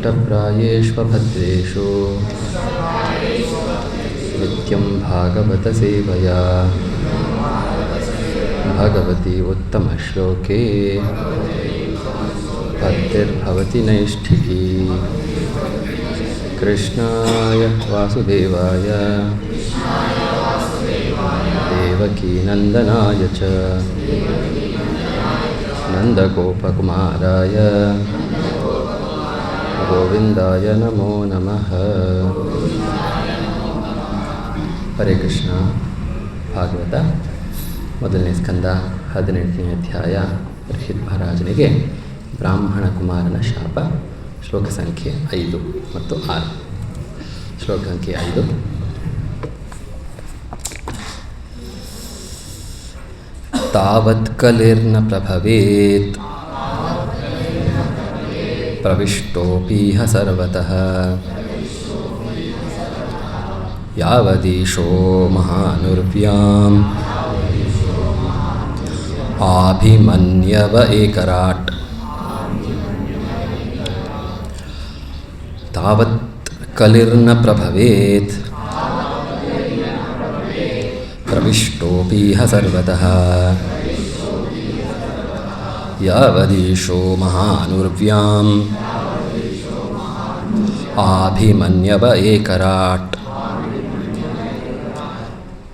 नष्टप्रायेष्वभद्रेषु नित्यं भागवतसेवया भगवती उत्तमश्लोके भक्तिर्भवति नैष्ठिकी कृष्णाय वासुदेवाय देवकीनन्दनाय च नन्दगोपकुमाराय गोविंदाय नमो नमः. ಹರೇ ಕೃಷ್ಣ. ಭಾಗವತ ಮೊದಲನೇ ಸ್ಕಂದ 18ನೇ ಅಧ್ಯಾಯ. ಬೃಹತ್ ಮಹಾರಾಜನಿಗೆ ಬ್ರಾಹ್ಮಣ ಕುಮಾರನ ಶಾಪ. ಶ್ಲೋಕ ಸಂಖ್ಯೆ 5 ಮತ್ತು 6. ಶ್ಲೋಕ ಸಂಖ್ಯೆ 5. ತಾವತ್ ಕಲಿರ್ನ ಪ್ರಭವೇತ್ ಪ್ರವಿಷ್ಟೋಪೀಹ ಸರ್ವತಃ ಯಾವದೀಶೋ ಮಹಾನುರ್ವ್ಯಾಂ ಆಭಿಮನ್ಯವ ಏಕರಾಟ್. ತಾವತ್ ಕಲಿರ್ನ ಪ್ರಭವೇತ್ ಪ್ರವಿಷ್ಟೋಪೀಹ ಸರ್ವತಃ ಯಾವದೀಶೋ ಮಹಾನುರ್ವ್ಯಾಂ ಆಭಿಮನ್ಯವ ಏಕರಾಟ್.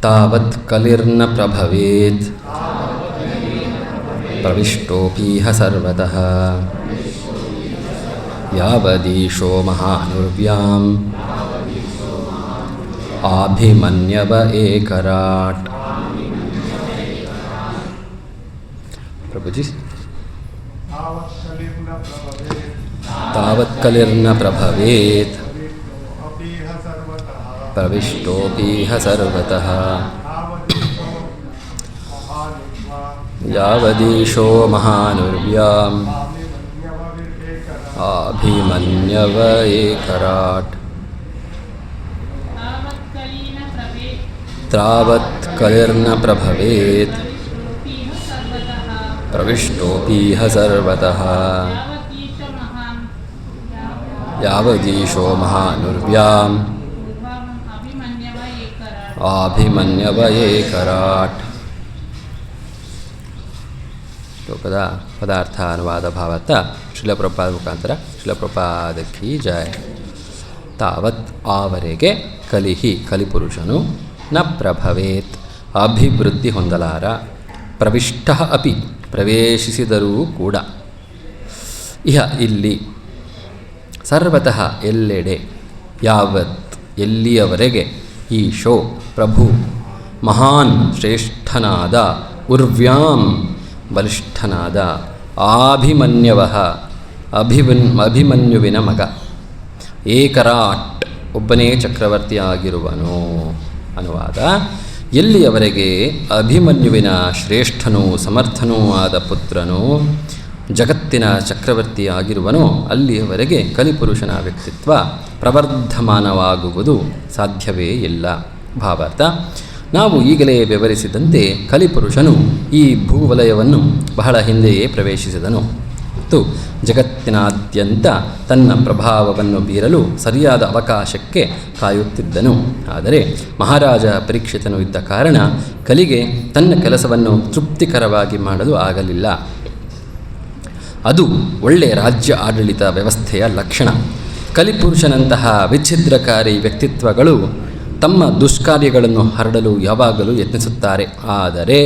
ತಾವತ್ ಕಲಿರ್ನ ಪ್ರಭವೇತ್ ಪ್ರವಿಷ್ಟೋಪೀಹ ಸರ್ವತಃ ಯಾವದೀಶೋ ಮಹಾನುರ್ವ್ಯಾಂ ಆಭಿಮನ್ಯವ ಏಕರಾಟ್. ಪ್ರಭುಜಿ. ತಾವತ್ ಕಲಿರ್ನ ಪ್ರಭವೇತ್ ಪ್ರವಿಷ್ಟೋಪೀಹ ಸರ್ವತಃ ಯಾವದೀಶೋ ಮಹಾನುರ್ವ್ಯಾಂ ಆಭಿಮನ್ಯವ ಏಕರಾಟ್. ತಾವತ್ ಕಲಿರ್ನ ಪ್ರಭವೇತ್ ಪ್ರವಿಷ್ಟೋಪೀಹ ಸರ್ವತಃ ಯಾವದೀಶೋ ಮಹಾನುರ್ವ್ಯಾಂ ಆಭಿಮನ್ಯವ ಏಕರಾಟ್. ಶ್ಲೋಕದ ಪದಾರ್ಥ ಅನುವಾದ ಭಾವಾರ್ಥ ಶಿಲಪ್ರಪಾದ ಮುಖಾಂತರ. ಶಿಲಪ್ರಪಾದ ಕಿ ಜಯ. ತಾವತ್ ಆವರೆಗೆ ಕಲಿಹಿ ಕಲಿಪುರುಷನು ನ ಪ್ರಭವೇತ್ ಅಭಿವೃದ್ಧಿ ಹೊಂದಲಾರ. ಪ್ರವಿಷ್ಟ ಅಪಿ ಪ್ರವೇಶಿಸಿದರೂ ಕೂಡ. ಇಹ ಇಲ್ಲಿ. ಸರ್ವತಃ ಎಲ್ಲೆಡೆ. ಯಾವತ್ ಎಲ್ಲಿಯವರೆಗೆ. ಈಶೋ ಪ್ರಭು. ಮಹಾನ್ ಶ್ರೇಷ್ಠನಾದ. ಉರ್ವ್ಯಾಂ ಬಲಿಷ್ಠನಾದ. ಆಭಿಮನ್ಯವ ಅಭಿಮನ್ಯುವಿನ ಮಗ. ಏಕರಾಟ್ ಒಬ್ಬನೇ ಚಕ್ರವರ್ತಿಯಾಗಿರುವನು. ಅನುವಾದ. ಎಲ್ಲಿಯವರೆಗೆ ಅಭಿಮನ್ಯುವಿನ ಶ್ರೇಷ್ಠನೂ ಸಮರ್ಥನೂ ಆದ ಪುತ್ರನು ಜಗತ್ತಿನ ಚಕ್ರವರ್ತಿಯಾಗಿರುವನೋ ಅಲ್ಲಿಯವರೆಗೆ ಕಲಿಪುರುಷನ ವ್ಯಕ್ತಿತ್ವ ಪ್ರವರ್ಧಮಾನವಾಗುವುದು ಸಾಧ್ಯವೇ ಇಲ್ಲ. ಭಾವಾರ್ಥ. ನಾವು ಈಗಲೇ ವಿವರಿಸಿದಂತೆ ಕಲಿಪುರುಷನು ಈ ಭೂವಲಯವನ್ನು ಬಹಳ ಹಿಂದೆಯೇ ಪ್ರವೇಶಿಸಿದನು ಮತ್ತು ಜಗತ್ತಿನಾದ್ಯಂತ ತನ್ನ ಪ್ರಭಾವವನ್ನು ಬೀರಲು ಸರಿಯಾದ ಅವಕಾಶಕ್ಕೆ ಕಾಯುತ್ತಿದ್ದನು. ಆದರೆ ಮಹಾರಾಜ ಪರೀಕ್ಷಿತನು ಇದ್ದ ಕಾರಣ ಕಲಿಗೆ ತನ್ನ ಕೆಲಸವನ್ನು ತೃಪ್ತಿಕರವಾಗಿ ಮಾಡಲು ಆಗಲಿಲ್ಲ. ಅದು ಒಳ್ಳೆಯ ರಾಜ್ಯ ಆಡಳಿತ ವ್ಯವಸ್ಥೆಯ ಲಕ್ಷಣ. ಕಲಿಪುರುಷನಂತಹ ವಿಚ್ಛಿದ್ರಕಾರಿ ವ್ಯಕ್ತಿತ್ವಗಳು ತಮ್ಮ ದುಷ್ಕಾರ್ಯಗಳನ್ನು ಹರಡಲು ಯಾವಾಗಲೂ ಯತ್ನಿಸುತ್ತಾರೆ. ಆದರೆ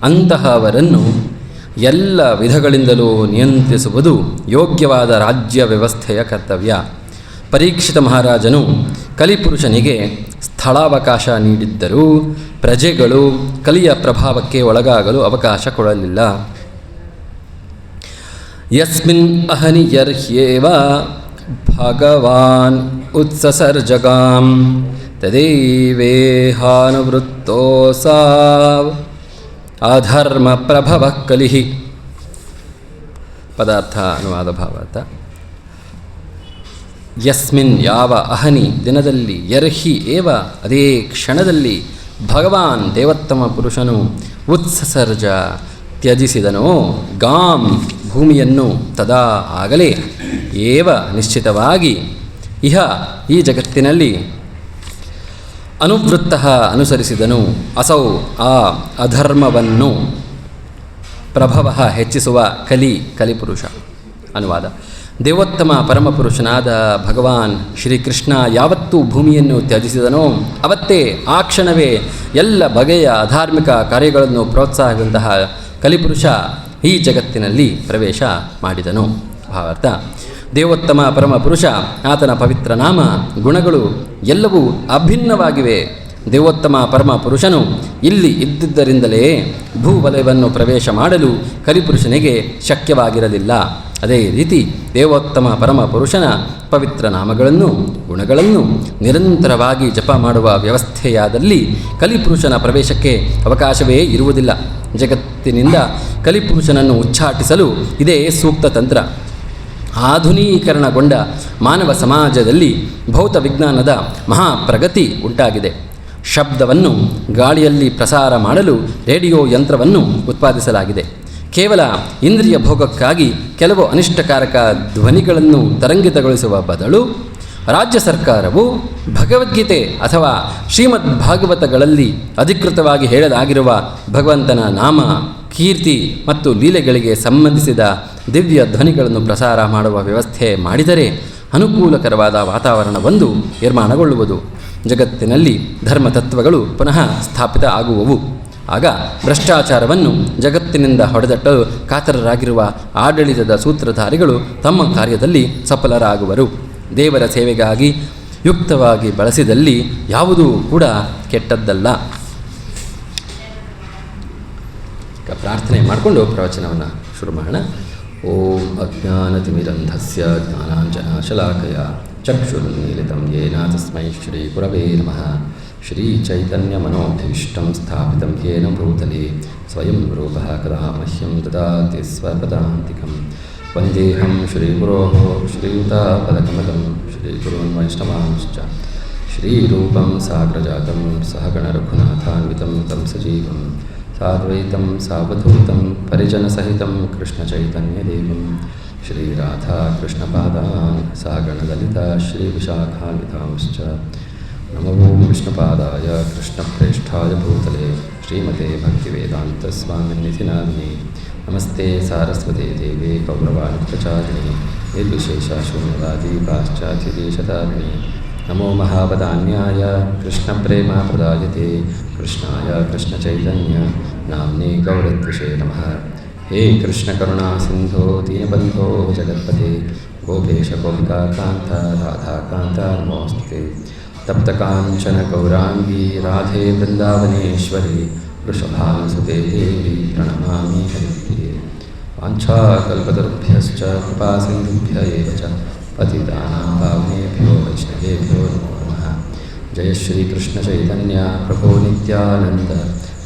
ಅಂತಹವರನ್ನು ಎಲ್ಲ ವಿಧಗಳಿಂದಲೂ ನಿಯಂತ್ರಿಸುವುದು ಯೋಗ್ಯವಾದ ರಾಜ್ಯ ವ್ಯವಸ್ಥೆಯ ಕರ್ತವ್ಯ. ಪರೀಕ್ಷಿತ ಮಹಾರಾಜನು ಕಲಿಪುರುಷನಿಗೆ ಸ್ಥಳಾವಕಾಶ ನೀಡಿದ್ದರೂ ಪ್ರಜೆಗಳು ಕಲಿಯ ಪ್ರಭಾವಕ್ಕೆ ಒಳಗಾಗಲು ಅವಕಾಶ ಕೊಡಲಿಲ್ಲ. ಯಸ್ಮಿನ್ ಅಹನಿಯರ್ಹ್ಯೇವ ಭಗವಾನ್ ಉತ್ಸಸರ್ಜಗಾಂ ತದೇವೇಹಾನುವೃತ್ತೋಸಾ ಅಧರ್ಮ ಪ್ರಭವ ಕಲಿಹಿ. ಪದಾರ್ಥ ಅನುವಾದ ಭಾವಾರ್ಥ. ಯಸ್ಮಿನ್ ಯಾವ ಅಹನಿ ದಿನದಲ್ಲಿ ಯರ್ಹಿ ಏವ ಅದೇ ಕ್ಷಣದಲ್ಲಿ ಭಗವಾನ್ ದೇವೋತ್ತಮ ಪುರುಷನು ಉತ್ಸಸರ್ಜ ತ್ಯಜಿಸಿದನೋ ಗಾಂ ಭೂಮಿಯನ್ನು ತದಾ ಆಗಲೇ ಏವ ನಿಶ್ಚಿತವಾಗಿ ಇಹ ಈ ಜಗತ್ತಿನಲ್ಲಿ ಅನುವೃತ್ತ ಅನುಸರಿಸಿದನು ಅಸೌ ಆ ಅಧರ್ಮವನ್ನು ಪ್ರಭವ ಹೆಚ್ಚಿಸುವ ಕಲಿಪುರುಷ. ಅನುವಾದ: ದೇವೋತ್ತಮ ಪರಮಪುರುಷನಾದ ಭಗವಾನ್ ಶ್ರೀಕೃಷ್ಣ ಯಾವತ್ತೂ ಭೂಮಿಯನ್ನು ತ್ಯಜಿಸಿದನೋ ಅವತ್ತೇ ಆ ಕ್ಷಣವೇ ಎಲ್ಲ ಬಗೆಯ ಅಧಾರ್ಮಿಕ ಕಾರ್ಯಗಳನ್ನು ಪ್ರೋತ್ಸಾಹಿಸಿದಂತಹ ಕಲಿಪುರುಷ ಈ ಜಗತ್ತಿನಲ್ಲಿ ಪ್ರವೇಶ ಮಾಡಿದನು. ಭಾವಾರ್ಥ: ದೇವೋತ್ತಮ ಪರಮಪುರುಷ, ಆತನ ಪವಿತ್ರ ನಾಮ, ಗುಣಗಳು ಎಲ್ಲವೂ ಅಭಿನ್ನವಾಗಿವೆ. ದೇವೋತ್ತಮ ಪರಮ ಪುರುಷನು ಇಲ್ಲಿ ಇದ್ದುದರಿಂದಲೇ ಭೂವಲಯವನ್ನು ಪ್ರವೇಶ ಮಾಡಲು ಕಲಿಪುರುಷನಿಗೆ ಶಕ್ಯವಾಗಿರಲಿಲ್ಲ. ಅದೇ ರೀತಿ ದೇವೋತ್ತಮ ಪರಮ ಪುರುಷನ ಪವಿತ್ರ ನಾಮಗಳನ್ನು, ಗುಣಗಳನ್ನು ನಿರಂತರವಾಗಿ ಜಪ ಮಾಡುವ ವ್ಯವಸ್ಥೆಯಾದಲ್ಲಿ ಕಲಿಪುರುಷನ ಪ್ರವೇಶಕ್ಕೆ ಅವಕಾಶವೇ ಇರುವುದಿಲ್ಲ. ಜಗತ್ತಿನಿಂದ ಕಲಿಪುರುಷನನ್ನು ಉಚ್ಚಾಟಿಸಲು ಇದೇ ಸೂಕ್ತ ತಂತ್ರ. ಆಧುನೀಕರಣಗೊಂಡ ಮಾನವ ಸಮಾಜದಲ್ಲಿ ಭೌತ ವಿಜ್ಞಾನದ ಮಹಾಪ್ರಗತಿ ಉಂಟಾಗಿದೆ. ಶಬ್ದವನ್ನು ಗಾಳಿಯಲ್ಲಿ ಪ್ರಸಾರ ಮಾಡಲು ರೇಡಿಯೋ ಯಂತ್ರವನ್ನು ಉತ್ಪಾದಿಸಲಾಗಿದೆ. ಕೇವಲ ಇಂದ್ರಿಯ ಭೋಗಕ್ಕಾಗಿ ಕೆಲವು ಅನಿಷ್ಟಕಾರಕ ಧ್ವನಿಗಳನ್ನು ತರಂಗಿತಗೊಳಿಸುವ ಬದಲು ರಾಜ್ಯ ಸರ್ಕಾರವು ಭಗವದ್ಗೀತೆ ಅಥವಾ ಶ್ರೀಮದ್ ಭಾಗವತಗಳಲ್ಲಿ ಅಧಿಕೃತವಾಗಿ ಹೇಳಲಾಗಿರುವ ಭಗವಂತನ ನಾಮ, ಕೀರ್ತಿ ಮತ್ತು ಲೀಲೆಗಳಿಗೆ ಸಂಬಂಧಿಸಿದ ದಿವ್ಯ ಧ್ವನಿಗಳನ್ನು ಪ್ರಸಾರ ಮಾಡುವ ವ್ಯವಸ್ಥೆ ಮಾಡಿದರೆ ಅನುಕೂಲಕರವಾದ ವಾತಾವರಣವೊಂದು ನಿರ್ಮಾಣಗೊಳ್ಳುವುದು. ಜಗತ್ತಿನಲ್ಲಿ ಧರ್ಮತತ್ವಗಳು ಪುನಃ ಸ್ಥಾಪಿತ ಆಗುವವು. ಆಗ ಭ್ರಷ್ಟಾಚಾರವನ್ನು ಜಗತ್ತಿನಿಂದ ಹೊಡೆದಟ್ಟಲು ಕಾತರರಾಗಿರುವ ಆಡಳಿತದ ಸೂತ್ರಧಾರಿಗಳು ತಮ್ಮ ಕಾರ್ಯದಲ್ಲಿ ಸಫಲರಾಗುವರು. ದೇವರ ಸೇವೆಗಾಗಿ ಯುಕ್ತವಾಗಿ ಬಳಸಿದಲ್ಲಿ ಯಾವುದೂ ಕೂಡ ಕೆಟ್ಟದ್ದಲ್ಲ. ಪ್ರಾರ್ಥನೆ ಮಾಡಿಕೊಂಡು ಪ್ರವಚನವನ್ನು ಶುರು ಮಾಡೋಣ. ಓಂ ಅಜ್ಞಾನತಿಮಿರಂಧಸ್ಯ ಜ್ಞಾನಾಂಜನಶಲಾಕಯ ಚಕ್ಷುರುನ್ಮೀಲಿತಂ ಯೇನ ತಸ್ಮೈ ಶ್ರೀ ಗುರವೇ ನಮಃ. ಶ್ರೀಚೈತನ್ಯಮನೋಭೀಷ್ಟಂ ಸ್ಥಾಪಿತಂ ಯೇನ ಭೂತಲೆ ಸ್ವಯಂ ರೂಪಃ ಕದಾ ಮಹ್ಯಂ ದದಾತಿ ಸ್ವಪದಾಂತಿಕಂ. ವಂದೇಹಂ ಶ್ರೀಗುರೋಃ ಶ್ರೀಯುತಾಪದಕಮಲಂ ಶ್ರೀಗುರುನ್ ವೈಷ್ಣವಾಂಶ್ಚ ಶ್ರೀರೂಪಂ ಸಾಗ್ರಜಾತಂ ಸಹಗಣರಘುನಾಥಾನ್ವಿತಂ तं ಸಜೀವಂ ಸಾದ್ವೈತಂ ಸಾವಧೂತಂ ಪರಿಜನಸಹಿತಂ ಕೃಷ್ಣಚೈತನ್ಯದೇವಂ ಶ್ರೀರಾಧಾಕೃಷ್ಣಪಾದಾನ್ ಸಾಗಣಲಲಿತಾ ಶ್ರೀವಿಶಾಖಾನ್ವಿತಾಂಶ್ಚ. ನಮೋ ವಿಷ್ಣುಪಾದಾಯ ಕೃಷ್ಣಪ್ರೇಷ್ಠಾಯ ಭೂತಲೆ ಶ್ರೀಮತೆ ಭಕ್ತಿವೇದಾಂತಸ್ವಾಮಿನಿಧಿ ನಾಮಿನೇ. ನಮಸ್ತೆ ಸಾರಸ್ವತೆ ದೇವೇ ಗೌರವಾನುಕ್ತಚಾರಿಣಿ ನಿರ್ವಿಶೇಷಶೂನ್ಯವಾದಿ ಪಾಶ್ಚಾತ್ಯದೇಶತಾರಿಣಿ. ನಮೋ ಮಹಾವದಾನ್ಯಾಯ ಕೃಷ್ಣಪ್ರೇಮಪ್ರದಾಯತೆ ಕೃಷ್ಣಾಯ ಕೃಷ್ಣಚೈತನ್ಯ ನಾಮ್ನೇ ಗೌರದ್ವಿಷೇ ನಮಃ. ಹೇ ಕೃಷ್ಣಕರುಣಾ ಸಿಂಧೋ ದೀನಬಂಧೋ ಜಗತ್ಪತೆ ಗೋಪೇಶ ಗೋಪಿಕಾಕಾಂತ ರಾಧಾಕಾಂತ ನಮೋಸ್ತುತೆ. ತಪ್ತಕಾಂಚನ ಗೌರಾಂಗಿ ರಾಧೆ ವೃಂದಾವನೇಶ್ವರಿ ವೃಷಭಾನುಸುತೆ ದೇವಿ ಪ್ರಣಮಾಮಿ ಹರಿಪ್ರಿಯೆ. ವಾಂಛಾಕಲ್ಪತರುಭ್ಯಶ್ಚ ಕೃಪಾಸಿಂಧುಭ್ಯ ಏವ ಚ ಪತಿತಾನಾಂ ಪಾವನೇಭ್ಯೋ ವೈಷ್ಣವೇಭ್ಯೋ ನಮೋ ನಮಃ. ಜಯ ಶ್ರೀಕೃಷ್ಣ ಚೈತನ್ಯ ಪ್ರಭೋ ನಿತ್ಯಾನಂದ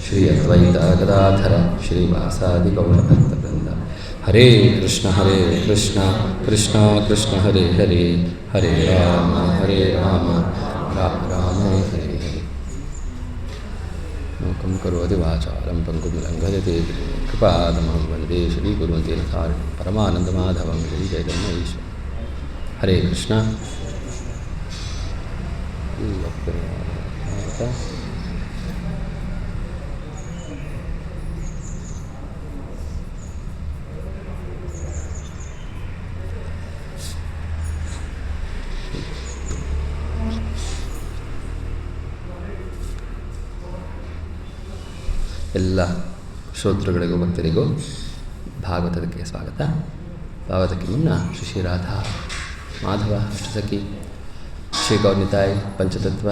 ಶ್ರೀ ಅದ್ವೈತ ಗದಾಧರ ಶ್ರೀವಾಸಾದಿ ಗೌರಭಕ್ತವೃಂದ. ಹರೇ ಕೃಷ್ಣ ಕೃಷ್ಣ ಕೃಷ್ಣ ಹರೇ ಹರೇ ಹರೇ ರಾಮ ರಾಮ ರಾಮ ಹರೇ ಹರೇ. ಮೂಕಂ ಕರೋತಿ ವಾಚಾಲಂ ಪಂಗುಂ ಲಂಘಯತೆ ಕೃಪಾತಮಹಂ ವಂದೇ ಶ್ರೀಗುರುಂ ತೀರ್ಥಾರಿಣಂ ಪರಮಾನಂದಮಾಧವಂ ಶ್ರೀ ಚೈತನ್ಯ ಈಶ್ವರ. ಹರೇ ಕೃಷ್ಣ. ಎಲ್ಲ ಶ್ರೋತೃಗಳಿಗೂ ಭಕ್ತರಿಗೂ ಭಾಗವತಕ್ಕೆ ಸ್ವಾಗತ. ಭಾಗವತಕ್ಕೆ ಮುನ್ನ ಶ್ರೀ ರಾಧಾ ಮಾಧವ ಅಷ್ಟಸಖಿ ಶ್ರೀ ಗೌರ್ನಿತಾಯ್ ಪಂಚತತ್ವ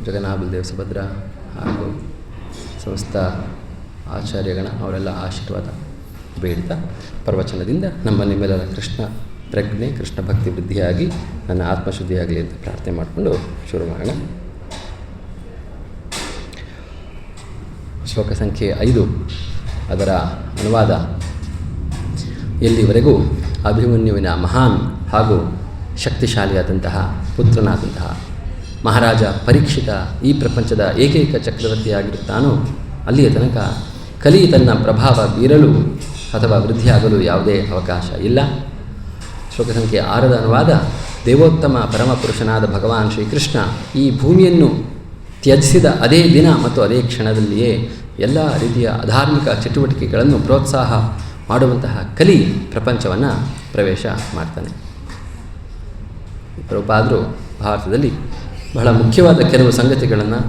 ಜಗನ್ನಾಥ ಬಲದೇವ ಸುಭದ್ರ ಹಾಗೂ ಸಮಸ್ತ ಆಚಾರ್ಯಗಣ ಅವರೆಲ್ಲ ಆಶೀರ್ವಾದ ಬೇಡ್ತಾ ಪ್ರವಚನದಿಂದ ನಮ್ಮ ನಿಮ್ಮೆಲ್ಲರ ಕೃಷ್ಣ ಪ್ರಜ್ಞೆ ಕೃಷ್ಣ ಭಕ್ತಿ ವೃದ್ಧಿಯಾಗಿ ನನ್ನ ಆತ್ಮಶುದ್ಧಿಯಾಗಲಿ ಅಂತ ಪ್ರಾರ್ಥನೆ ಮಾಡಿಕೊಂಡು ಶುರು ಮಾಡೋಣ. ಶ್ಲೋಕ ಸಂಖ್ಯೆ 5 ಅದರ ಅನುವಾದ. ಎಲ್ಲಿವರೆಗೂ ಅಭಿಮನ್ಯುವಿನ ಮಹಾನ್ ಹಾಗೂ ಶಕ್ತಿಶಾಲಿಯಾದಂತಹ ಪುತ್ರನಾದಂತಹ ಮಹಾರಾಜ ಪರೀಕ್ಷಿತ ಈ ಪ್ರಪಂಚದ ಏಕೈಕ ಚಕ್ರವರ್ತಿಯಾಗಿರುತ್ತಾನೋ ಅಲ್ಲಿಯ ತನಕ ಕಲಿ ತನ್ನ ಪ್ರಭಾವ ಬೀರಲು ಅಥವಾ ವೃದ್ಧಿಯಾಗಲು ಯಾವುದೇ ಅವಕಾಶ ಇಲ್ಲ. ಶ್ಲೋಕ ಸಂಖ್ಯೆ 6ರ ಅನುವಾದ. ದೇವೋತ್ತಮ ಪರಮಪುರುಷನಾದ ಭಗವಾನ್ ಶ್ರೀಕೃಷ್ಣ ಈ ಭೂಮಿಯನ್ನು ತ್ಯಜಿಸಿದ ಅದೇ ದಿನ ಮತ್ತು ಅದೇ ಕ್ಷಣದಲ್ಲಿಯೇ ಎಲ್ಲ ರೀತಿಯ ಅಧಾರ್ಮಿಕ ಚಟುವಟಿಕೆಗಳನ್ನು ಪ್ರೋತ್ಸಾಹ ಮಾಡುವಂತಹ ಕಲಿ ಪ್ರಪಂಚವನ್ನು ಪ್ರವೇಶ ಮಾಡ್ತಾನೆ. ಪ್ರಭುಪಾದರು ಭಾರತದಲ್ಲಿ ಬಹಳ ಮುಖ್ಯವಾದ ಕೆಲವು ಸಂಗತಿಗಳನ್ನು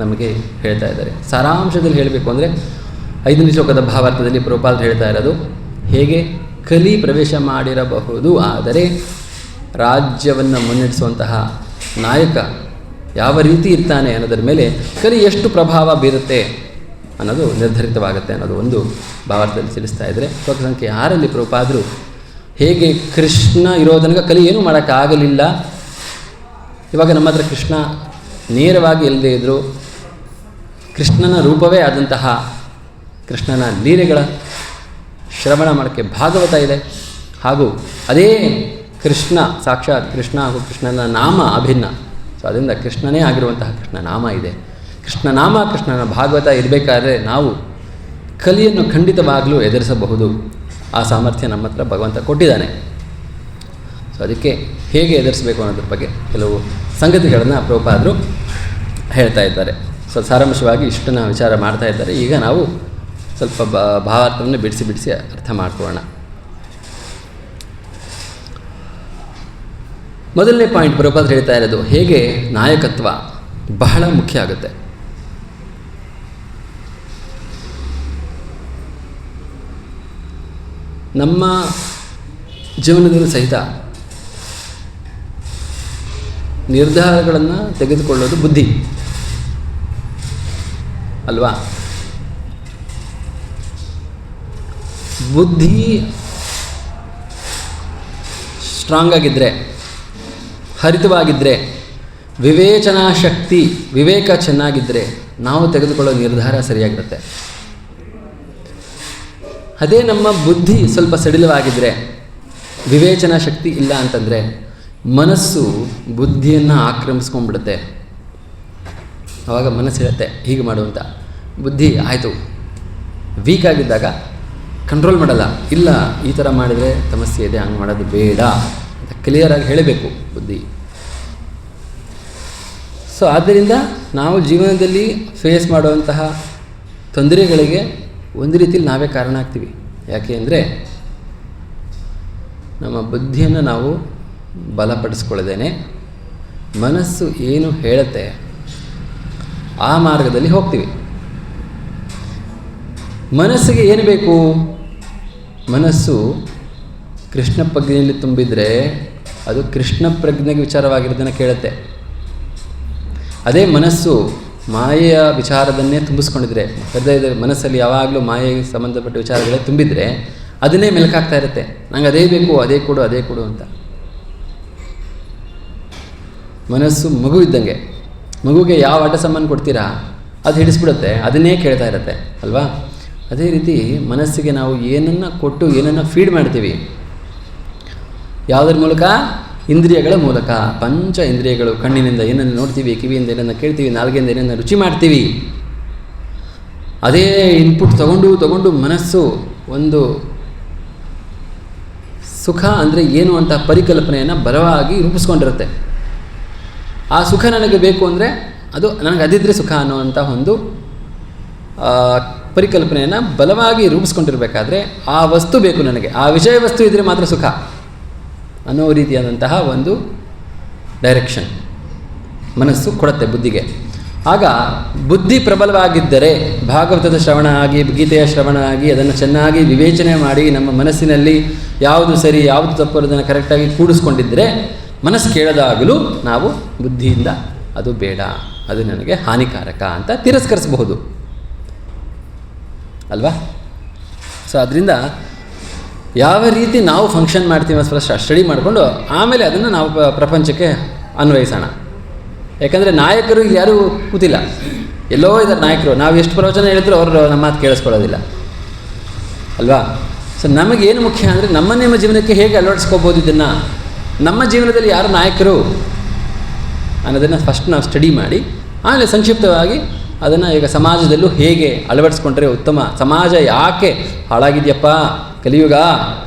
ನಮಗೆ ಹೇಳ್ತಾ ಇದ್ದಾರೆ. ಸಾರಾಂಶದಲ್ಲಿ ಹೇಳಬೇಕು ಅಂದರೆ 5ನೇ ಶ್ಲೋಕದ ಭಾವಾರ್ಥದಲ್ಲಿ ಪ್ರಭುಪಾದರು ಹೇಳ್ತಾ ಇರೋದು ಹೇಗೆ ಕಲಿ ಪ್ರವೇಶ ಮಾಡಿರಬಹುದು, ಆದರೆ ರಾಜ್ಯವನ್ನು ಮುನ್ನಡೆಸುವಂತಹ ನಾಯಕ ಯಾವ ರೀತಿ ಇರ್ತಾನೆ ಅನ್ನೋದರ ಮೇಲೆ ಕಲಿ ಎಷ್ಟು ಪ್ರಭಾವ ಬೀರುತ್ತೆ ಅನ್ನೋದು ನಿರ್ಧರಿತವಾಗುತ್ತೆ ಅನ್ನೋದು ಒಂದು ಭಾವಾರ್ಥದಲ್ಲಿ ತಿಳಿಸ್ತಾ ಇದ್ದರೆ, ಶ್ಲೋಕ ಸಂಖ್ಯೆ 6ರಲ್ಲಿ ಪ್ರಭುಪಾದರು ಹೇಗೆ ಕೃಷ್ಣ ಇರೋದನ್ನು ಕಲಿ ಏನೂ ಮಾಡೋಕ್ಕಾಗಲಿಲ್ಲ. ಇವಾಗ ನಮ್ಮ ಹತ್ರ ಕೃಷ್ಣ ನೇರವಾಗಿ ಇಲ್ಲದೇ ಇದ್ದರು, ಕೃಷ್ಣನ ರೂಪವೇ ಆದಂತಹ ಕೃಷ್ಣನ ಲೀಲೆಗಳ ಶ್ರವಣ ಮಾಡೋಕ್ಕೆ ಭಾಗವತ ಇದೆ. ಹಾಗೂ ಅದೇ ಕೃಷ್ಣ ಸಾಕ್ಷಾತ್ ಕೃಷ್ಣ ಹಾಗೂ ಕೃಷ್ಣನ ನಾಮ ಅಭಿನ್ನ. ಸೊ ಅದರಿಂದ ಕೃಷ್ಣನೇ ಆಗಿರುವಂತಹ ಕೃಷ್ಣ ನಾಮ ಇದೆ. ಕೃಷ್ಣ ನಾಮ ಕೃಷ್ಣನ ಭಾಗವತ ಇರಬೇಕಾದ್ರೆ ನಾವು ಕಲಿಯನ್ನು ಖಂಡಿತವಾಗಲೂ ಎದುರಿಸಬಹುದು. ಆ ಸಾಮರ್ಥ್ಯ ನಮ್ಮ ಹತ್ರ ಭಗವಂತ ಕೊಟ್ಟಿದ್ದಾನೆ. ಸೊ ಅದಕ್ಕೆ ಹೇಗೆ ಎದುರಿಸಬೇಕು ಅನ್ನೋದ್ರ ಬಗ್ಗೆ ಕೆಲವು ಸಂಗತಿಗಳನ್ನು ಪ್ರಭುಪಾದರು ಹೇಳ್ತಾ ಇದ್ದಾರೆ. ಸೊ ಸಾರಾಂಶವಾಗಿ ಇಷ್ಟನ್ನು ವಿಚಾರ ಮಾಡ್ತಾ ಇದ್ದಾರೆ. ಈಗ ನಾವು ಸ್ವಲ್ಪ ಭಾವಾರ್ಥವನ್ನು ಬಿಡಿಸಿ ಅರ್ಥ ಮಾಡ್ಕೊಳ್ಳೋಣ. ಮೊದಲನೇ ಪಾಯಿಂಟ್ ಪ್ರಭುಪಾದರು ಹೇಳ್ತಾ ಇರೋದು ಹೇಗೆ ನಾಯಕತ್ವ ಬಹಳ ಮುಖ್ಯ ಆಗುತ್ತೆ. ನಮ್ಮ ಜೀವನದಲ್ಲಿ ಸಹಿತ ನಿರ್ಧಾರಗಳನ್ನು ತೆಗೆದುಕೊಳ್ಳೋದು ಬುದ್ಧಿ ಅಲ್ವಾ? ಬುದ್ಧಿ ಸ್ಟ್ರಾಂಗ್ ಆಗಿದ್ದರೆ, ಹರಿತವಾಗಿದ್ದರೆ, ವಿವೇಚನಾ ಶಕ್ತಿ ವಿವೇಕ ಚೆನ್ನಾಗಿದ್ದರೆ ನಾವು ತೆಗೆದುಕೊಳ್ಳೋ ನಿರ್ಧಾರ ಸರಿಯಾಗಿರುತ್ತೆ. ಅದೇ ನಮ್ಮ ಬುದ್ಧಿ ಸ್ವಲ್ಪ ಸಡಿಲವಾಗಿದ್ದರೆ, ವಿವೇಚನಾ ಶಕ್ತಿ ಇಲ್ಲ ಅಂತಂದರೆ ಮನಸ್ಸು ಬುದ್ಧಿಯನ್ನು ಆಕ್ರಮಿಸ್ಕೊಂಡ್ಬಿಡುತ್ತೆ. ಆವಾಗ ಮನಸ್ಸು ಹೇಳುತ್ತೆ ಹೀಗೆ ಮಾಡುವಂಥ. ಬುದ್ಧಿ ಆಯಿತು ವೀಕ್ ಆಗಿದ್ದಾಗ ಕಂಟ್ರೋಲ್ ಮಾಡಲ್ಲ. ಇಲ್ಲ ಈ ಥರ ಮಾಡಿದರೆ ಸಮಸ್ಯೆ ಇದೆ, ಹಂಗೆ ಮಾಡೋದು ಬೇಡ ಅಂತ ಕ್ಲಿಯರಾಗಿ ಹೇಳಬೇಕು ಬುದ್ಧಿ. ಸೊ ಆದ್ದರಿಂದ ನಾವು ಜೀವನದಲ್ಲಿ ಫೇಸ್ ಮಾಡುವಂತಹ ತೊಂದರೆಗಳಿಗೆ ಒಂದು ರೀತಿಯಲ್ಲಿ ನಾವೇ ಕಾರಣ ಆಗ್ತೀವಿ. ಯಾಕೆ ಅಂದರೆ ನಮ್ಮ ಬುದ್ಧಿಯನ್ನು ನಾವು ಬಲಪಡಿಸ್ಕೊಳ್ಳದೇನೆ ಮನಸ್ಸು ಏನು ಹೇಳುತ್ತೆ ಆ ಮಾರ್ಗದಲ್ಲಿ ಹೋಗ್ತೀವಿ. ಮನಸ್ಸಿಗೆ ಏನು ಬೇಕು? ಮನಸ್ಸು ಕೃಷ್ಣ ಪ್ರಜ್ಞೆಯಲ್ಲಿ ತುಂಬಿದರೆ ಅದು ಕೃಷ್ಣ ಪ್ರಜ್ಞೆಗೆ ವಿಚಾರವಾಗಿರೋದನ್ನು ಕೇಳುತ್ತೆ. ಅದೇ ಮನಸ್ಸು ಮಾಯೆಯ ವಿಚಾರದನ್ನೇ ತುಂಬಿಸ್ಕೊಂಡಿದ್ರೆ, ಹೃದಯದ ಮನಸ್ಸಲ್ಲಿ ಯಾವಾಗಲೂ ಮಾಯೆಗೆ ಸಂಬಂಧಪಟ್ಟ ವಿಚಾರಗಳೇ ತುಂಬಿದರೆ ಅದನ್ನೇ ಮೆಲುಕಾಗ್ತಾ ಇರುತ್ತೆ. ನಂಗೆ ಅದೇ ಬೇಕು, ಅದೇ ಕೊಡು ಅಂತ. ಮನಸ್ಸು ಮಗು ಇದ್ದಂಗೆ. ಮಗುಗೆ ಯಾವ ಆಟ ಸಾಮಾನು ಕೊಡ್ತೀರಾ ಅದು ಹಿಡಿಸ್ಬಿಡುತ್ತೆ, ಅದನ್ನೇ ಕೇಳ್ತಾ ಇರುತ್ತೆ ಅಲ್ವಾ? ಅದೇ ರೀತಿ ಮನಸ್ಸಿಗೆ ನಾವು ಏನನ್ನು ಕೊಟ್ಟು ಏನನ್ನು ಫೀಡ್ ಮಾಡ್ತೀವಿ, ಯಾವುದರ ಮೂಲಕ? ಇಂದ್ರಿಯಗಳ ಮೂಲಕ. ಪಂಚ ಇಂದ್ರಿಯಗಳು, ಕಣ್ಣಿನಿಂದ ಏನನ್ನು ನೋಡ್ತೀವಿ, ಕಿವಿಯಿಂದ ಏನನ್ನು ಕೇಳ್ತೀವಿ, ನಾಲಿಗೆಯಿಂದ ಏನನ್ನು ರುಚಿ ಮಾಡ್ತೀವಿ. ಅದೇ ಇನ್ಪುಟ್ ತಗೊಂಡು ಮನಸ್ಸು ಒಂದು ಸುಖ ಅಂದರೆ ಏನು ಅಂತ ಪರಿಕಲ್ಪನೆಯನ್ನು ಬಲವಾಗಿ ರೂಪಿಸ್ಕೊಂಡಿರುತ್ತೆ. ಆ ಸುಖ ನನಗೆ ಬೇಕು ಅಂದರೆ ಅದು ನನಗೆ ಅದಿದ್ದರೆ ಸುಖ ಅನ್ನುವಂಥ ಒಂದು ಪರಿಕಲ್ಪನೆಯನ್ನು ಬಲವಾಗಿ ರೂಪಿಸ್ಕೊಂಡಿರಬೇಕಾದ್ರೆ ಆ ವಸ್ತು ಬೇಕು ನನಗೆ, ಆ ವಿಷಯ ವಸ್ತು ಇದ್ದರೆ ಮಾತ್ರ ಸುಖ ಅನ್ನೋ ರೀತಿಯಾದಂತಹ ಒಂದು ಡೈರೆಕ್ಷನ್ ಮನಸ್ಸು ಕೊಡುತ್ತೆ ಬುದ್ಧಿಗೆ. ಆಗ ಬುದ್ಧಿ ಪ್ರಬಲವಾಗಿದ್ದರೆ ಭಾಗವತದ ಶ್ರವಣ ಆಗಿ, ಗೀತೆಯ ಶ್ರವಣ ಆಗಿ, ಅದನ್ನು ಚೆನ್ನಾಗಿ ವಿವೇಚನೆ ಮಾಡಿ ನಮ್ಮ ಮನಸ್ಸಿನಲ್ಲಿ ಯಾವುದು ಸರಿ ಯಾವುದು ತಪ್ಪು ಅದನ್ನು ಕರೆಕ್ಟಾಗಿ ಕೂಡಿಸ್ಕೊಂಡಿದ್ದರೆ ಮನಸ್ಸು ಕೇಳದಾಗಲೂ ನಾವು ಬುದ್ಧಿಯಿಂದ ಅದು ಬೇಡ, ಅದು ನನಗೆ ಹಾನಿಕಾರಕ ಅಂತ ತಿರಸ್ಕರಿಸಬಹುದು ಅಲ್ವಾ? ಸೊ ಅದರಿಂದ ಯಾವ ರೀತಿ ನಾವು ಫಂಕ್ಷನ್ ಮಾಡ್ತೀವಿ ಸ್ವಲ್ಪ ಸ್ಟಡಿ ಮಾಡಿಕೊಂಡು ಆಮೇಲೆ ಅದನ್ನು ನಾವು ಪ್ರಪಂಚಕ್ಕೆ ಅನ್ವಯಿಸೋಣ. ಯಾಕಂದರೆ ನಾಯಕರು ಇಲ್ಲಿ ಯಾರೂ ಕೂತಿಲ್ಲ, ಎಲ್ಲೋ ಇದ್ದಾರೆ ನಾಯಕರು. ನಾವು ಎಷ್ಟು ಪ್ರವಚನ ಹೇಳಿದ್ರು ಅವರು ನಮ್ಮ ಮಾತು ಕೇಳಿಸ್ಕೊಳ್ಳೋದಿಲ್ಲ ಅಲ್ವಾ? ಸೊ ನಮಗೇನು ಮುಖ್ಯ ಅಂದರೆ ನಮ್ಮ ಜೀವನಕ್ಕೆ ಹೇಗೆ ಅಳವಡಿಸ್ಕೋಬೋದು, ಇದನ್ನು ನಮ್ಮ ಜೀವನದಲ್ಲಿ ಯಾರು ನಾಯಕರು ಅನ್ನೋದನ್ನು ಫಸ್ಟ್ ನಾವು ಸ್ಟಡಿ ಮಾಡಿ ಆಮೇಲೆ ಸಂಕ್ಷಿಪ್ತವಾಗಿ ಅದನ್ನು ಈಗ ಸಮಾಜದಲ್ಲೂ ಹೇಗೆ ಅಳವಡಿಸ್ಕೊಂಡ್ರೆ ಉತ್ತಮ, ಸಮಾಜ ಯಾಕೆ ಹಾಳಾಗಿದೆಯಪ್ಪ, ಕಲಿಯುಗ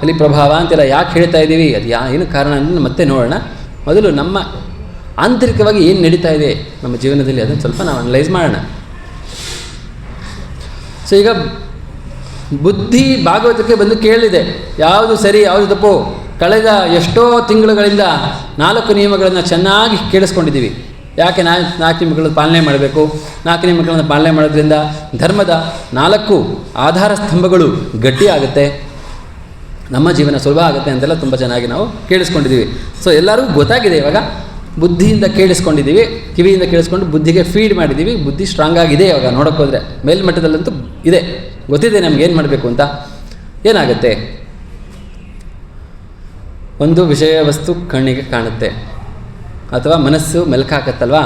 ಕಲಿ ಪ್ರಭಾವ ಅಂತೆಲ್ಲ ಯಾಕೆ ಹೇಳ್ತಾ ಇದ್ದೀವಿ, ಅದು ಏನು ಕಾರಣ ಅಂದರೆ ಮತ್ತೆ ನೋಡೋಣ. ಮೊದಲು ನಮ್ಮ ಆಂತರಿಕವಾಗಿ ಏನು ನಡೀತಾ ಇದೆ ನಮ್ಮ ಜೀವನದಲ್ಲಿ ಅದನ್ನು ಸ್ವಲ್ಪ ನಾವು ಅನಲೈಸ್ ಮಾಡೋಣ. ಸೊ ಈಗ ಬುದ್ಧಿ ಭಾಗವತಕ್ಕೆ ಬಂದು ಕೇಳಿದೆ, ಯಾವುದು ಸರಿ ಯಾವುದು ತಪ್ಪು. ಕಳೆದ ಎಷ್ಟೋ ತಿಂಗಳುಗಳಿಂದ 4 ನಿಯಮಗಳನ್ನು ಚೆನ್ನಾಗಿ ಕೇಳಿಸ್ಕೊಂಡಿದ್ದೀವಿ. ಯಾಕೆ 4 ನಿಯಮಗಳನ್ನು ಪಾಲನೆ ಮಾಡಬೇಕು, 4 ನಿಯಮಗಳನ್ನು ಪಾಲನೆ ಮಾಡೋದ್ರಿಂದ ಧರ್ಮದ 4 ಆಧಾರ ಸ್ತಂಭಗಳು ಗಟ್ಟಿಯಾಗುತ್ತೆ, ನಮ್ಮ ಜೀವನ ಸುಲಭ ಆಗುತ್ತೆ ಅಂತೆಲ್ಲ ತುಂಬ ಚೆನ್ನಾಗಿ ನಾವು ಕೇಳಿಸ್ಕೊಂಡಿದ್ದೀವಿ. ಸೊ ಎಲ್ಲರಿಗೂ ಗೊತ್ತಾಗಿದೆ. ಇವಾಗ ಬುದ್ಧಿಯಿಂದ ಕೇಳಿಸ್ಕೊಂಡಿದ್ದೀವಿ, ಕಿವಿಯಿಂದ ಕೇಳಿಸ್ಕೊಂಡು ಬುದ್ಧಿಗೆ ಫೀಡ್ ಮಾಡಿದ್ದೀವಿ. ಬುದ್ಧಿ ಸ್ಟ್ರಾಂಗ್ ಆಗಿದೆ. ಇವಾಗ ನೋಡೋಕ್ಕೋದ್ರೆ ಮೇಲ್ಮಟ್ಟದಲ್ಲಂತೂ ಇದೆ, ಗೊತ್ತಿದೆ ನಮ್ಗೆ ಏನು ಮಾಡಬೇಕು ಅಂತ. ಏನಾಗುತ್ತೆ, ಒಂದು ವಿಷಯ ವಸ್ತು ಕಣ್ಣಿಗೆ ಕಾಣುತ್ತೆ, ಅಥವಾ ಮನಸ್ಸು ಮೆಲುಕು ಹಾಕತ್ತಲ್ವಾ.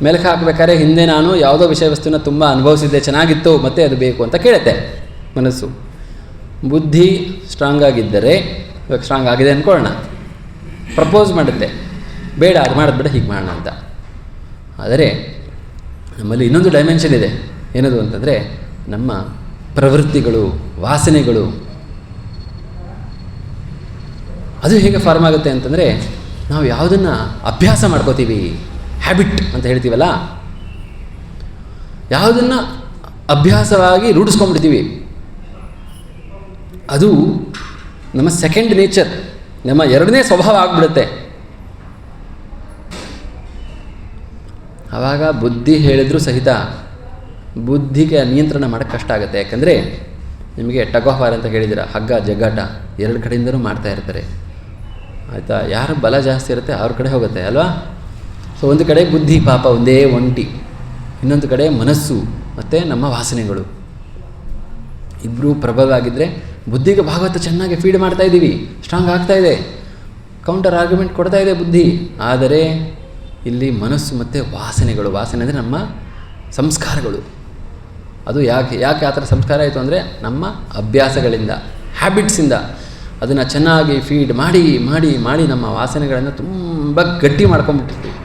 ಮೆಲುಕು ಹಾಕಬೇಕಾದ್ರೆ ಹಿಂದೆ ನಾನು ಯಾವುದೋ ವಿಷಯ ವಸ್ತುನ ತುಂಬ ಅನುಭವಿಸಿದ್ದೆ, ಚೆನ್ನಾಗಿತ್ತು, ಮತ್ತು ಅದು ಬೇಕು ಅಂತ ಕೇಳುತ್ತೆ ಮನಸ್ಸು. ಬುದ್ಧಿ ಸ್ಟ್ರಾಂಗ್ ಆಗಿದ್ದರೆ, ಇವಾಗ ಸ್ಟ್ರಾಂಗ್ ಆಗಿದೆ ಅಂದ್ಕೊಳ್ಳೋಣ, ಪ್ರಪೋಸ್ ಮಾಡುತ್ತೆ, ಬೇಡ ಅದು ಮಾಡೋದು ಬೇಡ, ಹೀಗೆ ಮಾಡೋಣ ಅಂತ. ಆದರೆ ನಮ್ಮಲ್ಲಿ ಇನ್ನೊಂದು ಡೈಮೆನ್ಷನ್ ಇದೆ. ಏನದು ಅಂತಂದರೆ ನಮ್ಮ ಪ್ರವೃತ್ತಿಗಳು, ವಾಸನೆಗಳು. ಅದು ಹೇಗೆ ಫಾರ್ಮ್ ಆಗುತ್ತೆ ಅಂತಂದರೆ, ನಾವು ಯಾವುದನ್ನು ಅಭ್ಯಾಸ ಮಾಡ್ಕೋತೀವಿ, ಹ್ಯಾಬಿಟ್ ಅಂತ ಹೇಳ್ತೀವಲ್ಲ, ಯಾವುದನ್ನು ಅಭ್ಯಾಸವಾಗಿ ರೂಢಿಸ್ಕೊಂಡ್ಬಿಡ್ತೀವಿ, ಅದು ನಮ್ಮ ಸೆಕೆಂಡ್ ನೇಚರ್, ನಮ್ಮ 2ನೇ ಸ್ವಭಾವ ಆಗಿಬಿಡುತ್ತೆ. ಆವಾಗ ಬುದ್ಧಿ ಹೇಳಿದರೂ ಸಹಿತ ಬುದ್ಧಿಗೆ ನಿಯಂತ್ರಣ ಮಾಡೋಕ್ಕೆ ಕಷ್ಟ ಆಗುತ್ತೆ. ಯಾಕಂದರೆ ನಿಮಗೆ ಟಗ್ ಆಫ್ ವಾರ್ ಅಂತ ಹೇಳಿದಿರ, ಹಗ್ಗ ಜಗ್ಗಾಟ 2 ಕಡೆಯಿಂದಲೂ ಮಾಡ್ತಾ ಇರ್ತಾರೆ, ಆಯಿತಾ. ಯಾರು ಬಲ ಜಾಸ್ತಿ ಇರುತ್ತೆ ಅವ್ರ ಕಡೆ ಹೋಗುತ್ತೆ ಅಲ್ವಾ. ಸೊ ಒಂದು ಕಡೆ ಬುದ್ಧಿ ಪಾಪ ಒಂದೇ ಒಂಟಿ, ಇನ್ನೊಂದು ಕಡೆ ಮನಸ್ಸು ಮತ್ತು ನಮ್ಮ ವಾಸನೆಗಳು ಇಬ್ಬರೂ ಪ್ರಬಲವಾಗಿದ್ದರೆ ಬುದ್ಧಿಗೆ ಭಾಗವತ ಚೆನ್ನಾಗಿ ಫೀಡ್ ಮಾಡ್ತಾ ಇದ್ದೀವಿ, ಸ್ಟ್ರಾಂಗ್ ಆಗ್ತಾ ಇದೆ, ಕೌಂಟರ್ ಆರ್ಗ್ಯುಮೆಂಟ್ ಕೊಡ್ತಾ ಇದೆ ಬುದ್ಧಿ. ಆದರೆ ಇಲ್ಲಿ ಮನಸ್ಸು ಮತ್ತು ವಾಸನೆಗಳು, ವಾಸನೆ ಅಂದರೆ ನಮ್ಮ ಸಂಸ್ಕಾರಗಳು. ಅದು ಯಾಕೆ ಆ ಥರ ಸಂಸ್ಕಾರ ಆಯಿತು ಅಂದರೆ ನಮ್ಮ ಅಭ್ಯಾಸಗಳಿಂದ, ಹ್ಯಾಬಿಟ್ಸಿಂದ ಅದನ್ನು ಚೆನ್ನಾಗಿ ಫೀಡ್ ಮಾಡಿ ಮಾಡಿ ಮಾಡಿ ನಮ್ಮ ವಾಸನೆಗಳನ್ನು ತುಂಬ ಗಟ್ಟಿ ಮಾಡ್ಕೊಂಬಿಟ್ಟಿರ್ತೀವಿ.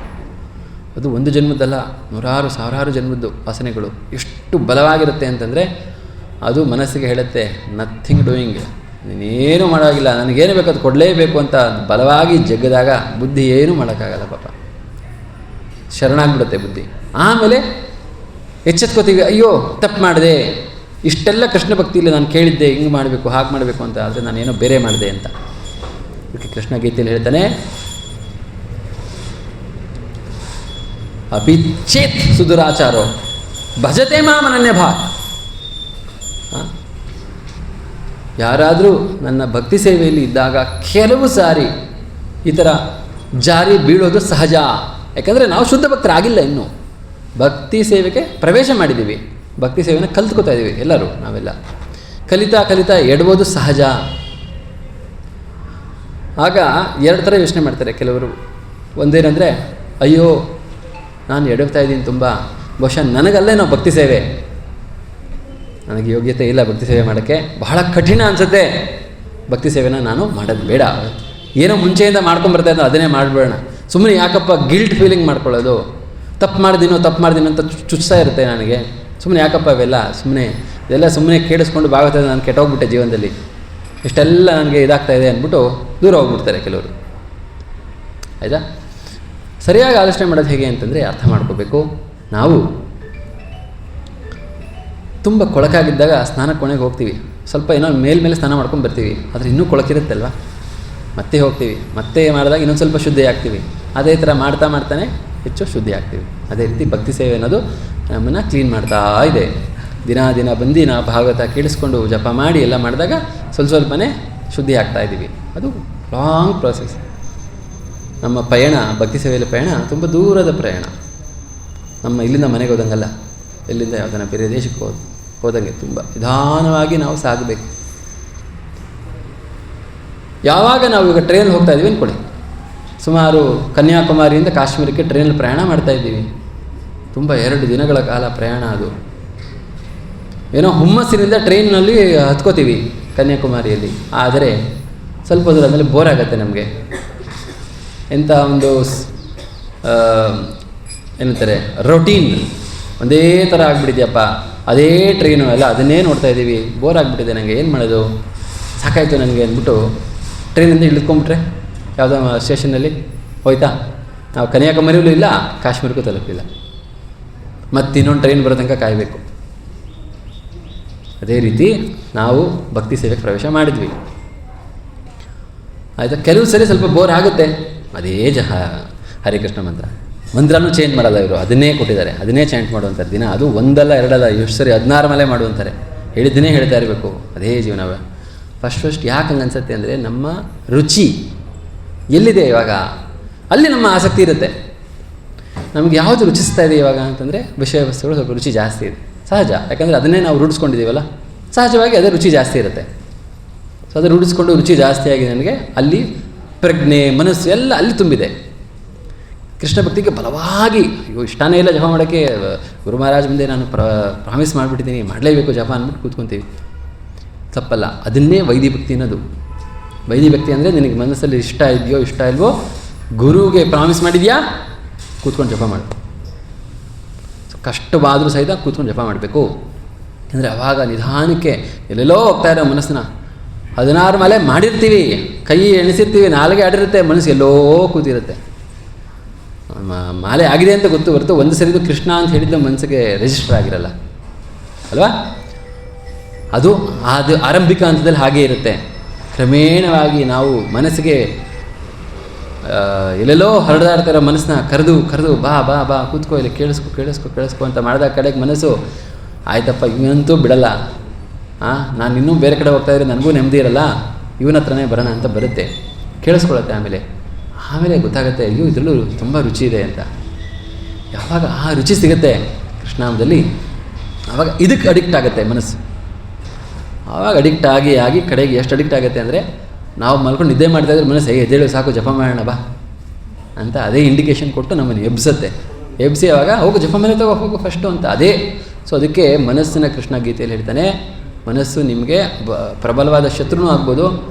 ಅದು ಒಂದು ಜನ್ಮದ್ದಲ್ಲ, 100,000 1,000 ಜನ್ಮದ್ದು ವಾಸನೆಗಳು ಎಷ್ಟು ಬಲವಾಗಿರುತ್ತೆ ಅಂತಂದರೆ, ಅದು ಮನಸ್ಸಿಗೆ ಹೇಳುತ್ತೆ ನಥಿಂಗ್ ಡೂಯಿಂಗ್, ನೀನೇನು ಮಾಡೋಗಿಲ್ಲ, ನನಗೇನು ಬೇಕು ಅದು ಕೊಡಲೇಬೇಕು ಅಂತ ಬಲವಾಗಿ ಜಗ್ಗದಾಗ ಬುದ್ಧಿ ಏನೂ ಮಾಡೋಕ್ಕಾಗಲ್ಲ ಪಾಪ, ಶರಣಾಗ್ಬಿಡುತ್ತೆ ಬುದ್ಧಿ. ಆಮೇಲೆ ಎಚ್ಚೆತ್ಕೋತೀವಿ, ಅಯ್ಯೋ ತಪ್ಪು ಮಾಡಿದೆ, ಇಷ್ಟೆಲ್ಲ ಕೃಷ್ಣ ಭಕ್ತಿ ಇಲ್ಲ, ನಾನು ಕೇಳಿದ್ದೆ ಹಿಂಗೆ ಮಾಡಬೇಕು ಹಾಗೆ ಮಾಡಬೇಕು ಅಂತ, ಆದರೆ ನಾನೇನೋ ಬೇರೆ ಮಾಡಿದೆ ಅಂತ. ಇದಕ್ಕೆ ಕೃಷ್ಣ ಗೀತೆಯಲ್ಲಿ ಹೇಳ್ತಾನೆ, ಅಪಿಚೇತ್ ಸುದುರಾಚಾರೋ ಭಜತೆ ಮಾಮನನ್ಯ ಭಾಗ್. ಯಾರಾದರೂ ನನ್ನ ಭಕ್ತಿ ಸೇವೆಯಲ್ಲಿ ಇದ್ದಾಗ ಕೆಲವು ಸಾರಿ ಈ ಥರ ಜಾರಿ ಬೀಳೋದು ಸಹಜ. ಯಾಕಂದರೆ ನಾವು ಶುದ್ಧ ಭಕ್ತರಾಗಿಲ್ಲ, ಇನ್ನೂ ಭಕ್ತಿ ಸೇವೆಗೆ ಪ್ರವೇಶ ಮಾಡಿದ್ದೀವಿ, ಭಕ್ತಿ ಸೇವೆನ ಕಲ್ತ್ಕೋತಾ ಇದ್ದೀವಿ ಎಲ್ಲರೂ. ನಾವೆಲ್ಲ ಕಲಿತಾ ಎಡಬೋದು ಸಹಜ. ಆಗ 2 ಥರ ಯೋಚನೆ ಮಾಡ್ತಾರೆ ಕೆಲವರು. ಒಂದೇನೆಂದರೆ, ಅಯ್ಯೋ ನಾನು ಎಡವ್ತಾ ಇದ್ದೀನಿ ತುಂಬ, ಬಹುಶಃ ನನಗಲ್ಲೇನೋ ಭಕ್ತಿ ಸೇವೆ, ನನಗೆ ಯೋಗ್ಯತೆ ಇಲ್ಲ ಭಕ್ತಿ ಸೇವೆ ಮಾಡೋಕ್ಕೆ, ಬಹಳ ಕಠಿಣ ಅನಿಸುತ್ತೆ, ಭಕ್ತಿ ಸೇವೆನ ನಾನು ಮಾಡೋದು ಬೇಡ, ಏನೋ ಮುಂಚೆಯಿಂದ ಮಾಡ್ಕೊಂಬರ್ತಾ ಇದ್ದ ಅದನ್ನೇ ಮಾಡಿಬಿಡೋಣ, ಸುಮ್ಮನೆ ಯಾಕಪ್ಪ ಗಿಲ್ಟ್ ಫೀಲಿಂಗ್ ಮಾಡ್ಕೊಳ್ಳೋದು, ತಪ್ಪು ಮಾಡಿದ್ದೀನೋ ಅಂತ ಚುಚ್ತಾ ಇರುತ್ತೆ ನನಗೆ, ಸುಮ್ಮನೆ ಯಾಕಪ್ಪ ಇವೆಲ್ಲ, ಇದೆಲ್ಲ ಸುಮ್ಮನೆ ಕೇಳಿಸ್ಕೊಂಡು ಭಾಗವತ ನಾನು ಕೆಟ್ಟೋಗ್ಬಿಟ್ಟೆ ಜೀವನದಲ್ಲಿ, ಇಷ್ಟೆಲ್ಲ ನನಗೆ ಇದಾಗ್ತಾ ಇದೆ ಅಂದ್ಬಿಟ್ಟು ದೂರ ಹೋಗ್ಬಿಡ್ತಾರೆ ಕೆಲವರು. ಆಯಿತಾ. ಸರಿಯಾಗಿ ಆಲೋಚನೆ ಮಾಡೋದು ಹೇಗೆ ಅಂತಂದರೆ, ಅರ್ಥ ಮಾಡ್ಕೋಬೇಕು. ನಾವು ತುಂಬ ಕೊಳಕಾಗಿದ್ದಾಗ ಸ್ನಾನ ಕೋಣೆಗೆ ಹೋಗ್ತೀವಿ, ಸ್ವಲ್ಪ ಏನೋ ಮೇಲೆ ಸ್ನಾನ ಮಾಡ್ಕೊಂಡು ಬರ್ತೀವಿ, ಆದರೆ ಇನ್ನೂ ಕೊಳಕಿರುತ್ತಲ್ವ, ಮತ್ತೆ ಹೋಗ್ತೀವಿ, ಮತ್ತೆ ಮಾಡಿದಾಗ ಇನ್ನೊಂದು ಸ್ವಲ್ಪ ಶುದ್ಧಿ ಆಗ್ತೀವಿ. ಅದೇ ಥರ ಮಾಡ್ತಾನೆ ಹೆಚ್ಚು ಶುದ್ಧಿ ಆಗ್ತೀವಿ. ಅದೇ ರೀತಿ ಭಕ್ತಿ ಸೇವೆ ಅನ್ನೋದು ನಮ್ಮನ್ನು ಕ್ಲೀನ್ ಮಾಡ್ತಾ ಇದೆ. ದಿನ ಬಂದು ನಾವು ಭಾಗವತ ಕೇಳಿಸ್ಕೊಂಡು ಜಪ ಮಾಡಿ ಎಲ್ಲ ಮಾಡಿದಾಗ ಸ್ವಲ್ಪನೇ ಶುದ್ಧಿ ಆಗ್ತಾ ಇದ್ದೀವಿ. ಅದು ಲಾಂಗ್ ಪ್ರೋಸೆಸ್. ನಮ್ಮ ಪಯಣ, ಭಕ್ತಿ ಸೇವೆಯಲ್ಲಿ ಪಯಣ ತುಂಬ ದೂರದ ಪ್ರಯಾಣ. ನಮ್ಮ ಇಲ್ಲಿಂದ ಮನೆಗೆ ಹೋದಂಗಲ್ಲ, ಎಲ್ಲಿಂದ ಯಾವುದನ್ನ ಬೇರೆ ದೇಶಕ್ಕೆ ಹೋದಂಗೆ ತುಂಬ ನಿಧಾನವಾಗಿ ನಾವು ಸಾಗಬೇಕು. ಯಾವಾಗ ನಾವು ಈಗ ಟ್ರೈನಲ್ಲಿ ಹೋಗ್ತಾ ಇದ್ದೀವಿ ಅಂದ್ಕೊಳ್ಳಿ, ಸುಮಾರು ಕನ್ಯಾಕುಮಾರಿಯಿಂದ ಕಾಶ್ಮೀರಕ್ಕೆ ಟ್ರೈನಲ್ಲಿ ಪ್ರಯಾಣ ಮಾಡ್ತಾ ಇದ್ದೀವಿ. ತುಂಬ 2 ದಿನಗಳ ಕಾಲ ಪ್ರಯಾಣ. ಅದು ಏನೋ ಹುಮ್ಮಸ್ಸಿನಿಂದ ಟ್ರೈನ್ನಲ್ಲಿ ಹತ್ಕೋತೀವಿ ಕನ್ಯಾಕುಮಾರಿಯಲ್ಲಿ. ಆದರೆ ಸ್ವಲ್ಪ ದೂರ ಆದಮೇಲೆ ಬೋರ್ ಆಗುತ್ತೆ ನಮಗೆ. ಎಂಥ ಒಂದು ಏನಂತಾರೆ, ರೊಟೀನ್ ಒಂದೇ ಥರ ಆಗಿಬಿಟ್ಟಿದೆಯಪ್ಪ, ಅದೇ ಟ್ರೈನು ಎಲ್ಲ ಅದನ್ನೇ ನೋಡ್ತಾ ಇದ್ದೀವಿ, ಬೋರ್ ಆಗಿಬಿಟ್ಟಿದೆ ನನಗೆ, ಏನು ಮಾಡೋದು, ಸಾಕಾಯಿತು ನನಗೆ ಅಂದ್ಬಿಟ್ಟು ಟ್ರೈನಿಂದ ಇಳಿದ್ಕೊಂಬಿಟ್ರೆ ಯಾವುದೋ ಸ್ಟೇಷನ್ನಲ್ಲಿ ಹೋಯ್ತಾ, ನಾವು ಕನ್ಯಾಕುಮಾರಿಯಲ್ಲೂ ಇಲ್ಲ, ಕಾಶ್ಮೀರಕ್ಕೂ ತಲುಪಿಲ್ಲ, ಮತ್ತು ಇನ್ನೊಂದು ಟ್ರೈನ್ ಬರೋ ತನಕ ಕಾಯಬೇಕು. ಅದೇ ರೀತಿ ನಾವು ಭಕ್ತಿ ಸೇವೆಗೆ ಪ್ರವೇಶ ಮಾಡಿದ್ವಿ. ಆಯಿತಾ, ಕೆಲವು ಸರಿ ಸ್ವಲ್ಪ ಬೋರ್ ಆಗುತ್ತೆ, ಅದೇ ಹರಿಕೃಷ್ಣ ಮಂತ್ರನೂ ಚೇಂಜ್ ಮಾಡಲ್ಲ ಇವರು, ಅದನ್ನೇ ಕೊಟ್ಟಿದ್ದಾರೆ, ಅದನ್ನೇ ಚಾಂಟ್ ಮಾಡುವಂತಾರೆ ದಿನ. ಅದು ಒಂದಲ್ಲ ಎರಡಲ್ಲ, ಎಷ್ಟು ಸರಿ 16 ಮಲೆ ಮಾಡುವಂತಾರೆ, ಹೇಳಿದ್ದನ್ನೇ ಹೇಳ್ತಾ ಇರಬೇಕು, ಅದೇ ಜೀವನ. ಫಸ್ಟ್ ಯಾಕೆ ಹಂಗೆ ಅನ್ಸುತ್ತೆ ಅಂದರೆ ನಮ್ಮ ರುಚಿ ಎಲ್ಲಿದೆ ಇವಾಗ, ಅಲ್ಲಿ ನಮ್ಮ ಆಸಕ್ತಿ ಇರುತ್ತೆ. ನಮ್ಗೆ ಯಾವುದು ರುಚಿಸ್ತಾ ಇದೆ ಇವಾಗ ಅಂತಂದರೆ ವಿಷಯ ವಸ್ತುಗಳು ಸ್ವಲ್ಪ ರುಚಿ ಜಾಸ್ತಿ ಇದೆ, ಸಹಜ. ಯಾಕಂದರೆ ಅದನ್ನೇ ನಾವು ರೂಢಿಸ್ಕೊಂಡಿದ್ದೀವಲ್ಲ, ಸಹಜವಾಗಿ ಅದೇ ರುಚಿ ಜಾಸ್ತಿ ಇರುತ್ತೆ. ಸೊ ಅದು ರೂಢಿಸ್ಕೊಂಡು ರುಚಿ ಜಾಸ್ತಿ ಆಗಿದೆ ನನಗೆ, ಅಲ್ಲಿ ಪ್ರಜ್ಞೆ ಮನಸ್ಸು ಎಲ್ಲ ಅಲ್ಲಿ ತುಂಬಿದೆ. ಕೃಷ್ಣ ಭಕ್ತಿಗೆ ಬಲವಾಗಿ ಅಯ್ಯೋ ಇಷ್ಟನೇ ಇಲ್ಲ ಜಪ ಮಾಡೋಕ್ಕೆ, ಗುರು ಮಹಾರಾಜ್ ಮುಂದೆ ನಾನು ಪ್ರಾಮಿಸ್ ಮಾಡಿಬಿಟ್ಟಿದ್ದೀನಿ, ಮಾಡಲೇಬೇಕು ಜಪ ಅಂದ್ಬಿಟ್ಟು ಕೂತ್ಕೊತೀವಿ. ತಪ್ಪಲ್ಲ, ಅದನ್ನೇ ವೈದಿ ಭಕ್ತಿ ಅನ್ನೋದು. ವೈದಿ ಭಕ್ತಿ ಅಂದರೆ ನಿನಗೆ ಮನಸ್ಸಲ್ಲಿ ಇಷ್ಟ ಇದೆಯೋ ಇಷ್ಟ ಇಲ್ವೋ, ಗುರುಗೆ ಪ್ರಾಮಿಸ್ ಮಾಡಿದ್ಯಾ, ಕೂತ್ಕೊಂಡು ಜಪ ಮಾಡು. ಕಷ್ಟವಾದರೂ ಸಹಿತ ಕೂತ್ಕೊಂಡು ಜಪ ಮಾಡಬೇಕು. ಅಂದರೆ ಆವಾಗ ನಿಧಾನಕ್ಕೆ ಎಲ್ಲೆಲ್ಲೋ ಹೋಗ್ತಾ ಇರೋ ಮನಸ್ಸನ್ನ 16 ಮಲೆ ಮಾಡಿರ್ತೀವಿ, ಕೈ ಎಣಿಸಿರ್ತೀವಿ, ನಾಲ್ಗೆ ಆಡಿರುತ್ತೆ, ಮನಸ್ಸು ಎಲ್ಲೋ ಕೂತಿರುತ್ತೆ. ಮಾಲೆ ಆಗಿದೆ ಅಂತ ಗೊತ್ತು ಹೊರತು ಒಂದು ಸರಿದು ಕೃಷ್ಣ ಅಂತ ಹೇಳಿದ್ದು ಮನಸ್ಸಿಗೆ ರಿಜಿಸ್ಟರ್ ಆಗಿರಲ್ಲ ಅಲ್ವಾ. ಅದು ಆರಂಭಿಕ ಹಂತದಲ್ಲಿ ಹಾಗೇ ಇರುತ್ತೆ. ಕ್ರಮೇಣವಾಗಿ ನಾವು ಮನಸ್ಸಿಗೆ ಎಲ್ಲೆಲ್ಲೋ ಹರದಾಡ್ತಾರೋ ಮನಸ್ಸನ್ನ ಕರೆದು ಬಾ ಬಾ ಬಾ ಕೂತ್ಕೋ, ಇಲ್ಲಿ ಕೇಳಿಸ್ಕೊ ಅಂತ ಮಾಡಿದಾಗ ಕಡೆಗೆ ಮನಸ್ಸು ಆಯ್ತಪ್ಪ ಇವನಂತೂ ಬಿಡಲ್ಲ, ನಾನು ಇನ್ನೂ ಬೇರೆ ಕಡೆ ಹೋಗ್ತಾಯಿದ್ರೆ ನನಗೂ ನೆಮ್ಮದಿ ಇರಲ್ಲ, ಇವನ ಹತ್ರನೇ ಬರೋಣ ಅಂತ ಬರುತ್ತೆ, ಕೇಳಿಸ್ಕೊಳತ್ತೆ. ಆಮೇಲೆ ಗೊತ್ತಾಗುತ್ತೆ ಅಯ್ಯೋ ಇದರಲ್ಲೂ ತುಂಬ ರುಚಿ ಇದೆ ಅಂತ. ಯಾವಾಗ ಆ ರುಚಿ ಸಿಗುತ್ತೆ ಕೃಷ್ಣಾಮದಲ್ಲಿ, ಆವಾಗ ಇದಕ್ಕೆ ಅಡಿಕ್ಟ್ ಆಗುತ್ತೆ ಮನಸ್ಸು. ಆವಾಗ ಅಡಿಕ್ಟ್ ಆಗಿ ಕಡೆಗೆ ಎಷ್ಟು ಅಡಿಕ್ಟ್ ಆಗುತ್ತೆ ಅಂದರೆ, ನಾವು ಮಲ್ಕೊಂಡು ನಿದ್ದೆ ಮಾಡ್ತಾಯಿದ್ರೆ ಮನಸ್ಸು ಎದ್ದೇಳು ಸಾಕು ಜಪ ಮಾಡೋಣ ಬಾ ಅಂತ ಅದೇ ಇಂಡಿಕೇಶನ್ ಕೊಟ್ಟು ನಮ್ಮನ್ನು ಎಬ್ಬಿಸಿ ಆವಾಗ ಹೋಗು ಜಪ ಮೇಲೆ ಹೋಗು ಫಸ್ಟು ಅಂತ ಅದೇ. ಸೊ ಅದಕ್ಕೆ ಮನಸ್ಸಿನ ಕೃಷ್ಣ ಗೀತೆಯಲ್ಲಿ ಹೇಳ್ತಾನೆ, ಮನಸ್ಸು ನಿಮಗೆ ಪ್ರಬಲವಾದ ಶತ್ರುನೂ ಆಗ್ಬೋದು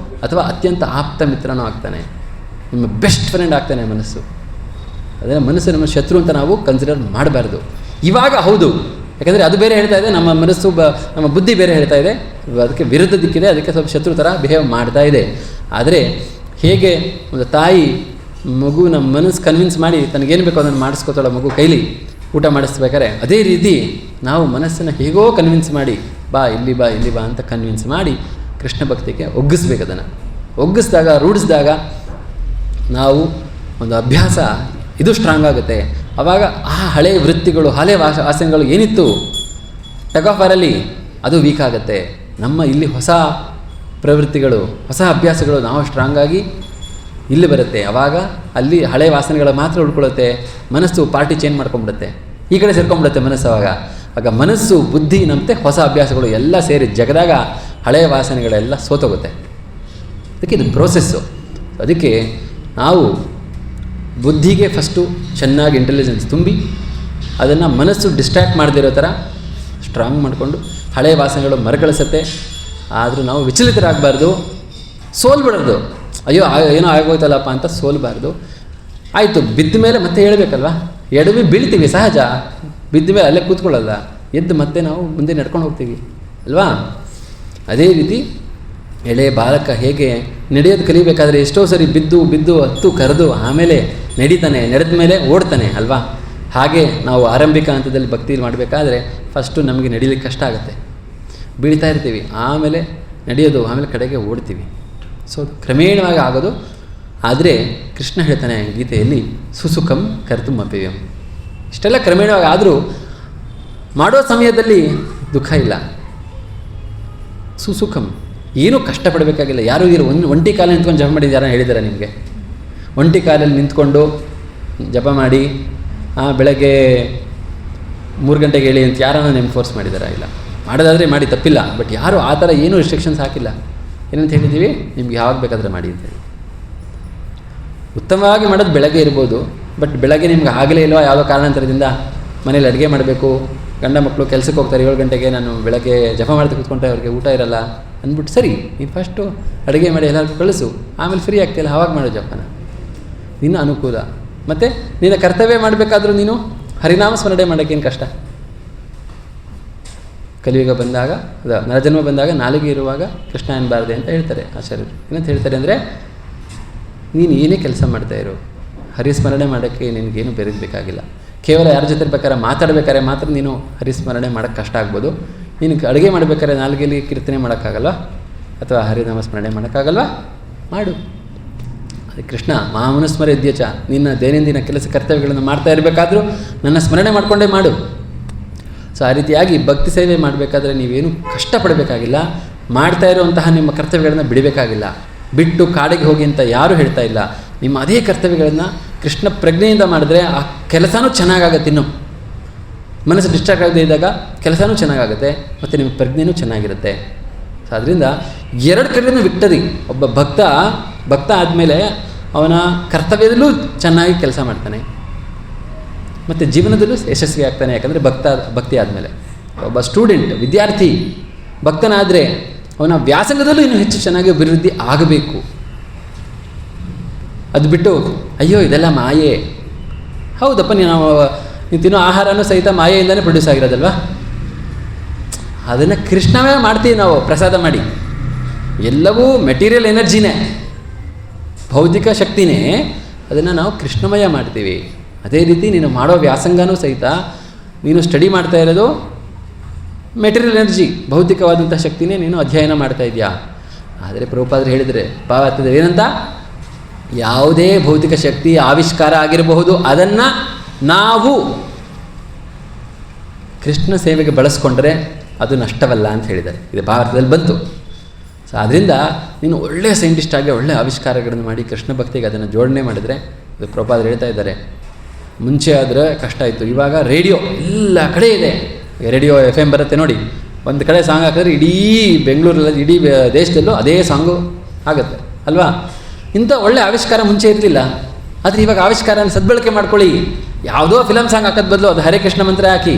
ಅಥವಾ ಅತ್ಯಂತ ಆಪ್ತ ಮಿತ್ರನೂ ಆಗ್ತಾನೆ, ನಿಮ್ಮ ಬೆಸ್ಟ್ ಫ್ರೆಂಡ್ ಆಗ್ತಾನೆ ಮನಸ್ಸು. ಅದೇ ಮನಸ್ಸು ನಮ್ಮ ಶತ್ರು ಅಂತ ನಾವು ಕನ್ಸಿಡರ್ ಮಾಡಬಾರ್ದು. ಇವಾಗ ಹೌದು, ಯಾಕಂದರೆ ಅದು ಬೇರೆ ಹೇಳ್ತಾ ಇದೆ, ನಮ್ಮ ಮನಸ್ಸು ನಮ್ಮ ಬುದ್ಧಿ ಬೇರೆ ಹೇಳ್ತಾ ಇದೆ, ಅದಕ್ಕೆ ವಿರುದ್ಧ ದಿಕ್ಕಿದೆ, ಅದಕ್ಕೆ ಸ್ವಲ್ಪ ಶತ್ರು ಥರ ಬಿಹೇವ್ ಮಾಡ್ತಾ ಇದೆ. ಆದರೆ ಹೇಗೆ ಒಂದು ತಾಯಿ ಮಗು ನಮ್ಮ ಮನಸ್ಸು ಕನ್ವಿನ್ಸ್ ಮಾಡಿ ತನಗೇನು ಬೇಕೋ ಅದನ್ನು ಮಾಡಿಸ್ಕೋತಾಳೆ ಮಗು ಕೈಲಿ ಊಟ ಮಾಡಿಸ್ಬೇಕಾರೆ, ಅದೇ ರೀತಿ ನಾವು ಮನಸ್ಸನ್ನು ಹೇಗೋ ಕನ್ವಿನ್ಸ್ ಮಾಡಿ ಬಾ ಇಲ್ಲಿ ಬಾ ಅಂತ ಕನ್ವಿನ್ಸ್ ಮಾಡಿ ಕೃಷ್ಣ ಭಕ್ತಿಗೆ ಒಗ್ಗಿಸ್ಬೇಕು. ಅದನ್ನು ಒಗ್ಗಿಸಿದಾಗ ರೂಢಿಸಿದಾಗ ನಾವು ಒಂದು ಅಭ್ಯಾಸ ಇದು ಸ್ಟ್ರಾಂಗ್ ಆಗುತ್ತೆ. ಆವಾಗ ಆ ಹಳೆಯ ವೃತ್ತಿಗಳು ಹಳೆ ವಾಸನೆಗಳು ಏನಿತ್ತು ಟಗ್ ಆಫ್ ವಾರಲ್ಲಿ ಅದು ವೀಕ್ ಆಗುತ್ತೆ. ನಮ್ಮ ಇಲ್ಲಿ ಹೊಸ ಪ್ರವೃತ್ತಿಗಳು ಹೊಸ ಅಭ್ಯಾಸಗಳು ನಾವು ಸ್ಟ್ರಾಂಗಾಗಿ ಇಲ್ಲಿ ಬರುತ್ತೆ. ಆವಾಗ ಅಲ್ಲಿ ಹಳೆ ವಾಸನೆಗಳು ಮಾತ್ರ ಉಳ್ಕೊಳ್ಳುತ್ತೆ, ಮನಸ್ಸು ಪಾರ್ಟಿ ಚೇಂಜ್ ಮಾಡ್ಕೊಂಡ್ಬಿಡುತ್ತೆ, ಈ ಕಡೆ ಸೇರ್ಕೊಂಡ್ಬಿಡುತ್ತೆ ಮನಸ್ಸು. ಆಗ ಮನಸ್ಸು ಬುದ್ಧಿ ನಮ್ಮತ್ತೆ ಹೊಸ ಅಭ್ಯಾಸಗಳು ಎಲ್ಲ ಸೇರಿ ಜಗದಾಗ ಹಳೆಯ ವಾಸನೆಗಳೆಲ್ಲ ಸೋತೋಗುತ್ತೆ. ಅದಕ್ಕೆ ಇದು ಪ್ರೋಸೆಸ್ಸು. ಅದಕ್ಕೆ ನಾವು ಬುದ್ಧಿಗೆ ಫಸ್ಟು ಚೆನ್ನಾಗಿ ಇಂಟೆಲಿಜೆನ್ಸ್ ತುಂಬಿ ಅದನ್ನು ಮನಸ್ಸು ಡಿಸ್ಟ್ರ್ಯಾಕ್ಟ್ ಮಾಡದಿರೋ ಥರ ಸ್ಟ್ರಾಂಗ್ ಮಾಡಿಕೊಂಡು ಹಳೆಯ ವಾಸನೆಗಳು ಮರುಕಳಿಸುತ್ತೆ. ಆದರೂ ನಾವು ವಿಚಲಿತರಾಗಬಾರ್ದು, ಸೋಲ್ಬಿಡೋದು, ಅಯ್ಯೋ ಏನೋ ಆಗೋಯ್ತಲ್ಲಪ್ಪ ಅಂತ ಸೋಲ್ಬಾರ್ದು. ಆಯಿತು, ಬಿದ್ದ ಮೇಲೆ ಮತ್ತೆ ಹೇಳಬೇಕಲ್ವ, ಎಡವಿ ಬೀಳ್ತೀವಿ ಸಹಜ, ಬಿದ್ದ ಮೇಲೆ ಅಲ್ಲೇ ಕೂತ್ಕೊಳ್ಳಲ್ಲ, ಎದ್ದು ಮತ್ತೆ ನಾವು ಮುಂದೆ ನಡ್ಕೊಂಡು ಹೋಗ್ತೀವಿ ಅಲ್ವಾ. ಅದೇ ರೀತಿ ಎಳೆ ಬಾಲಕ ಹೇಗೆ ನಡೆಯೋದು ಕಲಿಬೇಕಾದ್ರೆ ಎಷ್ಟೋ ಸರಿ ಬಿದ್ದು ಹತ್ತು ಕರೆದು ಆಮೇಲೆ ನಡೀತಾನೆ, ನಡೆದ ಮೇಲೆ ಓಡ್ತಾನೆ ಅಲ್ವಾ. ಹಾಗೆ ನಾವು ಆರಂಭಿಕ ಹಂತದಲ್ಲಿ ಭಕ್ತಿ ಮಾಡಬೇಕಾದ್ರೆ ಫಸ್ಟು ನಮಗೆ ನಡೀಲಿಕ್ಕೆ ಕಷ್ಟ ಆಗುತ್ತೆ, ಬೀಳ್ತಾ ಇರ್ತೀವಿ, ಆಮೇಲೆ ನಡೆಯೋದು, ಆಮೇಲೆ ಕಡೆಗೆ ಓಡ್ತೀವಿ. ಸೊ ಕ್ರಮೇಣವಾಗಿ ಆಗೋದು. ಆದರೆ ಕೃಷ್ಣ ಹೇಳ್ತಾನೆ ಗೀತೆಯಲ್ಲಿ ಸುಸುಖಂ ಕರ್ತುಂ ಅಪೇಯಂ. ಇಷ್ಟೆಲ್ಲ ಕ್ರಮೇಣವಾಗಿ ಆದರೂ ಮಾಡೋ ಸಮಯದಲ್ಲಿ ದುಃಖ ಇಲ್ಲ, ಸುಸುಖಂ, ಏನೂ ಕಷ್ಟಪಡಬೇಕಾಗಿಲ್ಲ. ಯಾರೂ ಒಂಟಿ ಕಾಲಲ್ಲಿ ನಿಂತ್ಕೊಂಡು ಜಪ ಮಾಡಿದ್ದು ಯಾರು ಹೇಳಿದ್ದಾರೆ ನಿಮಗೆ? ಒಂಟಿ ಕಾಲಲ್ಲಿ ನಿಂತ್ಕೊಂಡು ಜಪ ಮಾಡಿ ಬೆಳಗ್ಗೆ 3 ಗಂಟೆಗೆ ಹೇಳಿ ಅಂತ ಯಾರನ್ನ ನಿಮ್ಗೆ ಫೋರ್ಸ್ ಮಾಡಿದಾರಾ? ಇಲ್ಲ. ಮಾಡೋದಾದರೆ ಮಾಡಿ, ತಪ್ಪಿಲ್ಲ. ಬಟ್ ಯಾರು ಆ ಥರ ಏನೂ ರಿಸ್ಟ್ರಿಕ್ಷನ್ಸ್ ಹಾಕಿಲ್ಲ. ಏನಂತ ಹೇಳಿದ್ದೀವಿ, ನಿಮ್ಗೆ ಯಾವಾಗ ಬೇಕಾದರೆ ಮಾಡಿ ಅಂತೇಳಿ. ಉತ್ತಮವಾಗಿ ಮಾಡೋದು ಬೆಳಗ್ಗೆ ಇರ್ಬೋದು, ಬಟ್ ಬೆಳಗ್ಗೆ ನಿಮ್ಗೆ ಆಗಲೇ ಇಲ್ವಾ ಯಾವುದೋ ಕಾರಣಾಂತರದಿಂದ ಮನೇಲಿ ಅಡುಗೆ ಮಾಡಬೇಕು, ಗಂಡ ಮಕ್ಕಳು ಕೆಲಸಕ್ಕೆ ಹೋಗ್ತಾರೆ 7 ಗಂಟೆಗೆ, ನಾನು ಬೆಳಗ್ಗೆ ಜಪ ಮಾಡ್ತಾ ಕೂತ್ಕೊಂಡ್ರೆ ಅವ್ರಿಗೆ ಊಟ ಇರಲ್ಲ ಅಂದ್ಬಿಟ್ಟು, ಸರಿ ನೀನು ಫಸ್ಟು ಅಡುಗೆ ಮಾಡಿ ಎಲ್ಲರಿಗೂ ಕಳಿಸು, ಆಮೇಲೆ ಫ್ರೀ ಆಗ್ತಿಲ್ಲ ಆವಾಗ ಮಾಡೋ ಜಪನ, ನಿನ್ನ ಅನುಕೂಲ. ಮತ್ತು ನಿನ್ನ ಕರ್ತವ್ಯ ಮಾಡಬೇಕಾದ್ರೂ ನೀನು ಹರಿನಾಮ ಸ್ಮರಣೆ ಮಾಡೋಕ್ಕೇನು ಕಷ್ಟ? ಕಲಿಯುಗ ಬಂದಾಗ ನರಜನ್ಮ ಬಂದಾಗ ನಾಲಿಗೆ ಇರುವಾಗ ಕೃಷ್ಣ ಎನ್ನಬಾರದೆ ಅಂತ ಹೇಳ್ತಾರೆ ಆಚಾರ್ಯರು. ಏನಂತ ಹೇಳ್ತಾರೆ ಅಂದರೆ, ನೀನು ಏನೇ ಕೆಲಸ ಮಾಡ್ತಾಯಿರು, ಹರಿಸ್ಮರಣೆ ಮಾಡೋಕ್ಕೆ ನಿನಗೇನು ಬೇರೆದಬೇಕಾಗಿಲ್ಲ. ಕೇವಲ ಯಾರ ಜೊತೆ ಬೇಕಾದ್ರೆ ಮಾತಾಡಬೇಕಾದ್ರೆ ಮಾತ್ರ ನೀನು ಹರಿಸ್ಮರಣೆ ಮಾಡೋಕ್ಕೆ ಕಷ್ಟ ಆಗ್ಬೋದು. ನೀನು ಅಡುಗೆ ಮಾಡಬೇಕಾದ್ರೆ ನಾಲ್ಗೆಯಲ್ಲಿ ಕೀರ್ತನೆ ಮಾಡೋಕ್ಕಾಗಲ್ವ, ಅಥವಾ ಹರಿನಾಮ ಸ್ಮರಣೆ ಮಾಡೋಕ್ಕಾಗಲ್ವ, ಮಾಡು. ಕೃಷ್ಣ ಮಹಾಮನುಸ್ಮರ ಇದ್ಯಚ, ನಿನ್ನ ದೈನಂದಿನ ಕೆಲಸ ಕರ್ತವ್ಯಗಳನ್ನು ಮಾಡ್ತಾ ಇರಬೇಕಾದ್ರೂ ನನ್ನ ಸ್ಮರಣೆ ಮಾಡಿಕೊಂಡೇ ಮಾಡು. ಸೊ ಆ ರೀತಿಯಾಗಿ ಭಕ್ತಿ ಸೇವೆ ಮಾಡಬೇಕಾದ್ರೆ ನೀವೇನು ಕಷ್ಟಪಡಬೇಕಾಗಿಲ್ಲ. ಮಾಡ್ತಾ ಇರುವಂತಹ ನಿಮ್ಮ ಕರ್ತವ್ಯಗಳನ್ನು ಬಿಡಬೇಕಾಗಿಲ್ಲ. ಬಿಟ್ಟು ಕಾಡಿಗೆ ಹೋಗಿ ಅಂತ ಯಾರೂ ಹೇಳ್ತಾ ಇಲ್ಲ. ನಿಮ್ಮ ಅದೇ ಕರ್ತವ್ಯಗಳನ್ನು ಕೃಷ್ಣ ಪ್ರಜ್ಞೆಯಿಂದ ಮಾಡಿದ್ರೆ ಆ ಕೆಲಸನೂ ಚೆನ್ನಾಗಾಗತ್ತೆ. ಇನ್ನು ಮನಸ್ಸು ಡಿಸ್ಟ್ರಾಕ್ಟ್ ಆಗದೆ ಇದ್ದಾಗ ಕೆಲಸನೂ ಚೆನ್ನಾಗಾಗುತ್ತೆ ಮತ್ತು ನಿಮ್ಮ ಪ್ರಜ್ಞೆನೂ ಚೆನ್ನಾಗಿರುತ್ತೆ. ಸೊ ಅದರಿಂದ ಎರಡು ಕಡೆಯೂ ವಿಕ್ಟರಿ. ಒಬ್ಬ ಭಕ್ತ ಆದಮೇಲೆ ಅವನ ಕರ್ತವ್ಯದಲ್ಲೂ ಚೆನ್ನಾಗಿ ಕೆಲಸ ಮಾಡ್ತಾನೆ ಮತ್ತು ಜೀವನದಲ್ಲೂ ಯಶಸ್ವಿ ಆಗ್ತಾನೆ. ಯಾಕಂದರೆ ಭಕ್ತಿ ಆದಮೇಲೆ ಒಬ್ಬ ಸ್ಟೂಡೆಂಟ್, ವಿದ್ಯಾರ್ಥಿ ಭಕ್ತನಾದರೆ ಅವನ ವ್ಯಾಸಂಗದಲ್ಲೂ ಇನ್ನೂ ಹೆಚ್ಚು ಚೆನ್ನಾಗಿ ಅಭಿವೃದ್ಧಿ ಆಗಬೇಕು. ಅದು ಬಿಟ್ಟು ಅಯ್ಯೋ ಇದೆಲ್ಲ ಮಾಯೆ, ಹೌದಪ್ಪ ನೀವು ತಿನ್ನೋ ಆಹಾರನೂ ಸಹಿತ ಮಾಯೆಯಿಂದಲೇ ಪ್ರೊಡ್ಯೂಸ್ ಆಗಿರೋದಲ್ವ. ಅದನ್ನು ಕೃಷ್ಣವೇ ಮಾಡ್ತೀವಿ ನಾವು ಪ್ರಸಾದ ಮಾಡಿ. ಎಲ್ಲವೂ ಮೆಟೀರಿಯಲ್ ಎನರ್ಜಿನೇ, ಭೌತಿಕ ಶಕ್ತಿನೇ, ಅದನ್ನು ನಾವು ಕೃಷ್ಣಮಯ ಮಾಡ್ತೀವಿ. ಅದೇ ರೀತಿ ನೀನು ಮಾಡೋ ವ್ಯಾಸಂಗನೂ ಸಹಿತ ನೀನು ಸ್ಟಡಿ ಮಾಡ್ತಾ ಇರೋದು ಮೆಟೀರಿಯಲ್ ಎನರ್ಜಿ, ಭೌತಿಕವಾದಂಥ ಶಕ್ತಿನೇ ನೀನು ಅಧ್ಯಯನ ಮಾಡ್ತಾ ಇದೆಯಾ. ಆದರೆ ಪ್ರಭುಪಾದರು ಹೇಳಿದರೆ ಭಾವಾರ್ಥದ ಏನಂತ, ಯಾವುದೇ ಭೌತಿಕ ಶಕ್ತಿ ಆವಿಷ್ಕಾರ ಆಗಿರಬಹುದು, ಅದನ್ನು ನಾವು ಕೃಷ್ಣ ಸೇವೆಗೆ ಬಳಸ್ಕೊಂಡ್ರೆ ಅದು ನಷ್ಟವಲ್ಲ ಅಂತ ಹೇಳಿದ್ದಾರೆ. ಇದು ಭಾರತದಲ್ಲಿ ಬಂತು. ಸೊ ಆದ್ದರಿಂದ ನೀನು ಒಳ್ಳೆಯ ಸೈಂಟಿಸ್ಟ್ ಆಗಿ ಒಳ್ಳೆಯ ಆವಿಷ್ಕಾರಗಳನ್ನು ಮಾಡಿ ಕೃಷ್ಣ ಭಕ್ತಿಗೆ ಅದನ್ನು ಜೋಡಣೆ ಮಾಡಿದರೆ, ಇದು ಪ್ರಭುಪಾದರು ಹೇಳ್ತಾ ಇದ್ದಾರೆ. ಮುಂಚೆ ಆದರೆ ಕಷ್ಟ ಇತ್ತು, ಇವಾಗ ರೇಡಿಯೋ ಎಲ್ಲ ಕಡೆ ಇದೆ. ರೇಡಿಯೋ FM ಬರುತ್ತೆ ನೋಡಿ, ಒಂದು ಕಡೆ ಸಾಂಗ್ ಹಾಕಿದ್ರೆ ಇಡೀ ಬೆಂಗಳೂರಲ್ಲಿ, ಇಡೀ ದೇಶದಲ್ಲೂ ಅದೇ ಸಾಂಗು ಆಗುತ್ತೆ ಅಲ್ವಾ. ಇಂಥ ಒಳ್ಳೆ ಆವಿಷ್ಕಾರ ಮುಂಚೆ ಇರಲಿಲ್ಲ. ಆದರೆ ಇವಾಗ ಆವಿಷ್ಕಾರನ ಸದ್ಬಳಕೆ ಮಾಡ್ಕೊಳ್ಳಿ. ಯಾವುದೋ ಫಿಲಮ್ ಸಾಂಗ್ ಹಾಕೋದು ಬದಲು ಅದು ಹರೇ ಕೃಷ್ಣ ಮಂತ್ರ ಹಾಕಿ,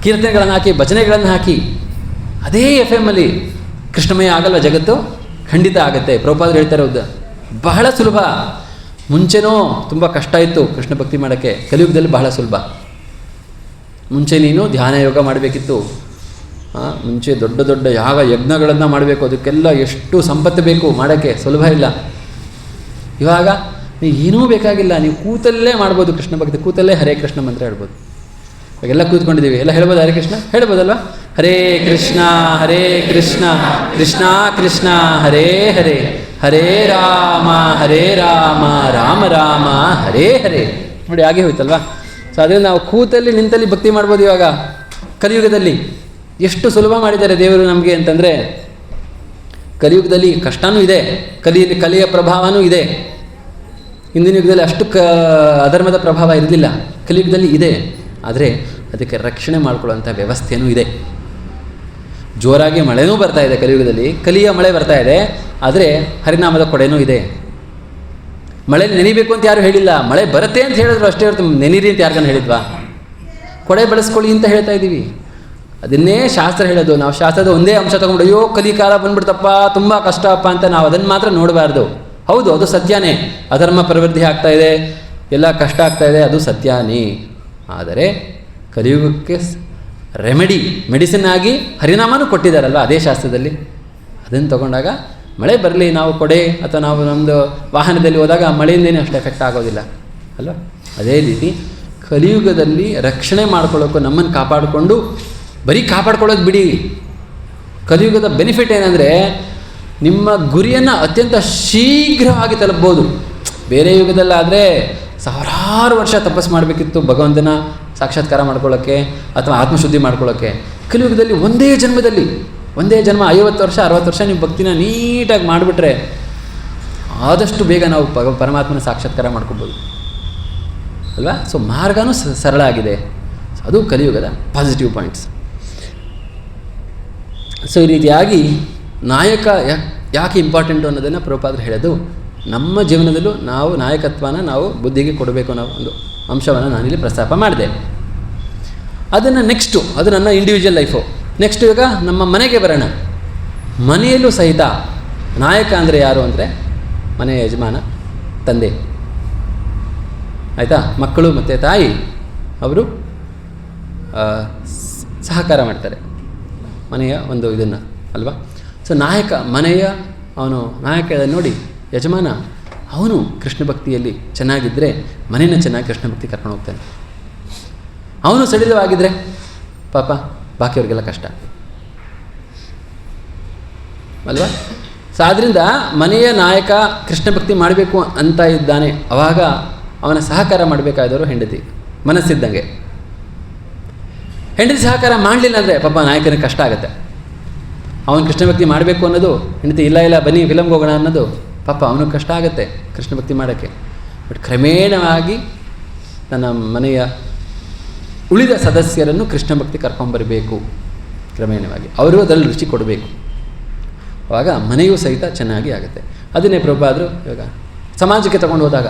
ಕೀರ್ತನೆಗಳನ್ನು ಹಾಕಿ, ಭಜನೆಗಳನ್ನು ಹಾಕಿ, ಅದೇ FM ಕೃಷ್ಣಮಯ ಆಗಲ್ವ ಜಗತ್ತು? ಖಂಡಿತ ಆಗುತ್ತೆ. ಪ್ರಭುಪಾದರು ಹೇಳ್ತಾ ಇರೋದು ಬಹಳ ಸುಲಭ. ಮುಂಚೆನೂ ತುಂಬ ಕಷ್ಟ ಇತ್ತು ಕೃಷ್ಣ ಭಕ್ತಿ ಮಾಡೋಕ್ಕೆ, ಕಲಿಯುಗದಲ್ಲಿ ಬಹಳ ಸುಲಭ. ಮುಂಚೆ ನೀನು ಧ್ಯಾನ ಯೋಗ ಮಾಡಬೇಕಿತ್ತು. ಮುಂಚೆ ದೊಡ್ಡ ದೊಡ್ಡ ಯಜ್ಞಗಳನ್ನು ಮಾಡಬೇಕು, ಅದಕ್ಕೆಲ್ಲ ಎಷ್ಟು ಸಂಪತ್ತು ಬೇಕು ಮಾಡೋಕ್ಕೆ, ಸುಲಭ ಇಲ್ಲ. ಇವಾಗ ನೀವು ಏನೂ ಬೇಕಾಗಿಲ್ಲ, ನೀವು ಕೂತಲ್ಲೇ ಮಾಡ್ಬೋದು ಕೃಷ್ಣ ಭಕ್ತಿ, ಕೂತಲ್ಲೇ ಹರೇ ಕೃಷ್ಣ ಮಂತ್ರ ಹೇಳ್ಬೋದು. ಇವಾಗೆಲ್ಲ ಕೂತ್ಕೊಂಡಿದ್ದೀವಿ, ಎಲ್ಲ ಹೇಳ್ಬೋದು ಹರೇ ಕೃಷ್ಣ, ಹೇಳ್ಬೋದಲ್ವ? ಹರೇ ಕೃಷ್ಣ ಕೃಷ್ಣ ಕೃಷ್ಣ ಹರೇ ಹರೇ, ಹರೇ ರಾಮ ರಾಮ ರಾಮ ಹರೇ ಹರೇ. ನೋಡಿ ಹಾಗೆ ಹೋಯ್ತಲ್ವಾ. ಸೊ ಅದರಿಂದ ನಾವು ಕೂತಲ್ಲಿ ನಿಂತಲ್ಲಿ ಭಕ್ತಿ ಮಾಡ್ಬೋದು. ಇವಾಗ ಕಲಿಯುಗದಲ್ಲಿ ಎಷ್ಟು ಸುಲಭ ಮಾಡಿದ್ದಾರೆ ದೇವರು ನಮಗೆ ಅಂತಂದರೆ, ಕಲಿಯುಗದಲ್ಲಿ ಕಷ್ಟವೂ ಇದೆ, ಕಲಿಯ ಪ್ರಭಾವವೂ ಇದೆ. ಹಿಂದಿನ ಯುಗದಲ್ಲಿ ಅಷ್ಟು ಅಧರ್ಮದ ಪ್ರಭಾವ ಇರಲಿಲ್ಲ, ಕಲಿಯುಗದಲ್ಲಿ ಇದೆ. ಆದರೆ ಅದಕ್ಕೆ ರಕ್ಷಣೆ ಮಾಡಿಕೊಳ್ಳುವಂಥ ವ್ಯವಸ್ಥೆಯೂ ಇದೆ. ಜೋರಾಗಿ ಮಳೆನೂ ಬರ್ತಾ ಇದೆ ಕಲಿಯುಗದಲ್ಲಿ, ಕಲಿಯ ಮಳೆ ಬರ್ತಾ ಇದೆ. ಆದರೆ ಹರಿನಾಮದ ಕೊಡೆನೂ ಇದೆ. ಮಳೆ ನೆನಿಬೇಕು ಅಂತ ಯಾರು ಹೇಳಿಲ್ಲ, ಮಳೆ ಬರುತ್ತೆ ಅಂತ ಹೇಳಿದ್ರು ಅಷ್ಟೇ ಹೊರತು ನೆನೀರಿ ಅಂತ ಯಾರಿಗಾನು ಹೇಳಿದ್ವಾ? ಕೊಡೆ ಬಳಸ್ಕೊಳ್ಳಿ ಅಂತ ಹೇಳ್ತಾ ಇದ್ದೀವಿ. ಅದನ್ನೇ ಶಾಸ್ತ್ರ ಹೇಳೋದು. ನಾವು ಶಾಸ್ತ್ರದ ಒಂದೇ ಅಂಶ ತೊಗೊಂಡು ಅಯ್ಯೋ ಕಲಿಕಾಲ ಬಂದ್ಬಿಡ್ತಪ್ಪ, ತುಂಬ ಕಷ್ಟಪ್ಪ ಅಂತ ನಾವು ಅದನ್ನು ಮಾತ್ರ ನೋಡಬಾರ್ದು. ಹೌದು, ಅದು ಸತ್ಯನೇ. ಅಧರ್ಮ ಪ್ರವೃದ್ಧಿ ಆಗ್ತಾ ಇದೆ, ಎಲ್ಲ ಕಷ್ಟ ಆಗ್ತಾ ಇದೆ, ಅದು ಸತ್ಯನೇ. ಆದರೆ ಕಲಿಯುಗಕ್ಕೆ ಮೆಡಿಸಿನ್ ಆಗಿ ಹರಿನಾಮನೂ ಕೊಟ್ಟಿದ್ದಾರಲ್ವ ಅದೇ ಶಾಸ್ತ್ರದಲ್ಲಿ. ಅದನ್ನು ತಗೊಂಡಾಗ ಮಳೆ ಬರಲಿ, ನಾವು ಕೊಡೆ ಅಥವಾ ನಾವು ನಮ್ಮದು ವಾಹನದಲ್ಲಿ ಹೋದಾಗ ಮಳೆಯಿಂದೇನೆ ಅಷ್ಟು ಎಫೆಕ್ಟ್ ಆಗೋದಿಲ್ಲ ಅಲ್ವ. ಅದೇ ರೀತಿ ಕಲಿಯುಗದಲ್ಲಿ ರಕ್ಷಣೆ ಮಾಡ್ಕೊಳ್ಳೋಕ್ಕೂ ನಮ್ಮನ್ನು ಕಾಪಾಡಿಕೊಂಡು, ಬರೀ ಕಾಪಾಡ್ಕೊಳ್ಳೋದು ಬಿಡಿ. ಕಲಿಯುಗದ ಬೆನಿಫಿಟ್ ಏನಂದರೆ ನಿಮ್ಮ ಗುರಿಯನ್ನು ಅತ್ಯಂತ ಶೀಘ್ರವಾಗಿ ತಲುಪ್ಬೋದು. ಬೇರೆ ಯುಗದಲ್ಲಾದರೆ ಸಾವಿರಾರು ವರ್ಷ ತಪಸ್ಸು ಮಾಡಬೇಕಿತ್ತು ಭಗವಂತನ ಸಾಕ್ಷಾತ್ಕಾರ ಮಾಡ್ಕೊಳ್ಳೋಕ್ಕೆ ಅಥವಾ ಆತ್ಮಶುದ್ಧಿ ಮಾಡ್ಕೊಳ್ಳೋಕ್ಕೆ. ಕಲಿಯುಗದಲ್ಲಿ ಒಂದೇ ಜನ್ಮ 50 ವರ್ಷ 60 ವರ್ಷ ನೀವು ಭಕ್ತಿನ ನೀಟಾಗಿ ಮಾಡಿಬಿಟ್ರೆ ಆದಷ್ಟು ಬೇಗ ನಾವು ಪರಮಾತ್ಮನ ಸಾಕ್ಷಾತ್ಕಾರ ಮಾಡ್ಕೊಬೋದು ಅಲ್ವಾ. ಸೊ ಮಾರ್ಗನೂ ಸರಳ ಆಗಿದೆ. ಅದು ಕಲಿಯುಗದ ಪಾಸಿಟಿವ್ ಪಾಯಿಂಟ್ಸ್. ಸೊ ಈ ರೀತಿಯಾಗಿ ನಾಯಕ ಯಾಕೆ ಇಂಪಾರ್ಟೆಂಟು ಅನ್ನೋದನ್ನು ಪ್ರಭುಪಾದರು ಹೇಳೋದು. ನಮ್ಮ ಜೀವನದಲ್ಲೂ ನಾವು ನಾಯಕತ್ವನ ನಾವು ಬುದ್ಧಿಗೆ ಕೊಡಬೇಕು ಅನ್ನೋ ಒಂದು ಅಂಶವನ್ನು ನಾನಿಲ್ಲಿ ಪ್ರಸ್ತಾಪ ಮಾಡಿದೆ. ಅದನ್ನು ನೆಕ್ಸ್ಟು, ಅದು ನನ್ನ ಇಂಡಿವಿಜುವಲ್ ಲೈಫು. ನೆಕ್ಸ್ಟ್ ಇವಾಗ ನಮ್ಮ ಮನೆಗೆ ಬರೋಣ. ಮನೆಯಲ್ಲೂ ಸಹಿತ ನಾಯಕ ಅಂದರೆ ಯಾರು ಅಂದರೆ ಮನೆಯ ಯಜಮಾನ, ತಂದೆ. ಆಯಿತಾ? ಮಕ್ಕಳು ಮತ್ತು ತಾಯಿ ಅವರು ಸಹಕಾರ ಮಾಡ್ತಾರೆ. ಮನೆಯ ಒಂದು ಇದನ್ನು ಅಲ್ವಾ. ಸೊ ನಾಯಕ ಮನೆಯ ಅವನು ನಾಯಕ ನೋಡಿ ಯಜಮಾನ ಅವನು ಕೃಷ್ಣ ಭಕ್ತಿಯಲ್ಲಿ ಚೆನ್ನಾಗಿದ್ದರೆ ಮನೇನ ಚೆನ್ನಾಗಿ ಕೃಷ್ಣ ಭಕ್ತಿ ಕರ್ಕೊಂಡು ಹೋಗ್ತಾನೆ. ಅವನು ಸಡಿಲವಾಗಿದ್ದರೆ ಪಾಪ ಬಾಕಿಯವ್ರಿಗೆಲ್ಲ ಕಷ್ಟ ಅಲ್ವಾ. ಸೊ ಆದ್ದರಿಂದ ಮನೆಯ ನಾಯಕ ಕೃಷ್ಣ ಭಕ್ತಿ ಮಾಡಬೇಕು ಅಂತ ಇದ್ದಾನೆ, ಆವಾಗ ಅವನ ಸಹಕಾರ ಮಾಡಬೇಕಾದವರು ಹೆಂಡತಿ ಮನಸ್ಸಿದ್ದಂಗೆ. ಹೆಂಡತಿ ಸಹಕಾರ ಮಾಡಲಿಲ್ಲ ಅಂದರೆ ಪಾಪ ನಾಯಕನಿಗೆ ಕಷ್ಟ ಆಗುತ್ತೆ. ಅವನು ಕೃಷ್ಣ ಭಕ್ತಿ ಮಾಡಬೇಕು ಅನ್ನೋದು, ಹೆಂಡತಿ ಇಲ್ಲ ಬನ್ನಿ ಫಿಲಮ್ಗೆ ಹೋಗೋಣ ಅನ್ನೋದು, ಪಾಪ ಅವನಿಗೆ ಕಷ್ಟ ಆಗುತ್ತೆ ಕೃಷ್ಣ ಭಕ್ತಿ ಮಾಡೋಕ್ಕೆ. ಬಟ್ ಕ್ರಮೇಣವಾಗಿ ತನ್ನ ಮನೆಯ ಉಳಿದ ಸದಸ್ಯರನ್ನು ಕೃಷ್ಣ ಭಕ್ತಿ ಕರ್ಕೊಂಬರಬೇಕು. ಕ್ರಮೇಣವಾಗಿ ಅವರು ಅದರಲ್ಲಿ ರುಚಿ ಕೊಡಬೇಕು, ಆವಾಗ ಮನೆಯೂ ಸಹಿತ ಚೆನ್ನಾಗಿ ಆಗುತ್ತೆ. ಅದನ್ನೇ ಪ್ರಭುಪಾದರು ಇವಾಗ ಸಮಾಜಕ್ಕೆ ತಗೊಂಡು ಹೋದಾಗ,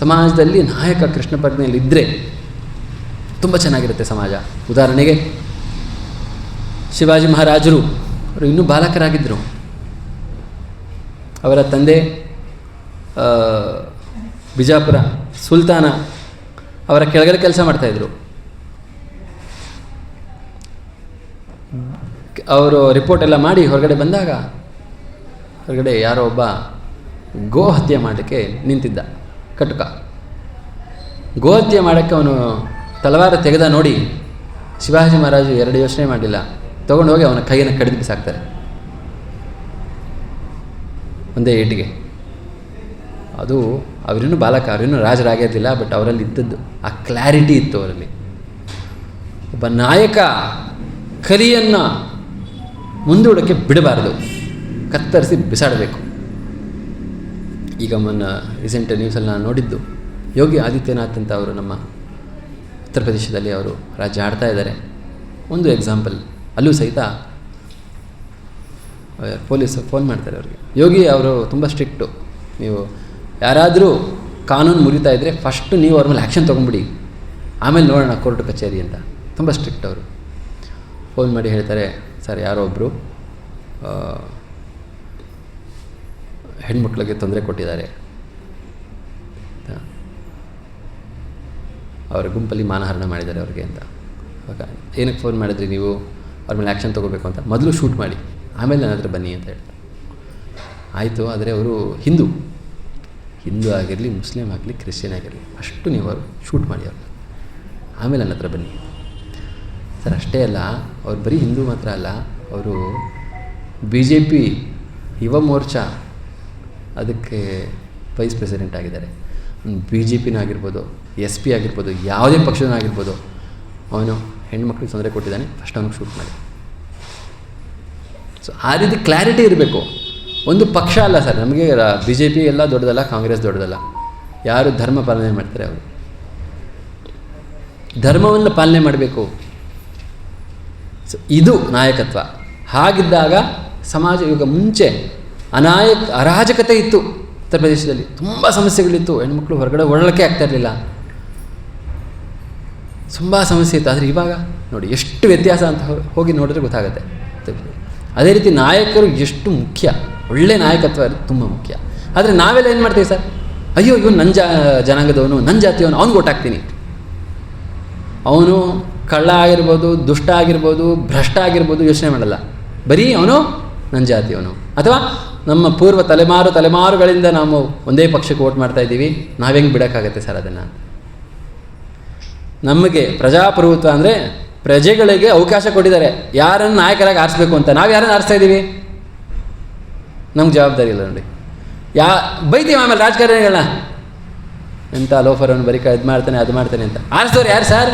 ಸಮಾಜದಲ್ಲಿ ನಾಯಕ ಕೃಷ್ಣ ಪ್ರಜ್ಞೆಯಲ್ಲಿ ಇದ್ದರೆ ತುಂಬ ಚೆನ್ನಾಗಿರುತ್ತೆ ಸಮಾಜ. ಉದಾಹರಣೆಗೆ ಶಿವಾಜಿ ಮಹಾರಾಜರು ಅವರು ಇನ್ನೂ ಬಾಲಕರಾಗಿದ್ದರು. ಅವರ ತಂದೆ ಬಿಜಾಪುರ ಸುಲ್ತಾನ ಅವರ ಕೆಳಗಡೆ ಕೆಲಸ ಮಾಡ್ತಾಯಿದ್ರು. ಅವರು ರಿಪೋರ್ಟ್ ಎಲ್ಲ ಮಾಡಿ ಹೊರಗಡೆ ಬಂದಾಗ ಹೊರಗಡೆ ಯಾರೋ ಒಬ್ಬ ಗೋ ಹತ್ಯೆ ಮಾಡಲಿಕ್ಕೆ ನಿಂತಿದ್ದ ಕಟುಕ. ಗೋ ಹತ್ಯೆ ಮಾಡೋಕ್ಕೆ ಅವನು ತಲವಾರು ತೆಗೆದ ನೋಡಿ ಶಿವಾಜಿ ಮಹಾರಾಜು ಎರಡು ಯೋಚನೆ ಮಾಡಲಿಲ್ಲ, ತೊಗೊಂಡು ಹೋಗಿ ಅವನ ಕೈಯನ್ನು ಕಡಿದು ಬಿಸಾಕ್ತಾರೆ ಒಂದೇ ಏಟಿಗೆ. ಅದು ಅವರಿನ್ನೂ ಬಾಲಕ, ಅವರಿನ್ನೂ ರಾಜರಾಗಿರಲಿಲ್ಲ, ಬಟ್ ಅವರಲ್ಲಿ ಇದ್ದದ್ದು ಆ ಕ್ಲಾರಿಟಿ ಇತ್ತು ಅವರಲ್ಲಿ. ಒಬ್ಬ ನಾಯಕ ಕಲಿಯನ್ನು ಮುಂದೂಡೋಕ್ಕೆ ಬಿಡಬಾರ್ದು, ಕತ್ತರಿಸಿ ಬಿಸಾಡಬೇಕು. ಈಗ ರೀಸೆಂಟ್ ನ್ಯೂಸಲ್ಲಿ ನಾನು ನೋಡಿದ್ದು, ಯೋಗಿ ಆದಿತ್ಯನಾಥ್ ಅಂತ ಅವರು ನಮ್ಮ ಉತ್ತರ ಪ್ರದೇಶದಲ್ಲಿ ಅವರು ರಾಜ್ಯ ಆಡ್ತಾ ಇದ್ದಾರೆ. ಒಂದು ಎಕ್ಸಾಂಪಲ್, ಅಲ್ಲೂ ಸಹಿತ ಪೊಲೀಸರು ಫೋನ್ ಮಾಡ್ತಾರೆ ಅವ್ರಿಗೆ. ಯೋಗಿ ಅವರು ತುಂಬ ಸ್ಟ್ರಿಕ್ಟು, ನೀವು ಯಾರಾದರೂ ಕಾನೂನು ಮುರಿತಾ ಇದ್ದರೆ ಫಸ್ಟು ನೀವು ಅವ್ರ ಮೇಲೆ ಆ್ಯಕ್ಷನ್ ತೊಗೊಂಬಿಡಿ, ಆಮೇಲೆ ನೋಡೋಣ ಕೋರ್ಟ್ ಕಚೇರಿ ಅಂತ. ತುಂಬ ಸ್ಟ್ರಿಕ್ಟ್ ಅವರು. ಫೋನ್ ಮಾಡಿ ಹೇಳ್ತಾರೆ, ಸರ್ ಯಾರೋ ಒಬ್ಬರು ಹೆಣ್ಮಕ್ಳಿಗೆ ತೊಂದರೆ ಕೊಟ್ಟಿದ್ದಾರೆ, ಅವರ ಗುಂಪಲ್ಲಿ ಮಾನಹರಣ ಮಾಡಿದ್ದಾರೆ ಅವ್ರಿಗೆ ಅಂತ. ಇವಾಗ ಏನಕ್ಕೆ ಫೋನ್ ಮಾಡಿದ್ರಿ ನೀವು, ಅವ್ರ ಮೇಲೆ ಆ್ಯಕ್ಷನ್ ತೊಗೋಬೇಕು ಅಂತ, ಮೊದಲು ಶೂಟ್ ಮಾಡಿ ಆಮೇಲೆ ನನ್ನ ಹತ್ರ ಬನ್ನಿ ಅಂತ ಹೇಳ್ತಾರೆ. ಆಯಿತು, ಆದರೆ ಅವರು ಹಿಂದೂ ಆಗಿರಲಿ, ಮುಸ್ಲಿಮ್ ಆಗಲಿ, ಕ್ರಿಶ್ಚಿಯನ್ ಆಗಿರಲಿ, ಅಷ್ಟು ನೀವು ಅವರು ಶೂಟ್ ಮಾಡಿ ಅವ್ರನ್ನ, ಆಮೇಲೆ ನನ್ನ ಹತ್ರ ಬನ್ನಿ. ಸರ್ ಅಷ್ಟೇ ಅಲ್ಲ, ಅವ್ರು ಬರೀ ಹಿಂದೂ ಮಾತ್ರ ಅಲ್ಲ, ಅವರು BJP ಯುವ ಮೋರ್ಚಾ ಅದಕ್ಕೆ ವೈಸ್ ಪ್ರೆಸಿಡೆಂಟ್ ಆಗಿದ್ದಾರೆ. BJPನೂ ಆಗಿರ್ಬೋದು, SP ಆಗಿರ್ಬೋದು, ಯಾವುದೇ ಪಕ್ಷನೂ ಆಗಿರ್ಬೋದು, ಅವನು ಹೆಣ್ಮಕ್ಳಿಗೆ ತೊಂದರೆ ಕೊಟ್ಟಿದ್ದಾನೆ, ಫಸ್ಟ್ ಅವನಿಗೆ ಶೂಟ್ ಮಾಡಿ. ಸೊ ಆ ರೀತಿ ಕ್ಲಾರಿಟಿ ಇರಬೇಕು. ಒಂದು ಪಕ್ಷ ಅಲ್ಲ ಸರ್, ನಮಗೆ BJP ಎಲ್ಲ ದೊಡ್ಡದಲ್ಲ, ಕಾಂಗ್ರೆಸ್ ದೊಡ್ಡದಲ್ಲ. ಯಾರು ಧರ್ಮ ಪಾಲನೆ ಮಾಡ್ತಾರೆ ಅವರು ಧರ್ಮವನ್ನು ಪಾಲನೆ ಮಾಡಬೇಕು. ಸೊ ಇದು ನಾಯಕತ್ವ. ಹಾಗಿದ್ದಾಗ ಸಮಾಜ, ಇವಾಗ ಮುಂಚೆ ಅರಾಜಕತೆ ಇತ್ತು ಉತ್ತರ ಪ್ರದೇಶದಲ್ಲಿ, ತುಂಬ ಸಮಸ್ಯೆಗಳಿತ್ತು, ಹೆಣ್ಮಕ್ಳು ಹೊರಗಡೆ ಓಡಾಡೋಕ್ಕೆ ಆಗ್ತಾ ಇರಲಿಲ್ಲ, ತುಂಬ ಸಮಸ್ಯೆ ಇತ್ತು. ಆದರೆ ಇವಾಗ ನೋಡಿ ಎಷ್ಟು ವ್ಯತ್ಯಾಸ ಅಂತ ಹೋಗಿ ನೋಡಿದ್ರೆ ಗೊತ್ತಾಗುತ್ತೆ. ಅದೇ ರೀತಿ ನಾಯಕರು ಎಷ್ಟು ಮುಖ್ಯ, ಒಳ್ಳೆ ನಾಯಕತ್ವ ತುಂಬ ಮುಖ್ಯ. ಆದರೆ ನಾವೆಲ್ಲ ಏನು ಮಾಡ್ತೀವಿ ಸರ್, ಅಯ್ಯೋ ಇವನು ನನ್ನ ಜನಾಂಗದವನು, ನನ್ನ ಜಾತಿಯವನು, ಅವ್ನಿಗೆ ಓಟ್ ಹಾಕ್ತೀನಿ. ಅವನು ಕಳ್ಳ ಆಗಿರ್ಬೋದು, ದುಷ್ಟ ಆಗಿರ್ಬೋದು, ಭ್ರಷ್ಟ ಆಗಿರ್ಬೋದು, ಯೋಚನೆ ಮಾಡಲ್ಲ, ಬರೀ ಅವನು ನನ್ನ ಜಾತಿಯವನು. ಅಥವಾ ನಮ್ಮ ಪೂರ್ವ ತಲೆಮಾರುಗಳಿಂದ ನಾವು ಒಂದೇ ಪಕ್ಷಕ್ಕೆ ವೋಟ್ ಮಾಡ್ತಾ ಇದ್ದೀವಿ, ನಾವೆಂಗೆ ಬಿಡೋಕ್ಕಾಗತ್ತೆ ಸರ್ ಅದನ್ನು? ನಮಗೆ ಪ್ರಜಾಪ್ರಭುತ್ವ ಅಂದರೆ ಪ್ರಜೆಗಳಿಗೆ ಅವಕಾಶ ಕೊಟ್ಟಿದ್ದಾರೆ ಯಾರನ್ನು ನಾಯಕರಾಗಿ ಆರಿಸ್ಬೇಕು ಅಂತ. ನಾವು ಯಾರನ್ನು ಆರಿಸ್ತಾ ಇದ್ದೀವಿ? ನಮ್ಗೆ ಜವಾಬ್ದಾರಿ ಇಲ್ಲ ನೋಡಿ. ಬೈತೀವಿ ಆಮೇಲೆ ರಾಜಕಾರಣಿಗಳನ್ನ, ಎಂಥ ಲೋಫರನ್ನು ಬರೀ ಇದು ಮಾಡ್ತಾನೆ ಅದು ಮಾಡ್ತಾನೆ ಅಂತ. ಆರಿಸೋರು ಯಾರು ಸರ್?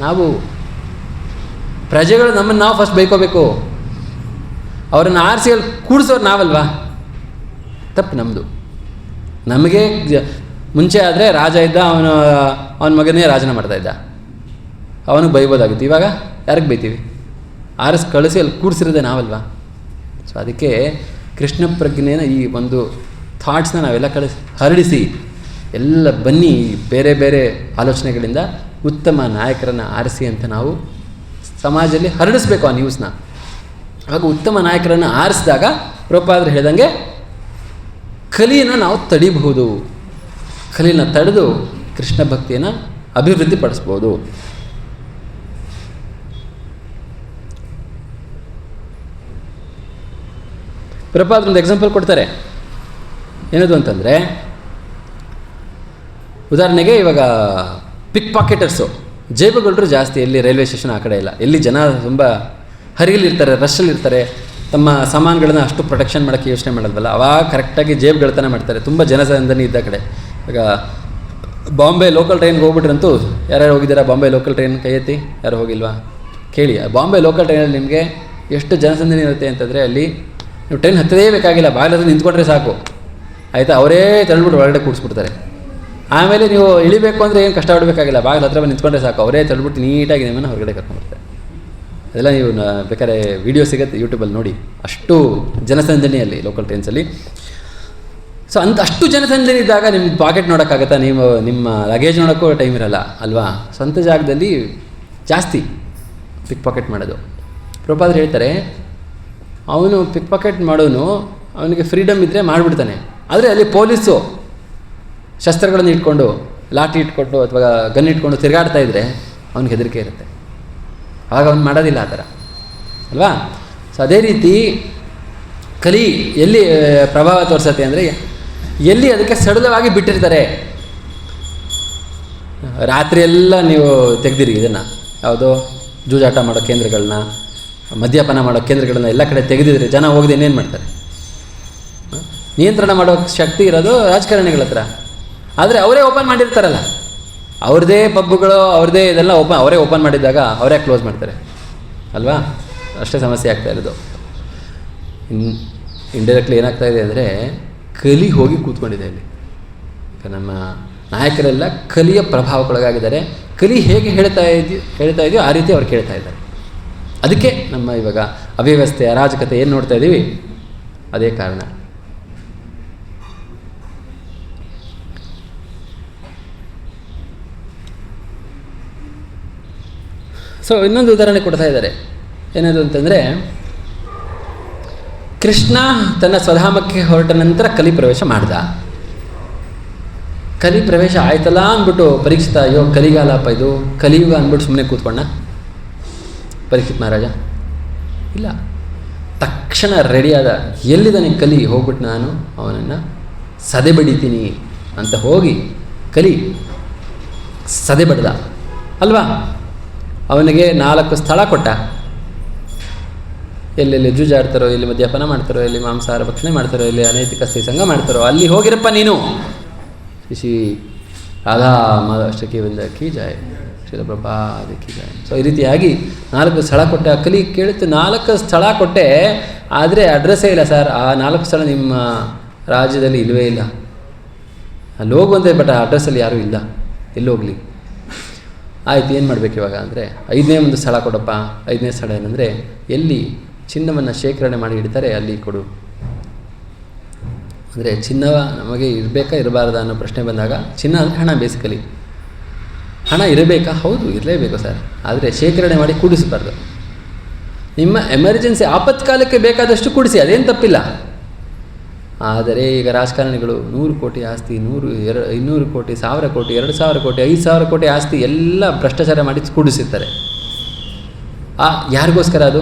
ನಾವು. ಪ್ರಜೆಗಳು ನಮ್ಮನ್ನು ನಾವು ಫಸ್ಟ್ ಬೈಕೋಬೇಕು, ಅವರನ್ನು ಆರಿಸಿ ಅಲ್ಲಿ ಕೂಡಿಸೋರು ನಾವಲ್ವಾ? ತಪ್ಪು ನಮ್ಮದು. ನಮಗೆ ಮುಂಚೆ ಆದರೆ ರಾಜ ಇದ್ದ, ಅವನ ಮಗನೇ ರಾಜನ ಮಾಡ್ತಾಯಿದ್ದ, ಅವನಿಗೆ ಬೈಬೋದಾಗಿತ್ತು. ಇವಾಗ ಯಾರಿಗೆ ಬೈತೀವಿ? ಆರಿಸಿ ಕಳಿಸಿ ಅಲ್ಲಿ ಕೂಡಿಸಿರೋದೆ ನಾವಲ್ವಾ? ಸೊ ಅದಕ್ಕೆ ಕೃಷ್ಣ ಪ್ರಜ್ಞೆನ, ಈ ಒಂದು ಥಾಟ್ಸ್ನ ನಾವೆಲ್ಲ ಹರಡಿಸಿ ಎಲ್ಲ ಬನ್ನಿ, ಬೇರೆ ಬೇರೆ ಆಲೋಚನೆಗಳಿಂದ ಉತ್ತಮ ನಾಯಕರನ್ನು ಆರಿಸಿ ಅಂತ ನಾವು ಸಮಾಜದಲ್ಲಿ ಹರಡಿಸ್ಬೇಕು ಆ ನ್ಯೂಸ್ನ. ಆಗ ಉತ್ತಮ ನಾಯಕರನ್ನು ಆರಿಸಿದಾಗ ಪ್ರಭುಪಾದರು ಹೇಳಿದಂಗೆ ಕಲಿಯನ್ನು ನಾವು ತಡಿಬಹುದು, ಕಲಿಯನ್ನು ತಡೆದು ಕೃಷ್ಣ ಭಕ್ತಿಯನ್ನು ಅಭಿವೃದ್ಧಿಪಡಿಸ್ಬೋದು. ಪ್ರಭುಪಾದರು ಒಂದು ಎಕ್ಸಾಂಪಲ್ ಕೊಡ್ತಾರೆ. ಏನದು ಅಂತಂದರೆ, ಉದಾಹರಣೆಗೆ ಇವಾಗ ಪಿಕ್ ಪಾಕೆಟರ್ಸು, ಜೇಬುಗಳ್ರು ಜಾಸ್ತಿ ಎಲ್ಲಿ ರೈಲ್ವೆ ಸ್ಟೇಷನ್ ಆ ಕಡೆ ಇಲ್ಲ, ಎಲ್ಲಿ ಜನ ತುಂಬ ಹರಿಯಲಿರ್ತಾರೆ, ರಶಲ್ಲಿರ್ತಾರೆ, ತಮ್ಮ ಸಾಮಾನುಗಳನ್ನ ಅಷ್ಟು ಪ್ರೊಟೆಕ್ಷನ್ ಮಾಡೋಕ್ಕೆ ಯೋಚನೆ ಮಾಡೋದಲ್ಲ, ಅವಾಗ ಕರೆಕ್ಟಾಗಿ ಜೇಬುಗಳತನ ಮಾಡ್ತಾರೆ, ತುಂಬ ಜನಸಂದಣಿ ಇದ್ದ ಕಡೆ. ಈಗ ಬಾಂಬೆ ಲೋಕಲ್ ಟ್ರೈನ್ಗೆ ಹೋಗ್ಬಿಟ್ರಂತೂ, ಯಾರ್ಯಾರು ಹೋಗಿದ್ದೀರಾ ಬಾಂಬೆ ಲೋಕಲ್ ಟ್ರೈನ್? ಕೈ ಎತ್ತಿ, ಯಾರು ಹೋಗಿಲ್ವಾ? ಕೇಳಿ. ಬಾಂಬೆ ಲೋಕಲ್ ಟ್ರೈನಲ್ಲಿ ನಿಮಗೆ ಎಷ್ಟು ಜನಸಂದಣಿ ಇರುತ್ತೆ ಅಂತಂದರೆ, ಅಲ್ಲಿ ನೀವು ಟ್ರೈನ್ ಹತ್ತದೇ ಬೇಕಾಗಿಲ್ಲ, ಬಾಗಿಲಲ್ಲಿ ನಿಂತ್ಕೊಂಡ್ರೆ ಸಾಕು, ಆಯಿತಾ? ಅವರೇ ತಳ್ಳಿಬಿಟ್ಟು ಒಳಗಡೆ ಕೂಡಿಸ್ಬಿಡ್ತಾರೆ. ಆಮೇಲೆ ನೀವು ಇಳಿಬೇಕು ಅಂದರೆ ಏನು ಕಷ್ಟ ಪಡಬೇಕಾಗಿಲ್ಲ, ಬಾಗಿಲು ಹತ್ರ ಬಂದು ನಿಂತ್ಕೊಂಡ್ರೆ ಸಾಕು, ಅವರೇ ತಳ್ಳಿಬಿಟ್ಟು ನೀಟಾಗಿ ನಿಮ್ಮನ್ನು ಹೊರಗಡೆ ಕರ್ಕೊಂಡ್ಬರ್ತಾರೆ. ಅದೆಲ್ಲ ನೀವು ಬೇಕಾದ್ರೆ ವೀಡಿಯೋ ಸಿಗುತ್ತೆ ಯೂಟ್ಯೂಬಲ್ಲಿ ನೋಡಿ, ಅಷ್ಟು ಜನಸಂದಣಿಯಲ್ಲಿ ಲೋಕಲ್ ಟ್ರೈನ್ಸಲ್ಲಿ. ಸೊ ಅಷ್ಟು ಜನಸಂದಣಿ ಇದ್ದಾಗ ನಿಮ್ಮ ಪಾಕೆಟ್ ನೋಡೋಕ್ಕಾಗತ್ತಾ? ನೀವು ನಿಮ್ಮ ಲಗೇಜ್ ನೋಡೋಕ್ಕೂ ಟೈಮ್ ಇರಲ್ಲ ಅಲ್ವಾ? ಸ್ವಂತ ಜಾಗದಲ್ಲಿ ಜಾಸ್ತಿ ಪಿಕ್ ಪಾಕೆಟ್ ಮಾಡೋದು. ಪ್ರಭುಪಾದರು ಹೇಳ್ತಾರೆ, ಅವನು ಪಿಕ್ ಪಾಕೆಟ್ ಮಾಡೋನು ಅವನಿಗೆ ಫ್ರೀಡಮ್ ಇದ್ದರೆ ಮಾಡಿಬಿಡ್ತಾನೆ. ಆದರೆ ಅಲ್ಲಿ ಪೊಲೀಸು ಶಸ್ತ್ರಗಳನ್ನು ಇಟ್ಕೊಂಡು, ಲಾಠಿ ಇಟ್ಕೊಂಡು ಅಥವಾ ಗನ್ ಇಟ್ಕೊಂಡು ತಿರುಗಾಡ್ತಾ ಇದ್ದರೆ ಅವ್ನಿಗೆ ಹೆದರಿಕೆ ಇರುತ್ತೆ, ಆಗ ಅವ್ನು ಮಾಡೋದಿಲ್ಲ ಆ ಥರ ಅಲ್ವಾ? ಸೊ ಅದೇ ರೀತಿ ಕಲಿ ಎಲ್ಲಿ ಪ್ರಭಾವ ತೋರಿಸತ್ತೆ ಅಂದರೆ, ಎಲ್ಲಿ ಅದಕ್ಕೆ ಸಡಿಲವಾಗಿ ಬಿಟ್ಟಿರ್ತಾರೆ. ರಾತ್ರಿಯೆಲ್ಲ ನೀವು ತೆಗೆದಿರಿ ಇದನ್ನು, ಯಾವುದೋ ಜೂಜಾಟ ಮಾಡೋ ಕೇಂದ್ರಗಳನ್ನ, ಮದ್ಯಪಾನ ಮಾಡೋ ಕೇಂದ್ರಗಳನ್ನ ಎಲ್ಲ ಕಡೆ ತೆಗೆದಿದ್ರೆ ಜನ ಹೋಗದೆ ಇನ್ನೇನು ಮಾಡ್ತಾರೆ? ನಿಯಂತ್ರಣ ಮಾಡೋ ಶಕ್ತಿ ಇರೋದು ರಾಜಕಾರಣಿಗಳ ಹತ್ರ. ಆದರೆ ಅವರೇ ಓಪನ್ ಮಾಡಿರ್ತಾರಲ್ಲ, ಅವ್ರದ್ದೇ ಪಬ್ಗಳು, ಅವ್ರದ್ದೇ ಇದೆಲ್ಲ ಅವರೇ ಓಪನ್ ಮಾಡಿದ್ದಾಗ ಅವರೇ ಕ್ಲೋಸ್ ಮಾಡ್ತಾರೆ ಅಲ್ವಾ? ಅಷ್ಟೇ ಸಮಸ್ಯೆ ಆಗ್ತಾ ಇರೋದು. ಇಂಡೈರೆಕ್ಟ್ಲಿ ಏನಾಗ್ತಾ ಇದೆ ಅಂದರೆ, ಕಲಿ ಹೋಗಿ ಕೂತ್ಕೊಂಡಿದೆ ಇಲ್ಲಿ. ನಮ್ಮ ನಾಯಕರೆಲ್ಲ ಕಲಿಯ ಪ್ರಭಾವಕ್ಕೊಳಗಾಗಿದ್ದಾರೆ. ಕಲಿ ಹೇಗೆ ಹೇಳ್ತಾ ಇದೆಯೋ ಆ ರೀತಿ ಅವ್ರು ಕೇಳ್ತಾ ಇದ್ದಾರೆ. ಅದಕ್ಕೆ ನಮ್ಮ ಇವಾಗ ಅವ್ಯವಸ್ಥೆ, ಅರಾಜಕತೆ ಏನು ನೋಡ್ತಾ ಇದ್ದೀವಿ, ಅದೇ ಕಾರಣ. ಸೊ ಇನ್ನೊಂದು ಉದಾಹರಣೆ ಕೊಡ್ತಾ ಇದ್ದಾರೆ. ಏನದು ಅಂತಂದರೆ, ಕೃಷ್ಣ ತನ್ನ ಸ್ವಧಾಮಕ್ಕೆ ಹೊರಟ ನಂತರ ಕಲಿ ಪ್ರವೇಶ ಮಾಡ್ದ. ಕಲಿ ಪ್ರವೇಶ ಆಯ್ತಲ್ಲ ಅಂದ್ಬಿಟ್ಟು ಪರೀಕ್ಷಿತ, ಅಯ್ಯೋ ಕಲಿಗಾಲಪ್ಪ ಇದು, ಕಲಿಯುಗ ಅಂದ್ಬಿಟ್ಟು ಸುಮ್ಮನೆ ಕೂತ್ಕೊಂಡ ಪರೀಕ್ಷಿತ್ ಮಹಾರಾಜ? ಇಲ್ಲ, ತಕ್ಷಣ ರೆಡಿಯಾದ. ಎಲ್ಲಿದ್ದಾನೆ ಕಲಿ? ಹೋಗ್ಬಿಟ್ಟು ನಾನು ಅವನನ್ನು ಸದೆ ಬಡಿತೀನಿ ಅಂತ ಹೋಗಿ ಕಲಿ ಸದೆ ಬಡ್ದ ಅಲ್ವಾ? ಅವನಿಗೆ 4 ಸ್ಥಳ ಕೊಟ್ಟ. ಎಲ್ಲೆಲ್ಲಿ ಜೂಜಾಡ್ತಾರೋ, ಎಲ್ಲಿ ಮದ್ಯಪಾನ ಮಾಡ್ತಾರೋ, ಎಲ್ಲಿ ಮಾಂಸಾಹಾರ ಭಕ್ಷಣೆ ಮಾಡ್ತಾರೋ, ಎಲ್ಲಿ ಅನೈತಿಕ ಸಂಘ ಮಾಡ್ತಾರೋ, ಅಲ್ಲಿ ಹೋಗಿರಪ್ಪ ನೀನು. ಶ್ರೀ ರಾಧಾ ಮಾಧವಷ್ಟಕ್ಕೆ ಬಂದ ಕಿ ಜಾಯ್, ಶ್ರೀಲಪ್ರಭಾದ ಕಿ ಜಾಯ್. ಸೊ ಈ ರೀತಿಯಾಗಿ 4 ಸ್ಥಳ ಕೊಟ್ಟೆ. ಆ ಕಲಿ ಕೇಳಿತು, 4 ಸ್ಥಳ ಕೊಟ್ಟೆ, ಆದರೆ ಅಡ್ರೆಸ್ಸೇ ಇಲ್ಲ ಸರ್, ಆ 4 ಸ್ಥಳ ನಿಮ್ಮ ರಾಜ್ಯದಲ್ಲಿ ಇಲ್ಲವೇ ಇಲ್ಲ. ಅಲ್ಲಿ ಹೋಗುವಂತೆ, ಬಟ್ ಆ ಅಡ್ರೆಸ್ಸಲ್ಲಿ ಯಾರೂ ಇಲ್ಲ, ಎಲ್ಲಿ ಹೋಗಲಿ? ಆಯ್ತು, ಏನು ಮಾಡಬೇಕು ಇವಾಗ ಅಂದರೆ, 5ನೇ ಒಂದು ಸ್ಥಳ ಕೊಡಪ್ಪ. 5ನೇ ಸ್ಥಳ ಏನಂದರೆ, ಎಲ್ಲಿ ಚಿನ್ನವನ್ನು ಶೇಖರಣೆ ಮಾಡಿ ಇಡ್ತಾರೆ ಅಲ್ಲಿ ಕೊಡು. ಅಂದರೆ ಚಿನ್ನ ನಮಗೆ ಇರಬೇಕಾ ಇರಬಾರ್ದ ಅನ್ನೋ ಪ್ರಶ್ನೆ ಬಂದಾಗ, ಚಿನ್ನ ಅಂದರೆ ಹಣ, ಬೇಸಿಕಲಿ ಹಣ ಇರಬೇಕಾ? ಹೌದು, ಇರಲೇಬೇಕು ಸರ್, ಆದರೆ ಶೇಖರಣೆ ಮಾಡಿ ಕೂಡಿಸಬಾರ್ದು. ನಿಮ್ಮ ಎಮರ್ಜೆನ್ಸಿ ಆಪತ್ಕಾಲಕ್ಕೆ ಬೇಕಾದಷ್ಟು ಕೂಡಿಸಿ, ಅದೇನು ತಪ್ಪಿಲ್ಲ. ಆದರೆ ಈಗ ರಾಜಕಾರಣಿಗಳು 100 ಕೋಟಿ ಆಸ್ತಿ, 100, 200 ಕೋಟಿ, 1000 ಕೋಟಿ, 2000 ಕೋಟಿ, 5000 ಕೋಟಿ ಆಸ್ತಿ ಎಲ್ಲ ಭ್ರಷ್ಟಾಚಾರ ಮಾಡಿ ಕೂಡಿಸಿರ್ತಾರೆ. ಯಾರಿಗೋಸ್ಕರ? ಅದು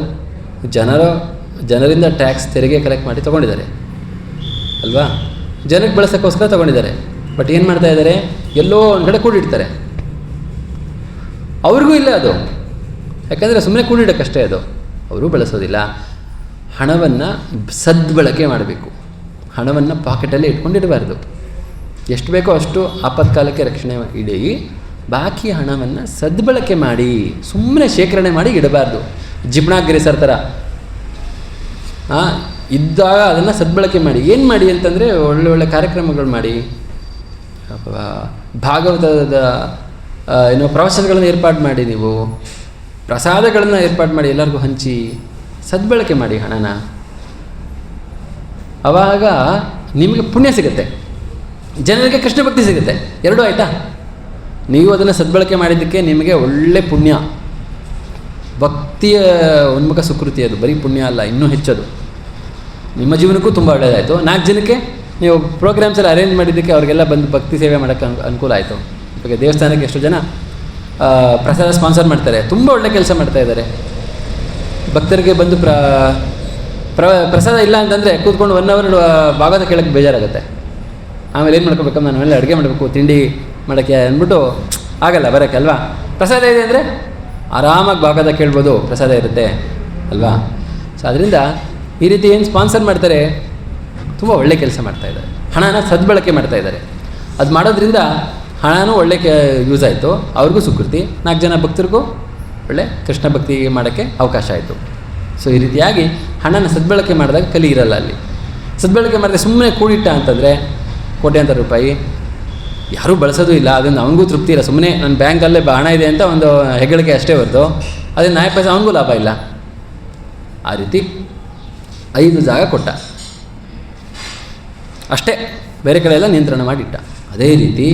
ಜನರಿಂದ ಟ್ಯಾಕ್ಸ್, ತೆರಿಗೆ ಕಲೆಕ್ಟ್ ಮಾಡಿ ತೊಗೊಂಡಿದ್ದಾರೆ ಅಲ್ವಾ? ಜನಕ್ಕೆ ಬಳಸೋಕ್ಕೋಸ್ಕರ ತೊಗೊಂಡಿದ್ದಾರೆ. ಬಟ್ ಏನು ಮಾಡ್ತಾ ಇದ್ದಾರೆ? ಎಲ್ಲೋ ಒಂದು ಕಡೆ ಕೂಡಿಡ್ತಾರೆ. ಅವ್ರಿಗೂ ಇಲ್ಲ ಅದು, ಯಾಕಂದರೆ ಸುಮ್ಮನೆ ಕೂಡಿಡೋಕ್ಕಷ್ಟೇ ಅದು, ಅವರು ಬಳಸೋದಿಲ್ಲ. ಹಣವನ್ನು ಸದ್ಬಳಕೆ ಮಾಡಬೇಕು. ಹಣವನ್ನು ಪಾಕೆಟಲ್ಲಿ ಇಟ್ಕೊಂಡಿರಬಾರ್ದು. ಎಷ್ಟು ಬೇಕೋ ಅಷ್ಟು ಆಪತ್ಕಾಲಕ್ಕೆ ರಕ್ಷಣೆ ಇಡಿ, ಬಾಕಿ ಹಣವನ್ನು ಸದ್ಬಳಕೆ ಮಾಡಿ, ಸುಮ್ಮನೆ ಶೇಖರಣೆ ಮಾಡಿ ಇಡಬಾರ್ದು. ಜಿಪ್ಣಾಗಿರಿಸರ್ ಥರ ಇದ್ದಾಗ ಅದನ್ನು ಸದ್ಬಳಕೆ ಮಾಡಿ. ಏನು ಮಾಡಿ ಅಂತಂದರೆ, ಒಳ್ಳೊಳ್ಳೆ ಕಾರ್ಯಕ್ರಮಗಳು ಮಾಡಿ, ಭಾಗವತದ ಪ್ರವಚನಗಳನ್ನು ಏರ್ಪಾಡು ಮಾಡಿ, ನೀವು ಪ್ರಸಾದಗಳನ್ನು ಏರ್ಪಾಡು ಮಾಡಿ, ಎಲ್ಲರಿಗೂ ಹಂಚಿ, ಸದ್ಬಳಕೆ ಮಾಡಿ ಹಣನ. ಆವಾಗ ನಿಮಗೆ ಪುಣ್ಯ ಸಿಗುತ್ತೆ, ಜನರಿಗೆ ಕೃಷ್ಣ ಭಕ್ತಿ ಸಿಗುತ್ತೆ, ಎರಡೂ ಆಯಿತಾ? ನೀವು ಅದನ್ನು ಸದ್ಬಳಕೆ ಮಾಡಿದ್ದಕ್ಕೆ ನಿಮಗೆ ಒಳ್ಳೆ ಪುಣ್ಯ, ಭಕ್ತಿಯ ಉನ್ಮುಖ ಸುಕೃತಿ, ಅದು ಬರೀ ಪುಣ್ಯ ಅಲ್ಲ, ಇನ್ನೂ ಹೆಚ್ಚದು. ನಿಮ್ಮ ಜೀವನಕ್ಕೂ ತುಂಬ ಒಳ್ಳೆಯದಾಯಿತು. 4 ಜನಕ್ಕೆ ನೀವು ಪ್ರೋಗ್ರಾಮ್ಸ್ ಎಲ್ಲ ಅರೇಂಜ್ ಮಾಡಿದ್ದಕ್ಕೆ ಅವ್ರಿಗೆಲ್ಲ ಬಂದು ಭಕ್ತಿ ಸೇವೆ ಮಾಡೋಕ್ಕೆ ಅನುಕೂಲ ಆಯಿತು. ಇವಾಗ ದೇವಸ್ಥಾನಕ್ಕೆ ಎಷ್ಟು ಜನ ಪ್ರಸಾದ ಸ್ಪಾನ್ಸರ್ ಮಾಡ್ತಾರೆ, ತುಂಬ ಒಳ್ಳೆ ಕೆಲಸ ಮಾಡ್ತಾಯಿದ್ದಾರೆ. ಭಕ್ತರಿಗೆ ಬಂದು ಪ್ರಸಾದ ಇಲ್ಲ ಅಂತಂದರೆ ಕೂತ್ಕೊಂಡು 1 ಅವರ್ ಭಾಗವತ ಕೇಳೋಕ್ಕೆ ಬೇಜಾರಾಗುತ್ತೆ. ಆಮೇಲೆ ಏನು ಮಾಡ್ಕೋಬೇಕು, ನಾನು ಆಮೇಲೆ ಅಡುಗೆ ಮಾಡಬೇಕು, ತಿಂಡಿ ಮಾಡೋಕ್ಕೆ ಅಂದ್ಬಿಟ್ಟು ಆಗಲ್ಲ ಬರೋಕ್ಕೆ ಅಲ್ವಾ. ಪ್ರಸಾದ ಇದೆ ಅಂದರೆ ಆರಾಮಾಗಿ ಭಾಗವತ ಕೇಳ್ಬೋದು, ಪ್ರಸಾದ ಇರುತ್ತೆ ಅಲ್ವಾ. ಸೊ ಅದರಿಂದ ಈ ರೀತಿ ಏನು ಸ್ಪಾನ್ಸರ್ ಮಾಡ್ತಾರೆ, ತುಂಬ ಒಳ್ಳೆ ಕೆಲಸ ಮಾಡ್ತಾಯಿದ್ದಾರೆ, ಹಣನ ಸದ್ಬಳಕೆ ಮಾಡ್ತಾಯಿದ್ದಾರೆ. ಅದು ಮಾಡೋದ್ರಿಂದ ಹಣನೂ ಒಳ್ಳೆ ಯೂಸ್ ಆಯಿತು, ಅವ್ರಿಗೂ ಸುಕೃತಿ, 4 ಜನ ಭಕ್ತರಿಗೂ ಒಳ್ಳೆ ಕೃಷ್ಣ ಭಕ್ತಿ ಮಾಡೋಕ್ಕೆ ಅವಕಾಶ ಆಯಿತು. ಸೊ ಈ ರೀತಿಯಾಗಿ ಹಣನ ಸದ್ಬಳಕೆ ಮಾಡಿದಾಗ ಕಲಿ ಇರಲ್ಲ. ಅಲ್ಲಿ ಸದ್ಬಳಕೆ ಮಾಡಿದ್ರೆ ಸುಮ್ಮನೆ ಕೂಡಿಟ್ಟ ಅಂತಂದರೆ ಕೋಟ್ಯಾಂತರ ರೂಪಾಯಿ ಯಾರೂ ಬಳಸೋದು ಇಲ್ಲ, ಅದನ್ನು ಅವನಿಗೂ ತೃಪ್ತಿ ಇಲ್ಲ. ಸುಮ್ಮನೆ ನನ್ನ ಬ್ಯಾಂಕಲ್ಲೇ ಹಣ ಇದೆ ಅಂತ ಒಂದು ಹೆಗ್ಗಳಿಕೆ ಅಷ್ಟೇ ಹೊರತು ಅದೇ 4 ಪೈಸೆ ಅವನಿಗೂ ಲಾಭ ಇಲ್ಲ. ಆ ರೀತಿ 5 ಜಾಗ ಕೊಟ್ಟ ಅಷ್ಟೇ, ಬೇರೆ ಕಡೆ ಎಲ್ಲ ನಿಯಂತ್ರಣ ಮಾಡಿಟ್ಟ. ಅದೇ ರೀತಿ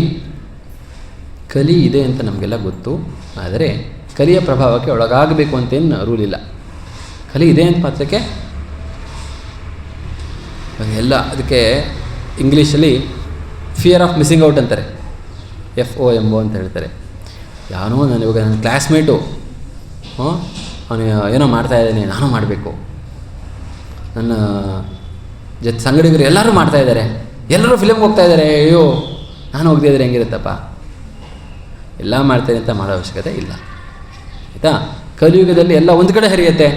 ಕಲಿ ಇದೆ ಅಂತ ನಮಗೆಲ್ಲ ಗೊತ್ತು, ಆದರೆ ಕಲಿಯ ಪ್ರಭಾವಕ್ಕೆ ಒಳಗಾಗಬೇಕು ಅಂತೇನು ರೂಲ್ ಇಲ್ಲ. ಕಲಿ ಇದೆ ಅಂತ ಮಾತ್ರಕ್ಕೆ ಎಲ್ಲ, ಅದಕ್ಕೆ ಇಂಗ್ಲೀಷಲ್ಲಿ ಫಿಯರ್ ಆಫ್ ಮಿಸ್ಸಿಂಗ್ ಔಟ್ ಅಂತಾರೆ, FOMO ಅಂತ ಹೇಳ್ತಾರೆ. ಯಾವನೋ ನಾನು ಇವಾಗ ನನ್ನ ಕ್ಲಾಸ್ಮೇಟು ಅವನು ಏನೋ ಮಾಡ್ತಾಯಿದ್ದಾನೆ, ನಾನು ಮಾಡಬೇಕು, ನನ್ನ ಜೊತೆ ಸಂಗಡಿಗರು ಎಲ್ಲರೂ ಮಾಡ್ತಾಯಿದ್ದಾರೆ, ಎಲ್ಲರೂ ಫಿಲಮ್ಗೆ ಹೋಗ್ತಾಯಿದ್ದಾರೆ, ಅಯ್ಯೋ ನಾನು ಹೋಗದೇ ಇದ್ರೆ ಹೆಂಗಿರುತ್ತಪ್ಪ. ಎಲ್ಲ ಮಾಡ್ತೇನೆ ಅಂತ ಮಾಡೋ ಅವಶ್ಯಕತೆ ಇಲ್ಲ, ಆಯಿತಾ. ಕಲಿಯುಗದಲ್ಲಿ ಎಲ್ಲ ಒಂದು ಕಡೆ ಹರಿಯುತ್ತೆ.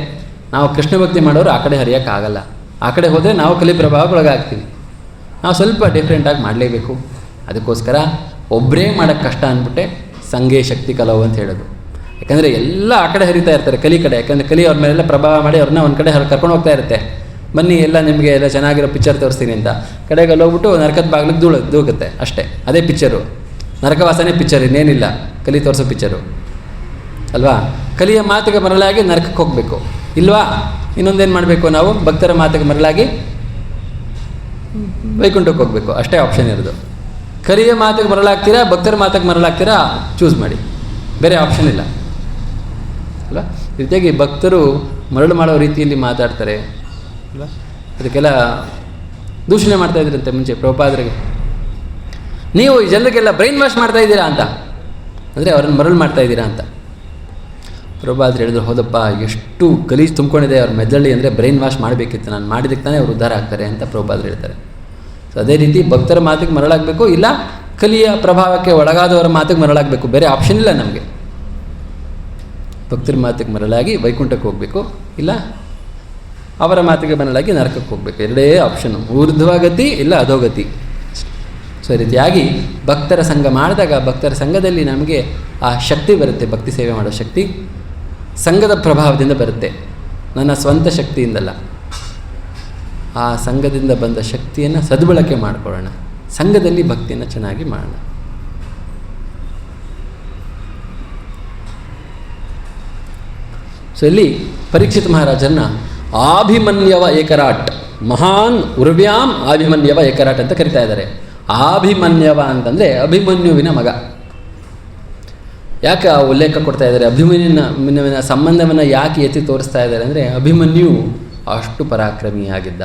ನಾವು ಕೃಷ್ಣ ಭಕ್ತಿ ಮಾಡೋರು ಆ ಕಡೆ ಹರಿಯೋಕ್ಕಾಗಲ್ಲ. ಆ ಕಡೆ ಹೋದರೆ ನಾವು ಕಲಿ ಪ್ರಭಾವಕ್ಕೊಳಗಾಗ್ತೀವಿ. ನಾವು ಸ್ವಲ್ಪ ಡಿಫ್ರೆಂಟಾಗಿ ಮಾಡಲೇಬೇಕು. ಅದಕ್ಕೋಸ್ಕರ ಒಬ್ಬರೇ ಮಾಡೋಕ್ಕೆ ಕಷ್ಟ ಅಂದ್ಬಿಟ್ಟೆ ಸಂಘೇ ಶಕ್ತಿ ಕಲವು ಅಂತ ಹೇಳೋದು. ಯಾಕಂದರೆ ಎಲ್ಲ ಆ ಕಡೆ ಹರಿತಾ ಇರ್ತಾರೆ ಕಲಿ ಕಡೆ. ಯಾಕಂದರೆ ಕಲಿ ಅವ್ರ ಮೇಲೆಲ್ಲ ಪ್ರಭಾವ ಮಾಡಿ ಅವ್ರನ್ನ ಒಂದು ಕಡೆ ಕರ್ಕೊಂಡು ಹೋಗ್ತಾ ಇರುತ್ತೆ. ಬನ್ನಿ ಎಲ್ಲ ನಿಮಗೆ ಎಲ್ಲ ಚೆನ್ನಾಗಿರೋ ಪಿಕ್ಚರ್ ತೋರಿಸ್ತೀನಿ ಅಂತ ಕಡೆಗೆ ಹೋಗ್ಬಿಟ್ಟು ನರಕದ ಬಾಗಿಲಿಗೆ ದೂಗುತ್ತೆ ಅಷ್ಟೇ. ಅದೇ ಪಿಕ್ಚರು, ನರಕವಾಸನೆ ಪಿಕ್ಚರ್, ಇನ್ನೇನಿಲ್ಲ ಕಲಿ ತೋರಿಸೋ ಪಿಕ್ಚರು ಅಲ್ವಾ. ಕಲಿಯ ಮಾತಿಗೆ ಮರಳಾಗಿ ನರಕಕ್ಕೆ ಹೋಗಬೇಕು ಇಲ್ವಾ. ಇನ್ನೊಂದೇನು ಮಾಡಬೇಕು, ನಾವು ಭಕ್ತರ ಮಾತಿಗೆ ಮರಳಾಗಿ ವೈಕುಂಠಕ್ಕೆ ಹೋಗಬೇಕು, ಅಷ್ಟೇ ಆಪ್ಷನ್ ಇರೋದು. ಕಲಿಯ ಮಾತಿಗೆ ಮರಳಾಗ್ತೀರಾ, ಭಕ್ತರ ಮಾತಿಗೆ ಮರಳಾಗ್ತೀರಾ, ಚೂಸ್ ಮಾಡಿ, ಬೇರೆ ಆಪ್ಷನ್ ಇಲ್ಲ ಅಲ್ವಾ. ಈ ರೀತಿಯಾಗಿ ಭಕ್ತರು ಮರಳು ಮಾಡೋ ರೀತಿಯಲ್ಲಿ ಮಾತಾಡ್ತಾರೆ ಅಲ್ವಾ. ಅದಕ್ಕೆಲ್ಲ ದೂಷಣೆ ಮಾಡ್ತಾಯಿದ್ರಂತೆ ಮುಂಚೆ ಪ್ರಭುಪಾದರಿಗೆ. ನೀವು ಈ ಜನರಿಗೆಲ್ಲ ಬ್ರೈನ್ ವಾಶ್ ಮಾಡ್ತಾಯಿದ್ದೀರಾ ಅಂತ, ಅಂದರೆ ಅವ್ರನ್ನ ಮರಳು ಮಾಡ್ತಾಯಿದ್ದೀರಾ ಅಂತ. ಪ್ರಭುಪಾದರು ಹೇಳಿದ್ರು, ಹೌದಪ್ಪ, ಎಷ್ಟು ಗಲೀಜು ತುಂಬ್ಕೊಂಡಿದೆ ಅವ್ರ ಮೆದುಳಿ, ಅಂದರೆ ಬ್ರೈನ್ ವಾಶ್ ಮಾಡಬೇಕಿತ್ತು, ನಾನು ಮಾಡಿದ್ದಕ್ಕೆ ತಾನೇ ಅವ್ರು ಉದ್ಧಾರ ಆಗ್ತಾರೆ ಅಂತ ಪ್ರಭುಪಾದರು ಹೇಳ್ತಾರೆ. ಸೊ ಅದೇ ರೀತಿ ಭಕ್ತರ ಮಾತಿಗೆ ಮರಳಾಗಬೇಕು, ಇಲ್ಲ ಕಲಿಯ ಪ್ರಭಾವಕ್ಕೆ ಒಳಗಾದವರ ಮಾತಿಗೆ ಮರಳಾಗಬೇಕು, ಬೇರೆ ಆಪ್ಷನ್ ಇಲ್ಲ ನಮಗೆ. ಭಕ್ತರ ಮಾತಿಗೆ ಮರಳಾಗಿ ವೈಕುಂಠಕ್ಕೆ ಹೋಗಬೇಕು, ಇಲ್ಲ ಅವರ ಮಾತಿಗೆ ಮರಳಾಗಿ ನರಕಕ್ಕೆ ಹೋಗಬೇಕು, ಎರಡೇ ಆಪ್ಷನು, ಊರ್ಧ್ವಗತಿ ಇಲ್ಲ ಅಧೋಗತಿ. ಸೊ ಈ ರೀತಿಯಾಗಿ ಭಕ್ತರ ಸಂಘ ಮಾಡಿದಾಗ ಭಕ್ತರ ಸಂಘದಲ್ಲಿ ನಮಗೆ ಆ ಶಕ್ತಿ ಬರುತ್ತೆ, ಭಕ್ತಿ ಸೇವೆ ಮಾಡೋ ಶಕ್ತಿ ಸಂಘದ ಪ್ರಭಾವದಿಂದ ಬರುತ್ತೆ, ನನ್ನ ಸ್ವಂತ ಶಕ್ತಿಯಿಂದಲ್ಲ. ಆ ಸಂಘದಿಂದ ಬಂದ ಶಕ್ತಿಯನ್ನು ಸದ್ಬಳಕೆ ಮಾಡಿಕೊಳ್ಳೋಣ, ಸಂಘದಲ್ಲಿ ಭಕ್ತಿಯನ್ನು ಚೆನ್ನಾಗಿ ಮಾಡೋಣ. ಸೊ ಇಲ್ಲಿ ಪರೀಕ್ಷಿತ್ ಮಹಾರಾಜರನ್ನ ಆಭಿಮನ್ಯವ ಏಕರಾಟ್, ಮಹಾನ್ ಉರ್ವ್ಯಾಂ ಆಭಿಮನ್ಯವ ಏಕರಾಟ್ ಅಂತ ಕರಿತಾ ಇದ್ದಾರೆ. ಆಭಿಮನ್ಯವ ಅಂತಂದರೆ ಅಭಿಮನ್ಯುವಿನ ಮಗ. ಯಾಕೆ ಆ ಉಲ್ಲೇಖ ಕೊಡ್ತಾ ಇದ್ದಾರೆ, ಅಭಿಮನ್ಯುವಿನ ಸಂಬಂಧವನ್ನು ಯಾಕೆ ಎತ್ತಿ ತೋರಿಸ್ತಾ ಇದ್ದಾರೆ ಅಂದರೆ, ಅಭಿಮನ್ಯು ಅಷ್ಟು ಪರಾಕ್ರಮಿಯಾಗಿದ್ದ.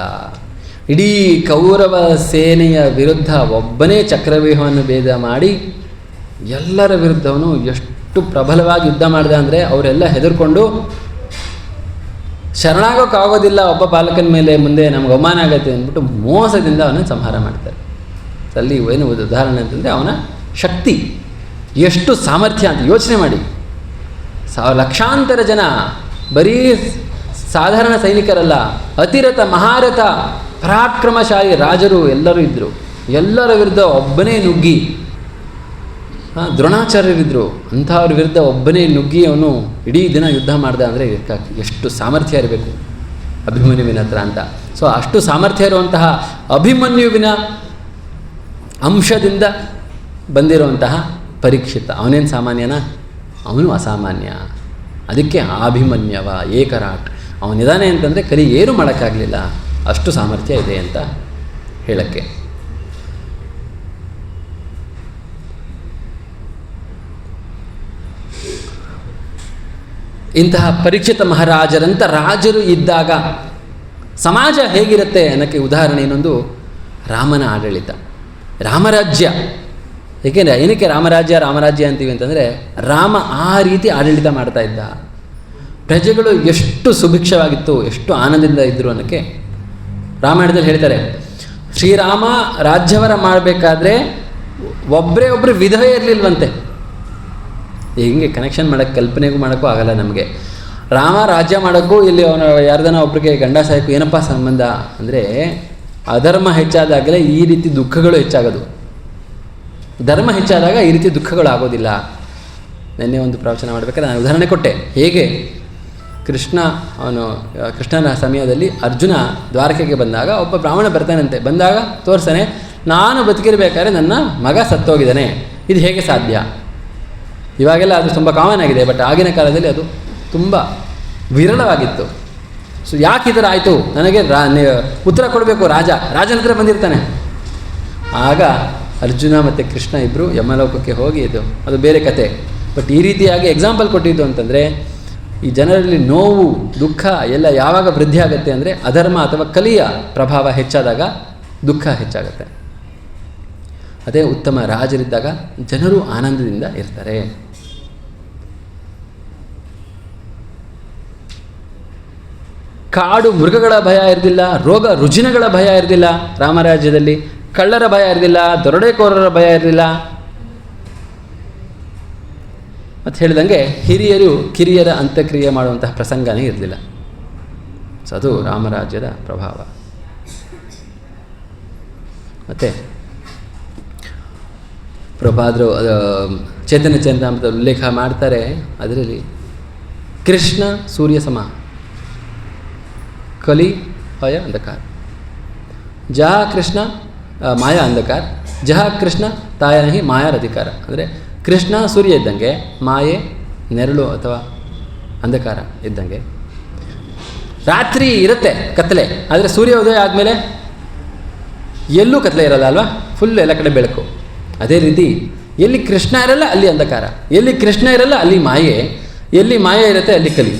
ಇಡೀ ಕೌರವ ಸೇನೆಯ ವಿರುದ್ಧ ಒಬ್ಬನೇ ಚಕ್ರವ್ಯೂಹವನ್ನು ಭೇದ ಮಾಡಿ ಎಲ್ಲರ ವಿರುದ್ಧವನು ಎಷ್ಟು ಪ್ರಬಲವಾಗಿ ಯುದ್ಧ ಮಾಡಿದ ಅಂದರೆ, ಅವರೆಲ್ಲ ಹೆದರ್ಕೊಂಡು ಶರಣಾಗೋಕ್ಕಾಗೋದಿಲ್ಲ ಒಬ್ಬ ಬಾಲಕನ ಮೇಲೆ, ಮುಂದೆ ನಮ್ಗೆ ಅವಮಾನ ಆಗುತ್ತೆ ಅಂದ್ಬಿಟ್ಟು ಮೋಸದಿಂದ ಅವನನ್ನು ಸಂಹಾರ ಮಾಡ್ತಾರೆ. ಅಲ್ಲಿ ಏನು ಉದಾಹರಣೆ ಅಂತಂದರೆ ಅವನ ಶಕ್ತಿ, ಎಷ್ಟು ಸಾಮರ್ಥ್ಯ ಅಂತ ಯೋಚನೆ ಮಾಡಿ. ಲಕ್ಷಾಂತರ ಜನ, ಬರೀ ಸಾಧಾರಣ ಸೈನಿಕರಲ್ಲ, ಅತಿರಥ ಮಹಾರಥ ಪರಾಕ್ರಮಶಾಲಿ ರಾಜರು ಎಲ್ಲರೂ ಇದ್ದರು. ಎಲ್ಲರ ವಿರುದ್ಧ ಒಬ್ಬನೇ ನುಗ್ಗಿ, ದ್ರೋಣಾಚಾರ್ಯರಿದ್ದರು, ಅಂಥವ್ರ ವಿರುದ್ಧ ಒಬ್ಬನೇ ನುಗ್ಗಿ ಅವನು ಇಡೀ ದಿನ ಯುದ್ಧ ಮಾಡ್ದ ಅಂದರೆ ಎಷ್ಟು ಸಾಮರ್ಥ್ಯ ಇರಬೇಕು ಅಭಿಮನ್ಯುವಿನ ಹತ್ರ ಅಂತ. ಸೊ ಅಷ್ಟು ಸಾಮರ್ಥ್ಯ ಇರುವಂತಹ ಅಭಿಮನ್ಯುವಿನ ಅಂಶದಿಂದ ಬಂದಿರುವಂತಹ ಪರೀಕ್ಷಿತ, ಅವನೇನು ಸಾಮಾನ್ಯನ, ಅವನು ಅಸಾಮಾನ್ಯ. ಅದಕ್ಕೆ ಆಭಿಮನ್ಯವ ಏಕರಾಟ್, ಅವನಿದಾನೆ ಅಂತಂದರೆ ಕಲಿ ಏನು ಮಾಡೋಕ್ಕಾಗಲಿಲ್ಲ, ಅಷ್ಟು ಸಾಮರ್ಥ್ಯ ಇದೆ ಅಂತ ಹೇಳಕ್ಕೆ. ಇಂತಹ ಪರೀಕ್ಷಿತ ಮಹಾರಾಜರಂಥ ರಾಜರು ಇದ್ದಾಗ ಸಮಾಜ ಹೇಗಿರುತ್ತೆ ಅನ್ನೋಕ್ಕೆ ಉದಾಹರಣೆ ಇನ್ನೊಂದು ರಾಮನ ಆಡಳಿತ, ರಾಮರಾಜ್ಯ. ಏಕೆಂದರೆ ಏನಕ್ಕೆ ರಾಮರಾಜ್ಯ ಅಂತೀವಿ ಅಂತಂದರೆ, ರಾಮ ಆ ರೀತಿ ಆಡಳಿತ ಮಾಡ್ತಾ ಇದ್ದ. ಪ್ರಜೆಗಳು ಎಷ್ಟು ಸುಭಿಕ್ಷವಾಗಿತ್ತು, ಎಷ್ಟು ಆನಂದದಿಂದ ಇದ್ದರು ಅನ್ನೋಕ್ಕೆ ರಾಮಾಯಣದಲ್ಲಿ ಹೇಳ್ತಾರೆ. ಶ್ರೀರಾಮ ರಾಜ್ಯವರ ಮಾಡಬೇಕಾದ್ರೆ ಒಬ್ಬರೇ ವಿಧವೇ ಇರಲಿಲ್ವಂತೆ. ಹಿಂಗೆ ಕನೆಕ್ಷನ್ ಮಾಡೋಕ್ಕೆ ಕಲ್ಪನೆಗೂ ಮಾಡೋಕ್ಕೂ ಆಗಲ್ಲ ನಮಗೆ. ರಾಮ ರಾಜ್ಯ ಮಾಡೋಕ್ಕೂ ಇಲ್ಲಿ ಅವನು ಯಾರ್ದನ ಒಬ್ರಿಗೆ ಗಂಡ ಸಾಯಕ್ಕೂ ಏನಪ್ಪ ಸಂಬಂಧ ಅಂದರೆ, ಅಧರ್ಮ ಹೆಚ್ಚಾದಾಗಲೇ ಈ ರೀತಿ ದುಃಖಗಳು ಹೆಚ್ಚಾಗೋದು. ಧರ್ಮ ಹೆಚ್ಚಾದಾಗ ಈ ರೀತಿ ದುಃಖಗಳು ಆಗೋದಿಲ್ಲ. ನಿನ್ನೆ ಒಂದು ಪ್ರವಚನ ಮಾಡಬೇಕಾದ್ರೆ ನಾನು ಉದಾಹರಣೆ ಕೊಟ್ಟೆ. ಹೇಗೆ ಕೃಷ್ಣನ ಸಮಯದಲ್ಲಿ ಅರ್ಜುನ ದ್ವಾರಕೆಗೆ ಬಂದಾಗ ಒಬ್ಬ ಬ್ರಾಹ್ಮಣ ಬರ್ತಾನಂತೆ. ಬಂದಾಗ ತೋರಿಸ್ತಾನೆ, ನಾನು ಬದುಕಿರಬೇಕಾದ್ರೆ ನನ್ನ ಮಗ ಸತ್ತೋಗಿದ್ದಾನೆ, ಇದು ಹೇಗೆ ಸಾಧ್ಯ? ಇವಾಗೆಲ್ಲ ಅದು ತುಂಬ ಕಾಮನ್ ಆಗಿದೆ, ಬಟ್ ಆಗಿನ ಕಾಲದಲ್ಲಿ ಅದು ತುಂಬ ವಿರಳವಾಗಿತ್ತು. ಸೊ ಯಾಕೆ ಈ ಥರ ಆಯಿತು, ನನಗೆ ಉತ್ತರ ಕೊಡಬೇಕು. ರಾಜನ ಹತ್ರ ಬಂದಿರ್ತಾನೆ. ಆಗ ಅರ್ಜುನ ಮತ್ತು ಕೃಷ್ಣ ಇಬ್ಬರು ಯಮಲೋಕಕ್ಕೆ ಹೋಗಿ ಅದು ಬೇರೆ ಕತೆ. ಬಟ್ ಈ ರೀತಿಯಾಗಿ ಎಕ್ಸಾಂಪಲ್ ಕೊಟ್ಟಿದ್ದು ಅಂತಂದರೆ, ಈ ಜನರಲ್ಲಿ ನೋವು ದುಃಖ ಎಲ್ಲ ಯಾವಾಗ ವೃದ್ಧಿ ಆಗುತ್ತೆ ಅಂದರೆ ಅಧರ್ಮ ಅಥವಾ ಕಲಿಯ ಪ್ರಭಾವ ಹೆಚ್ಚಾದಾಗ ದುಃಖ ಹೆಚ್ಚಾಗುತ್ತೆ. ಅದೇ ಉತ್ತಮ ರಾಜರಿದ್ದಾಗ ಜನರು ಆನಂದದಿಂದ ಇರ್ತಾರೆ. ಕಾಡು ಮೃಗಗಳ ಭಯ ಇರಲಿಲ್ಲ, ರೋಗ ರುಜಿನಗಳ ಭಯ ಇರಲಿಲ್ಲ ರಾಮರಾಜ್ಯದಲ್ಲಿ, ಕಳ್ಳರ ಭಯ ಇರಲಿಲ್ಲ, ದರೋಡೆಕೋರರ ಭಯ ಇರಲಿಲ್ಲ. ಮತ್ತು ಹೇಳಿದಂಗೆ ಹಿರಿಯರು ಕಿರಿಯರ ಅಂತ್ಯಕ್ರಿಯೆ ಮಾಡುವಂತಹ ಪ್ರಸಂಗನೇ ಇರಲಿಲ್ಲ. ಸೊ ಅದು ರಾಮರಾಜ್ಯದ ಪ್ರಭಾವ. ಮತ್ತು ಪ್ರಭಾದರು ಚೈತನ್ಯ ಚರಿತಾಮೃತ ಉಲ್ಲೇಖ ಮಾಡ್ತಾರೆ. ಅದರಲ್ಲಿ ಕೃಷ್ಣ ಸೂರ್ಯ ಸಮ, ಕಲಿ ಭಯ ಅಂಧಕಾರ, ಜಹ ಕೃಷ್ಣ ಮಾಯಾ ಅಂಧಕಾರ, ಜಹ ಕೃಷ್ಣ ತಾಯನಹಿ ಮಾಯಾರ ಅಧಿಕಾರ. ಅಂದರೆ ಕೃಷ್ಣ ಸೂರ್ಯ ಇದ್ದಂಗೆ, ಮಾಯೆ ನೆರಳು ಅಥವಾ ಅಂಧಕಾರ ಇದ್ದಂಗೆ. ರಾತ್ರಿ ಇರುತ್ತೆ ಕತ್ತಲೆ, ಆದರೆ ಸೂರ್ಯೋದಯ ಆದಮೇಲೆ ಎಲ್ಲೂ ಕತ್ತಲೆ ಇರಲ್ಲ ಅಲ್ವಾ, ಫುಲ್ ಎಲ್ಲ ಕಡೆ ಬೆಳಕು. ಅದೇ ರೀತಿ ಎಲ್ಲಿ ಕೃಷ್ಣ ಇರಲ್ಲ ಅಲ್ಲಿ ಅಂಧಕಾರ, ಎಲ್ಲಿ ಕೃಷ್ಣ ಇರಲ್ಲ ಅಲ್ಲಿ ಮಾಯೆ, ಎಲ್ಲಿ ಮಾಯೆ ಇರುತ್ತೆ ಅಲ್ಲಿ ಕಲಿ.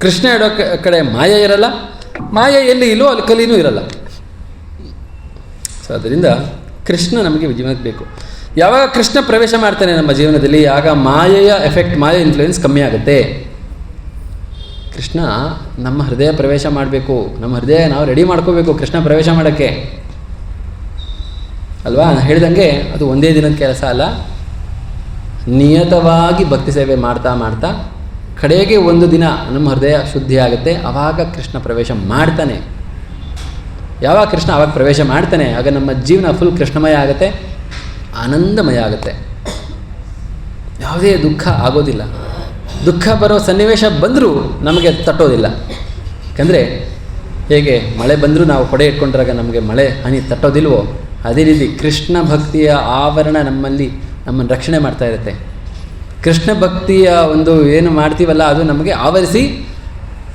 ಕೃಷ್ಣ ಇಡೋ ಕಡೆ ಮಾಯೆ ಇರಲ್ಲ, ಮಾಯೆ ಎಲ್ಲಿ ಇಲ್ಲೋ ಅಲ್ಲಿ ಕಲಿನೂ ಇರಲ್ಲ. ಸೊ ಅದರಿಂದ ಕೃಷ್ಣ ನಮಗೆ ಜೀವನಕ್ಕೆ ಬೇಕು. ಯಾವಾಗ ಕೃಷ್ಣ ಪ್ರವೇಶ ಮಾಡ್ತಾನೆ ನಮ್ಮ ಜೀವನದಲ್ಲಿ, ಆಗ ಮಾಯೆಯ ಎಫೆಕ್ಟ್, ಮಾಯೆ ಇನ್ಫ್ಲೂಯೆನ್ಸ್ ಕಮ್ಮಿ ಆಗುತ್ತೆ. ಕೃಷ್ಣ ನಮ್ಮ ಹೃದಯ ಪ್ರವೇಶ ಮಾಡಬೇಕು, ನಮ್ಮ ಹೃದಯ ನಾವು ರೆಡಿ ಮಾಡ್ಕೋಬೇಕು ಕೃಷ್ಣ ಪ್ರವೇಶ ಮಾಡೋಕ್ಕೆ ಅಲ್ವಾ. ನಾನು ಹೇಳಿದಂಗೆ ಅದು ಒಂದೇ ದಿನದ ಕೆಲಸ ಅಲ್ಲ, ನಿಯತವಾಗಿ ಭಕ್ತಿ ಸೇವೆ ಮಾಡ್ತಾ ಮಾಡ್ತಾ ಕಡೆಗೆ ಒಂದು ದಿನ ನಮ್ಮ ಹೃದಯ ಶುದ್ಧಿ ಆಗುತ್ತೆ. ಆವಾಗ ಕೃಷ್ಣ ಪ್ರವೇಶ ಮಾಡ್ತಾನೆ. ಯಾವಾಗ ಕೃಷ್ಣ ಆವಾಗ ಪ್ರವೇಶ ಮಾಡ್ತಾನೆ, ಆಗ ನಮ್ಮ ಜೀವನ ಫುಲ್ ಕೃಷ್ಣಮಯ ಆಗುತ್ತೆ, ಆನಂದಮಯ ಆಗುತ್ತೆ. ಯಾವುದೇ ದುಃಖ ಆಗೋದಿಲ್ಲ. ದುಃಖ ಬರೋ ಸನ್ನಿವೇಶ ಬಂದರೂ ನಮಗೆ ತಟ್ಟೋದಿಲ್ಲ. ಯಾಕಂದರೆ ಹೇಗೆ ಮಳೆ ಬಂದರೂ ನಾವು ಕೊಡೆ ಇಟ್ಕೊಂಡ್ರಾಗ ನಮಗೆ ಮಳೆ ಹನಿ ತಟ್ಟೋದಿಲ್ವೋ, ಅದೇ ರೀತಿ ಕೃಷ್ಣ ಭಕ್ತಿಯ ಆವರಣ ನಮ್ಮನ್ನು ರಕ್ಷಣೆ ಮಾಡ್ತಾ ಇರುತ್ತೆ. ಕೃಷ್ಣ ಭಕ್ತಿಯ ಒಂದು ಏನು ಮಾಡ್ತೀವಲ್ಲ ಅದು ನಮಗೆ ಆವರಿಸಿ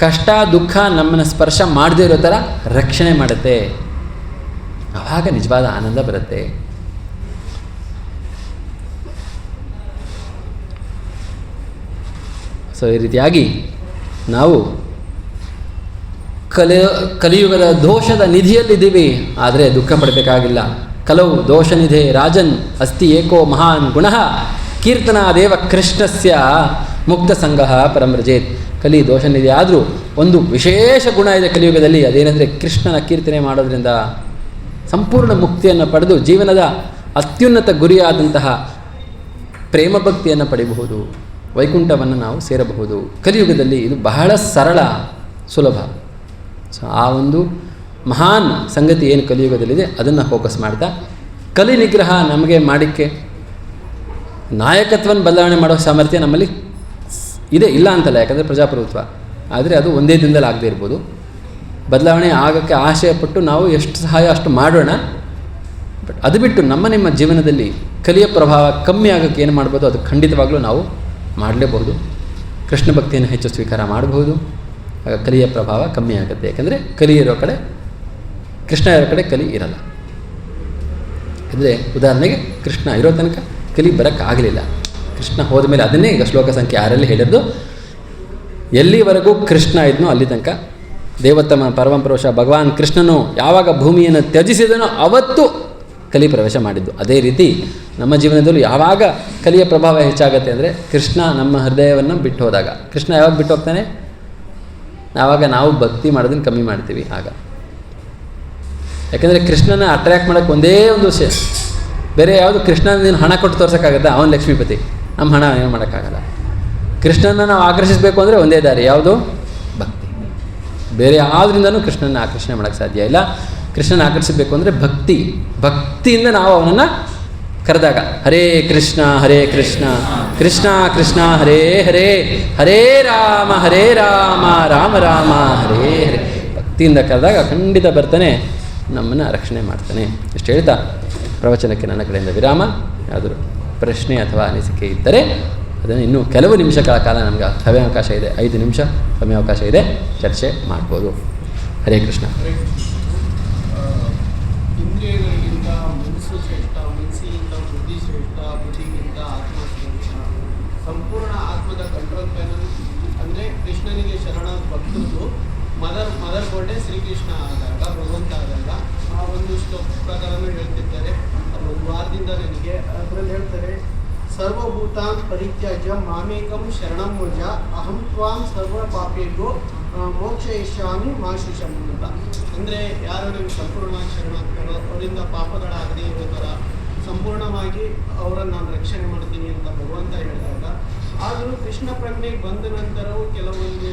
ಕಷ್ಟ ದುಃಖ ನಮ್ಮನ್ನು ಸ್ಪರ್ಶ ಮಾಡದೇ ಇರೋ ಥರ ರಕ್ಷಣೆ ಮಾಡುತ್ತೆ. ಆವಾಗ ನಿಜವಾದ ಆನಂದ ಬರುತ್ತೆ. ಸೊ ಈ ರೀತಿಯಾಗಿ ನಾವು ಕಲಿಯುಗದ ದೋಷದ ನಿಧಿಯಲ್ಲಿದ್ದೀವಿ, ಆದರೆ ದುಃಖ ಪಡಬೇಕಾಗಿಲ್ಲ. ಕಲವು ದೋಷ ನಿಧೆ ರಾಜನ್ ಅಸ್ತಿ ಏಕೋ ಮಹಾನ್ ಗುಣಃ ಕೀರ್ತನಾದೇವ ಕೃಷ್ಣಸ್ಯ ಮುಕ್ತ ಸಂಗಃ ಪರಮ್ರಜೇತ್. ಕಲಿ ದೋಷ ನಿಧಿ ಆದರೂ ಒಂದು ವಿಶೇಷ ಗುಣ ಇದೆ ಕಲಿಯುಗದಲ್ಲಿ, ಅದೇನೆಂದರೆ ಕೃಷ್ಣನ ಕೀರ್ತನೆ ಮಾಡೋದ್ರಿಂದ ಸಂಪೂರ್ಣ ಮುಕ್ತಿಯನ್ನು ಪಡೆದು ಜೀವನದ ಅತ್ಯುನ್ನತ ಗುರಿಯಾದಂತಹ ಪ್ರೇಮ ಭಕ್ತಿಯನ್ನು ಪಡೆಯಬಹುದು, ವೈಕುಂಠವನ್ನು ನಾವು ಸೇರಬಹುದು. ಕಲಿಯುಗದಲ್ಲಿ ಇದು ಬಹಳ ಸರಳ ಸುಲಭ. ಸೊ ಆ ಒಂದು ಮಹಾನ್ ಸಂಗತಿ ಏನು ಕಲಿಯುಗದಲ್ಲಿದೆ ಅದನ್ನು ಫೋಕಸ್ ಮಾಡ್ತಾ ಕಲಿ ನಿಗ್ರಹ ನಮಗೆ ಮಾಡೋಕ್ಕೆ ನಾಯಕತ್ವವನ್ನು ಬದಲಾವಣೆ ಮಾಡೋ ಸಾಮರ್ಥ್ಯ ನಮ್ಮಲ್ಲಿ ಇದೆ, ಇಲ್ಲ ಅಂತಲ್ಲ, ಯಾಕಂದರೆ ಪ್ರಜಾಪ್ರಭುತ್ವ. ಆದರೆ ಅದು ಒಂದೇ ದಿನದಲ್ಲಿ ಆಗದೇ ಇರ್ಬೋದು. ಬದಲಾವಣೆ ಆಗೋಕ್ಕೆ ಆಶಯಪಟ್ಟು ನಾವು ಎಷ್ಟು ಸಹಾಯ ಅಷ್ಟು ಮಾಡೋಣ. ಬಟ್ ಅದು ಬಿಟ್ಟು ನಿಮ್ಮ ಜೀವನದಲ್ಲಿ ಕಲಿಯ ಪ್ರಭಾವ ಕಮ್ಮಿ ಆಗೋಕ್ಕೆ ಏನು ಮಾಡ್ಬೋದು ಅದು ಖಂಡಿತವಾಗ್ಲೂ ನಾವು ಮಾಡಲೇಬಹುದು. ಕೃಷ್ಣ ಭಕ್ತಿಯನ್ನು ಹೆಚ್ಚು ಸ್ವೀಕಾರ ಮಾಡಬಹುದು. ಆಗ ಕಲಿಯ ಪ್ರಭಾವ ಕಮ್ಮಿ ಆಗುತ್ತೆ. ಯಾಕಂದರೆ ಕಲಿ ಇರೋ ಕಡೆ ಕೃಷ್ಣ ಇರೋ ಕಡೆ ಕಲಿ ಇರಲ್ಲ. ಅಂದರೆ ಉದಾಹರಣೆಗೆ ಕೃಷ್ಣ ಇರೋ ತನಕ ಕಲಿ ಬರೋಕ್ಕಾಗಲಿಲ್ಲ. ಕೃಷ್ಣ ಹೋದ ಮೇಲೆ ಅದನ್ನೇ ಈಗ ಶ್ಲೋಕ ಸಂಖ್ಯೆ 6ರಲ್ಲಿ ಹೇಳಿರೋದು. ಎಲ್ಲಿವರೆಗೂ ಕೃಷ್ಣ ಇದ್ನೋ ಅಲ್ಲಿ ತನಕ ದೇವೋತ್ತಮ ಪರಮಪುರುಷ ಭಗವಾನ್ ಕೃಷ್ಣನು ಯಾವಾಗ ಭೂಮಿಯನ್ನು ತ್ಯಜಿಸಿದನೋ ಅವತ್ತು ಕಲಿ ಪ್ರವೇಶ ಮಾಡಿದ್ದು. ಅದೇ ರೀತಿ ನಮ್ಮ ಜೀವನದಲ್ಲೂ ಯಾವಾಗ ಕಲಿಯ ಪ್ರಭಾವ ಹೆಚ್ಚಾಗುತ್ತೆ ಅಂದರೆ ಕೃಷ್ಣ ನಮ್ಮ ಹೃದಯವನ್ನು ಬಿಟ್ಟು ಹೋದಾಗ. ಕೃಷ್ಣ ಯಾವಾಗ ಬಿಟ್ಟು ಹೋಗ್ತಾನೆ? ಆವಾಗ ನಾವು ಭಕ್ತಿ ಮಾಡೋದನ್ನು ಕಮ್ಮಿ ಮಾಡ್ತೀವಿ ಆಗ. ಯಾಕೆಂದರೆ ಕೃಷ್ಣನ ಅಟ್ರ್ಯಾಕ್ಟ್ ಮಾಡೋಕ್ಕೆ ಒಂದೇ ಒಂದು ವಿಷಯ, ಬೇರೆ ಯಾವುದು ಕೃಷ್ಣನ ನೀನು ಹಣ ಕೊಟ್ಟು ತೋರ್ಸೋಕ್ಕಾಗತ್ತೆ? ಅವನು ಲಕ್ಷ್ಮೀಪತಿ, ನಮ್ಮ ಹಣ ಏನು ಮಾಡೋಕ್ಕಾಗಲ್ಲ. ಕೃಷ್ಣನ ನಾವು ಆಕರ್ಷಿಸಬೇಕು ಅಂದರೆ ಒಂದೇ ದಾರಿ, ಯಾವುದು? ಭಕ್ತಿ. ಬೇರೆ ಯಾವುದರಿಂದನೂ ಕೃಷ್ಣನ ಆಕರ್ಷಣೆ ಮಾಡೋಕ್ಕೆ ಸಾಧ್ಯ ಇಲ್ಲ. ಕೃಷ್ಣನ ಆಕರ್ಷಿಸಬೇಕು ಅಂದರೆ ಭಕ್ತಿಯಿಂದ ನಾವು ಅವನನ್ನು ಕರೆದಾಗ, ಹರೇ ಕೃಷ್ಣ ಕೃಷ್ಣ ಕೃಷ್ಣ ಹರೇ ಹರೇ, ಹರೇ ರಾಮ ರಾಮ ರಾಮ ಹರೇ ಹರೇ, ಭಕ್ತಿಯಿಂದ ಕರೆದಾಗ ಖಂಡಿತ ಬರ್ತಾನೆ, ನಮ್ಮನ್ನು ರಕ್ಷಣೆ ಮಾಡ್ತಾನೆ. ಇಷ್ಟು ಹೇಳ್ತಾ ಪ್ರವಚನಕ್ಕೆ ನನ್ನ ಕಡೆಯಿಂದ ವಿರಾಮ. ಯಾವುದಾದ್ರು ಪ್ರಶ್ನೆ ಅಥವಾ ಅನಿಸಿಕೆ ಇದ್ದರೆ ಅದನ್ನು ಇನ್ನೂ ಕೆಲವು ನಿಮಿಷಗಳ ಕಾಲ ನಮಗೆ ಸಮಯಾವಕಾಶ ಇದೆ, 5 ನಿಮಿಷ ಸಮಯಾವಕಾಶ ಇದೆ, ಚರ್ಚೆ ಮಾಡ್ಬೋದು. ಹರೇ ಕೃಷ್ಣ. ಇಂದ್ರಿಯಗಳಿಗಿಂತ ಮನಸ್ಸು ಶ್ರೇಷ್ಠ, ಮನಸ್ಸಿಗಿಂತ ಬುದ್ಧಿ ಶ್ರೇಷ್ಠ, ಬುದ್ಧಿಗಿಂತ ಆತ್ಮ ಶ್ರೇಷ್ಠ. ಸಂಪೂರ್ಣ ಆತ್ಮದ ಕಂಟ್ರೋಲ್ ಪ್ಯಾನಲ್ ಅಂದರೆ ಕೃಷ್ಣನಿಗೆ ಶರಣ ಭಕ್ತರು ಮದರ್ ಬೋರ್ಡೆ ಶ್ರೀಕೃಷ್ಣ ಆದಾಗ, ಭಗವಂತ ಆದಾಗ ಆ ಒಂದು ಶ್ಲೋಕ ಪ್ರಕಾರನೂ ಹೇಳ್ತಿರ್ತಾರೆ. ಒಂದು ವಾರದಿಂದ ನನಗೆ ಅದರಲ್ಲಿ ಹೇಳ್ತಾರೆ, ಸರ್ವಭೂತಾನ್ ಪರಿತ್ಯಾಜ್ಯ ಮಾಮೇಕಂ ಶರಣಂ ವ್ರಜ ಅಹಂ ತ್ವಾಂ ಸರ್ವ ಪಾಪೇಭ್ಯೋ ಮೋಕ್ಷಯಿಷ್ಯಾಮಿ ಮಾ ಶುಚಂ ಅಂತ. ಅಂದರೆ ಯಾರು ನಿಮ್ಗೆ ಸಂಪೂರ್ಣವಾಗಿ ಶರಣಾಗ್ತಾರೋ ಅವರಿಂದ ಪಾಪಗಳಾಗದೇ ಇರೋ ಥರ ಸಂಪೂರ್ಣವಾಗಿ ಅವರನ್ನು ನಾನು ರಕ್ಷಣೆ ಮಾಡ್ತೀನಿ ಅಂತ ಭಗವಂತ ಹೇಳಿದಾಗ, ಆದರೂ ಕೃಷ್ಣ ಪ್ರಜ್ಞೆಗೆ ಬಂದ ನಂತರವೂ ಕೆಲವೊಂದು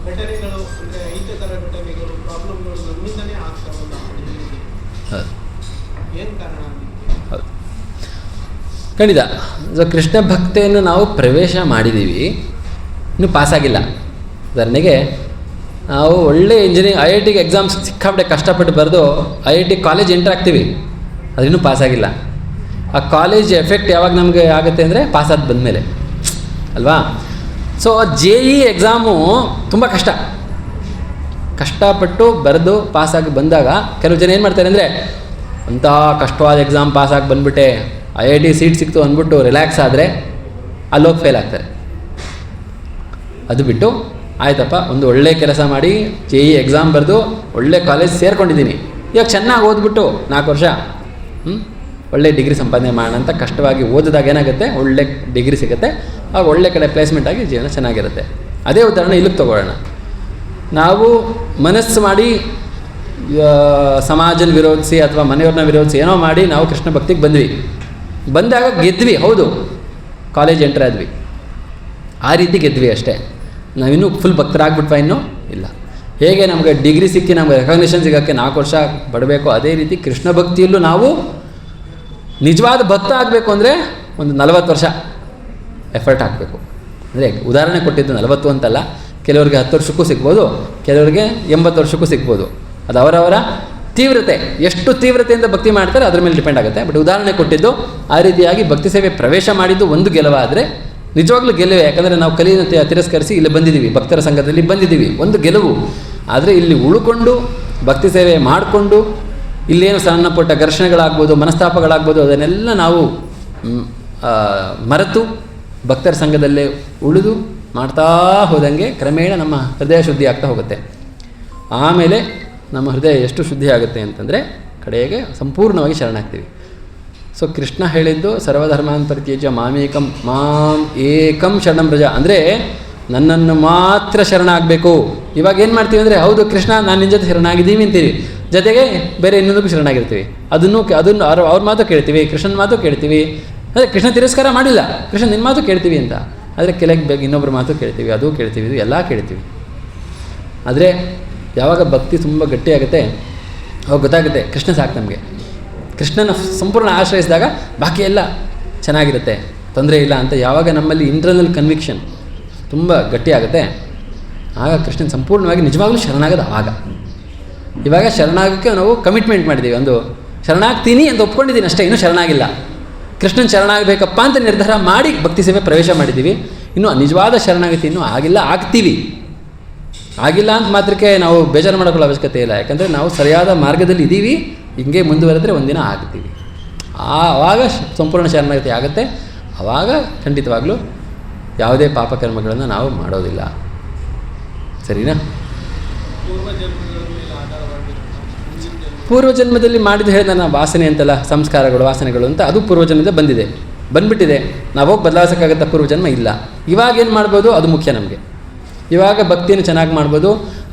ಘಟನೆಗಳು ಅಂದರೆ ಐಕ್ಯತರ ಘಟನೆಗಳು, ಪ್ರಾಬ್ಲಮ್ಗಳು ನಮ್ಮಿಂದನೇ ಆಗ್ತಾವಲ್ಲ, ಏನು ಕಾರಣ? ಖಂಡಿತ. ಸೊ ಕೃಷ್ಣ ಭಕ್ತಿಯನ್ನು ನಾವು ಪ್ರವೇಶ ಮಾಡಿದ್ದೀವಿ, ಇನ್ನೂ ಪಾಸಾಗಿಲ್ಲ. ಉದಾಹರಣೆಗೆ ನಾವು ಒಳ್ಳೆ ಇಂಜಿನಿಯರಿಂಗ್ IIT ಎಕ್ಸಾಮ್ಸ್ ಸಿಕ್ಕಾಪಟ್ಟೆ ಕಷ್ಟಪಟ್ಟು ಬರೆದು IIT ಕಾಲೇಜ್ ಎಂಟರ್ ಆಗ್ತೀವಿ, ಅದಿನ್ನೂ ಪಾಸಾಗಿಲ್ಲ. ಆ ಕಾಲೇಜ್ ಎಫೆಕ್ಟ್ ಯಾವಾಗ ನಮಗೆ ಆಗುತ್ತೆ ಅಂದರೆ ಪಾಸಾದ ಬಂದಮೇಲೆ ಅಲ್ವಾ. ಸೊ JEE ಎಕ್ಸಾಮು ತುಂಬ ಕಷ್ಟಪಟ್ಟು ಬರೆದು ಪಾಸಾಗಿ ಬಂದಾಗ ಕೆಲವು ಜನ ಏನು ಮಾಡ್ತಾರೆ ಅಂದರೆ, ಅಂಥ ಕಷ್ಟವಾದ ಎಕ್ಸಾಮ್ ಪಾಸಾಗಿ ಬಂದುಬಿಟ್ಟೆ IIT ಸೀಟ್ ಸಿಕ್ತು ಅಂದ್ಬಿಟ್ಟು ರಿಲ್ಯಾಕ್ಸ್ ಆದರೆ ಅಲ್ಲೋಗಿ ಫೇಲ್ ಆಗ್ತಾರೆ. ಅದು ಬಿಟ್ಟು ಆಯ್ತಪ್ಪ, ಒಂದು ಒಳ್ಳೆ ಕೆಲಸ ಮಾಡಿ JEE ಎಕ್ಸಾಮ್ ಬರೆದು ಒಳ್ಳೆ ಕಾಲೇಜ್ ಸೇರ್ಕೊಂಡಿದ್ದೀನಿ, ಇವಾಗ ಚೆನ್ನಾಗಿ ಓದ್ಬಿಟ್ಟು 4 ವರ್ಷ ಒಳ್ಳೆ ಡಿಗ್ರಿ ಸಂಪಾದನೆ ಮಾಡೋಣ ಅಂತ ಕಷ್ಟವಾಗಿ ಓದಿದಾಗ ಏನಾಗುತ್ತೆ, ಒಳ್ಳೆ ಡಿಗ್ರಿ ಸಿಗುತ್ತೆ, ಆಗ ಒಳ್ಳೆ ಕಡೆ ಪ್ಲೇಸ್ಮೆಂಟ್ ಆಗಿ ಜೀವನ ಚೆನ್ನಾಗಿರುತ್ತೆ. ಅದೇ ಉದಾಹರಣೆ ಇಲ್ಲಿಗೆ ತೊಗೊಳ್ಳೋಣ. ನಾವು ಮನಸ್ಸು ಮಾಡಿ ಸಮಾಜನ ವಿರೋಧಿಸಿ ಅಥವಾ ಮನೆಯವ್ರನ್ನ ವಿರೋಧಿಸಿ ಏನೋ ಮಾಡಿ ನಾವು ಕೃಷ್ಣ ಭಕ್ತಿಗೆ ಬಂದಾಗ ಗೆದ್ವಿ, ಹೌದು, ಕಾಲೇಜ್ ಎಂಟರ್ ಆದ್ವಿ, ಆ ರೀತಿ ಗೆದ್ವಿ ಅಷ್ಟೇ. ನಾವಿನ್ನೂ ಫುಲ್ ಭಕ್ತರಾಗ್ಬಿಟ್ವಾ? ಇನ್ನೂ ಇಲ್ಲ. ಹೇಗೆ ನಮಗೆ ಡಿಗ್ರಿ ಸಿಕ್ಕಿ ನಮಗೆ ರೆಕಗ್ನಿಷನ್ ಸಿಗೋಕ್ಕೆ 4 ವರ್ಷ ಪಡಬೇಕು, ಅದೇ ರೀತಿ ಕೃಷ್ಣ ಭಕ್ತಿಯಲ್ಲೂ ನಾವು ನಿಜವಾದ ಭಕ್ತ ಆಗಬೇಕು ಅಂದರೆ ಒಂದು 40 ವರ್ಷ ಎಫರ್ಟ್ ಹಾಕಬೇಕು. ಅಂದರೆ ಉದಾಹರಣೆ ಕೊಟ್ಟಿದ್ದು 40 ಅಂತಲ್ಲ, ಕೆಲವರಿಗೆ 10 ವರ್ಷಕ್ಕೂ ಸಿಗ್ಬೋದು, ಕೆಲವರಿಗೆ 80 ವರ್ಷಕ್ಕೂ ಸಿಗ್ಬೋದು. ಅದು ಅವರವರ ತೀವ್ರತೆ, ಎಷ್ಟು ತೀವ್ರತೆಯಿಂದ ಭಕ್ತಿ ಮಾಡ್ತಾರೆ ಅದ್ರ ಮೇಲೆ ಡಿಪೆಂಡ್ ಆಗುತ್ತೆ. ಬಟ್ ಉದಾಹರಣೆ ಕೊಟ್ಟಿದ್ದು ಆ ರೀತಿಯಾಗಿ ಭಕ್ತಿ ಸೇವೆ ಪ್ರವೇಶ ಮಾಡಿದ್ದು ಒಂದು ಗೆಲುವಾದರೆ ನಿಜವಾಗ್ಲೂ ಗೆಲುವೆ. ಯಾಕಂದರೆ ನಾವು ಕಲಿಯನ್ನು ತಿರಸ್ಕರಿಸಿ ಇಲ್ಲಿ ಬಂದಿದ್ದೀವಿ, ಭಕ್ತರ ಸಂಘದಲ್ಲಿ ಬಂದಿದ್ದೀವಿ, ಒಂದು ಗೆಲುವು. ಆದರೆ ಇಲ್ಲಿ ಉಳ್ಕೊಂಡು ಭಕ್ತಿ ಸೇವೆ ಮಾಡಿಕೊಂಡು ಇಲ್ಲೇನು ಸಣ್ಣ ಪುಟ್ಟ ಘರ್ಷಣೆಗಳಾಗ್ಬೋದು, ಮನಸ್ತಾಪಗಳಾಗ್ಬೋದು, ಅದನ್ನೆಲ್ಲ ನಾವು ಮರೆತು ಭಕ್ತರ ಸಂಘದಲ್ಲೇ ಉಳಿದು ಮಾಡ್ತಾ ಹೋದಂಗೆ ಕ್ರಮೇಣ ನಮ್ಮ ಹೃದಯ ಶುದ್ಧಿ ಆಗ್ತಾ ಹೋಗುತ್ತೆ. ಆಮೇಲೆ ನಮ್ಮ ಹೃದಯ ಎಷ್ಟು ಶುದ್ಧಿ ಆಗುತ್ತೆ ಅಂತಂದರೆ ಕಡೆಗೆ ಸಂಪೂರ್ಣವಾಗಿ ಶರಣಾಗ್ತೀವಿ. ಸೊ ಕೃಷ್ಣ ಹೇಳಿದ್ದು ಸರ್ವಧರ್ಮಾನ್ ಪರಿತ್ಯಜ್ಯ ಮಾಂ ಏಕಂ ಶರಣಂ ವ್ರಜ, ಅಂದರೆ ನನ್ನನ್ನು ಮಾತ್ರ ಶರಣಾಗಬೇಕು. ಇವಾಗ ಏನು ಮಾಡ್ತೀವಿ ಅಂದರೆ, ಹೌದು ಕೃಷ್ಣ ನಾನು ನಿನ್ನ ಜೊತೆ ಶರಣಾಗಿದ್ದೀವಿ ಅಂತೀವಿ, ಜೊತೆಗೆ ಬೇರೆ ಇನ್ನೊಂದಕ್ಕೂ ಶರಣಾಗಿರ್ತೀವಿ. ಅದನ್ನು ಅವ್ರ ಮಾತು ಕೇಳ್ತೀವಿ, ಕೃಷ್ಣನ ಮಾತು ಕೇಳ್ತೀವಿ. ಅಂದರೆ ಕೃಷ್ಣ ತಿರಸ್ಕಾರ ಮಾಡಿಲ್ಲ, ಕೃಷ್ಣ ನಿನ್ನ ಮಾತು ಕೇಳ್ತೀವಿ ಅಂತ. ಆದರೆ ಕೆಲವು ಇನ್ನೊಬ್ಬರ ಮಾತು ಕೇಳ್ತೀವಿ, ಅದು ಕೇಳ್ತೀವಿ, ಇದು ಎಲ್ಲ ಕೇಳ್ತೀವಿ. ಆದರೆ ಯಾವಾಗ ಭಕ್ತಿ ತುಂಬ ಗಟ್ಟಿಯಾಗುತ್ತೆ ಅವಾಗ ಗೊತ್ತಾಗುತ್ತೆ ಕೃಷ್ಣ ಸಾಕು ನಮಗೆ. ಕೃಷ್ಣನ ಸಂಪೂರ್ಣ ಆಶ್ರಯಿಸಿದಾಗ ಬಾಕಿ ಎಲ್ಲ ಚೆನ್ನಾಗಿರುತ್ತೆ, ತೊಂದರೆ ಇಲ್ಲ ಅಂತ ಯಾವಾಗ ನಮ್ಮಲ್ಲಿ ಇಂಟರ್ನಲ್ ಕನ್ವಿಕ್ಷನ್ ತುಂಬ ಗಟ್ಟಿಯಾಗುತ್ತೆ, ಆಗ ಕೃಷ್ಣನ ಸಂಪೂರ್ಣವಾಗಿ ನಿಜವಾಗ್ಲೂ ಶರಣಾಗೋದು ಆವಾಗ. ಇವಾಗ ಶರಣಾಗೋಕ್ಕೆ ನಾವು ಕಮಿಟ್ಮೆಂಟ್ ಮಾಡಿದ್ದೀವಿ, ಒಂದು ಶರಣಾಗ್ತೀನಿ ಅಂತ ಒಪ್ಕೊಂಡಿದ್ದೀನಿ ಅಷ್ಟೇ, ಇನ್ನೂ ಶರಣಾಗಿಲ್ಲ. ಕೃಷ್ಣನ ಶರಣಾಗಬೇಕಪ್ಪ ಅಂತ ನಿರ್ಧಾರ ಮಾಡಿ ಭಕ್ತಿ ಸೇವೆ ಪ್ರವೇಶ ಮಾಡಿದ್ದೀವಿ. ಇನ್ನೂ ನಿಜವಾದ ಶರಣಾಗತಿ ಇನ್ನೂ ಆಗಿಲ್ಲ ಅಂತ ಮಾತ್ರಕ್ಕೆ ನಾವು ಬೇಜಾರು ಮಾಡೋಕ್ಕೂ ಅವಶ್ಯಕತೆ ಇಲ್ಲ. ಯಾಕಂದರೆ ನಾವು ಸರಿಯಾದ ಮಾರ್ಗದಲ್ಲಿ ಇದ್ದೀವಿ, ಹಿಂಗೆ ಮುಂದುವರೆದ್ರೆ ಒಂದಿನ ಆಗ್ತೀವಿ. ಆವಾಗ ಸಂಪೂರ್ಣ ಶರಣಾಗತಿ ಆಗುತ್ತೆ. ಆವಾಗ ಖಂಡಿತವಾಗ್ಲೂ ಯಾವುದೇ ಪಾಪಕರ್ಮಗಳನ್ನು ನಾವು ಮಾಡೋದಿಲ್ಲ. ಸರಿನಾ? ಪೂರ್ವಜನ್ಮದಲ್ಲಿ ಮಾಡಿದ್ದು ಹೇಳಿದ ನಾನು ವಾಸನೆ ಅಂತಲ್ಲ, ಸಂಸ್ಕಾರಗಳು ವಾಸನೆಗಳು ಅಂತ, ಅದು ಪೂರ್ವಜನ್ಮದಿಂದ ಬಂದುಬಿಟ್ಟಿದೆ. ನಾವೋಗಿ ಬದಲಾಯಿಸೋಕ್ಕಾಗತ್ತಾ? ಪೂರ್ವಜನ್ಮ ಇಲ್ಲ. ಇವಾಗ ಏನು ಮಾಡ್ಬೋದು ಅದು ಮುಖ್ಯ ನಮಗೆ. ಇವಾಗ ಭಕ್ತಿಯನ್ನು ಚೆನ್ನಾಗಿ ಮಾಡ್ಬೋದು.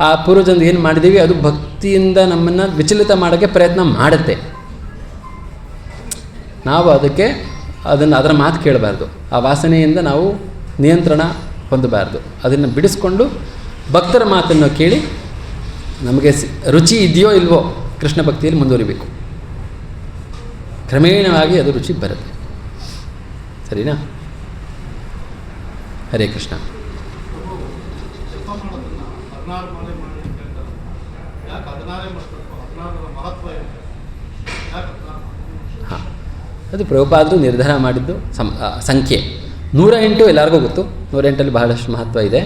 ಆ ಪೂರ್ವಜನ್ಮ ಏನು ಮಾಡಿದ್ದೀವಿ ಅದು ಭಕ್ತಿಯಿಂದ ನಮ್ಮನ್ನು ವಿಚಲಿತ ಮಾಡೋಕ್ಕೆ ಪ್ರಯತ್ನ ಮಾಡುತ್ತೆ. ನಾವು ಅದರ ಮಾತು ಕೇಳಬಾರ್ದು. ಆ ವಾಸನೆಯಿಂದ ನಾವು ನಿಯಂತ್ರಣ ಹೊಂದಬಾರ್ದು. ಅದನ್ನು ಬಿಡಿಸ್ಕೊಂಡು ಭಕ್ತರ ಮಾತನ್ನು ಕೇಳಿ ನಮಗೆ ರುಚಿ ಇದೆಯೋ ಇಲ್ವೋ ಕೃಷ್ಣ ಭಕ್ತಿಯಲ್ಲಿ ಮುಂದುವರಿಬೇಕು. ಕ್ರಮೇಣವಾಗಿ ಅದು ರುಚಿ ಬರುತ್ತೆ. ಸರಿನಾ? ಹರೇ ಕೃಷ್ಣ. ಹಾಂ, ಅದು ಪ್ರಭುಪಾದರು ನಿರ್ಧಾರ ಮಾಡಿದ್ದು ಸಂಖ್ಯೆ 108 ಎಲ್ಲರಿಗೂ ಗೊತ್ತು. 108 ಬಹಳಷ್ಟು ಮಹತ್ವ ಇದೆ.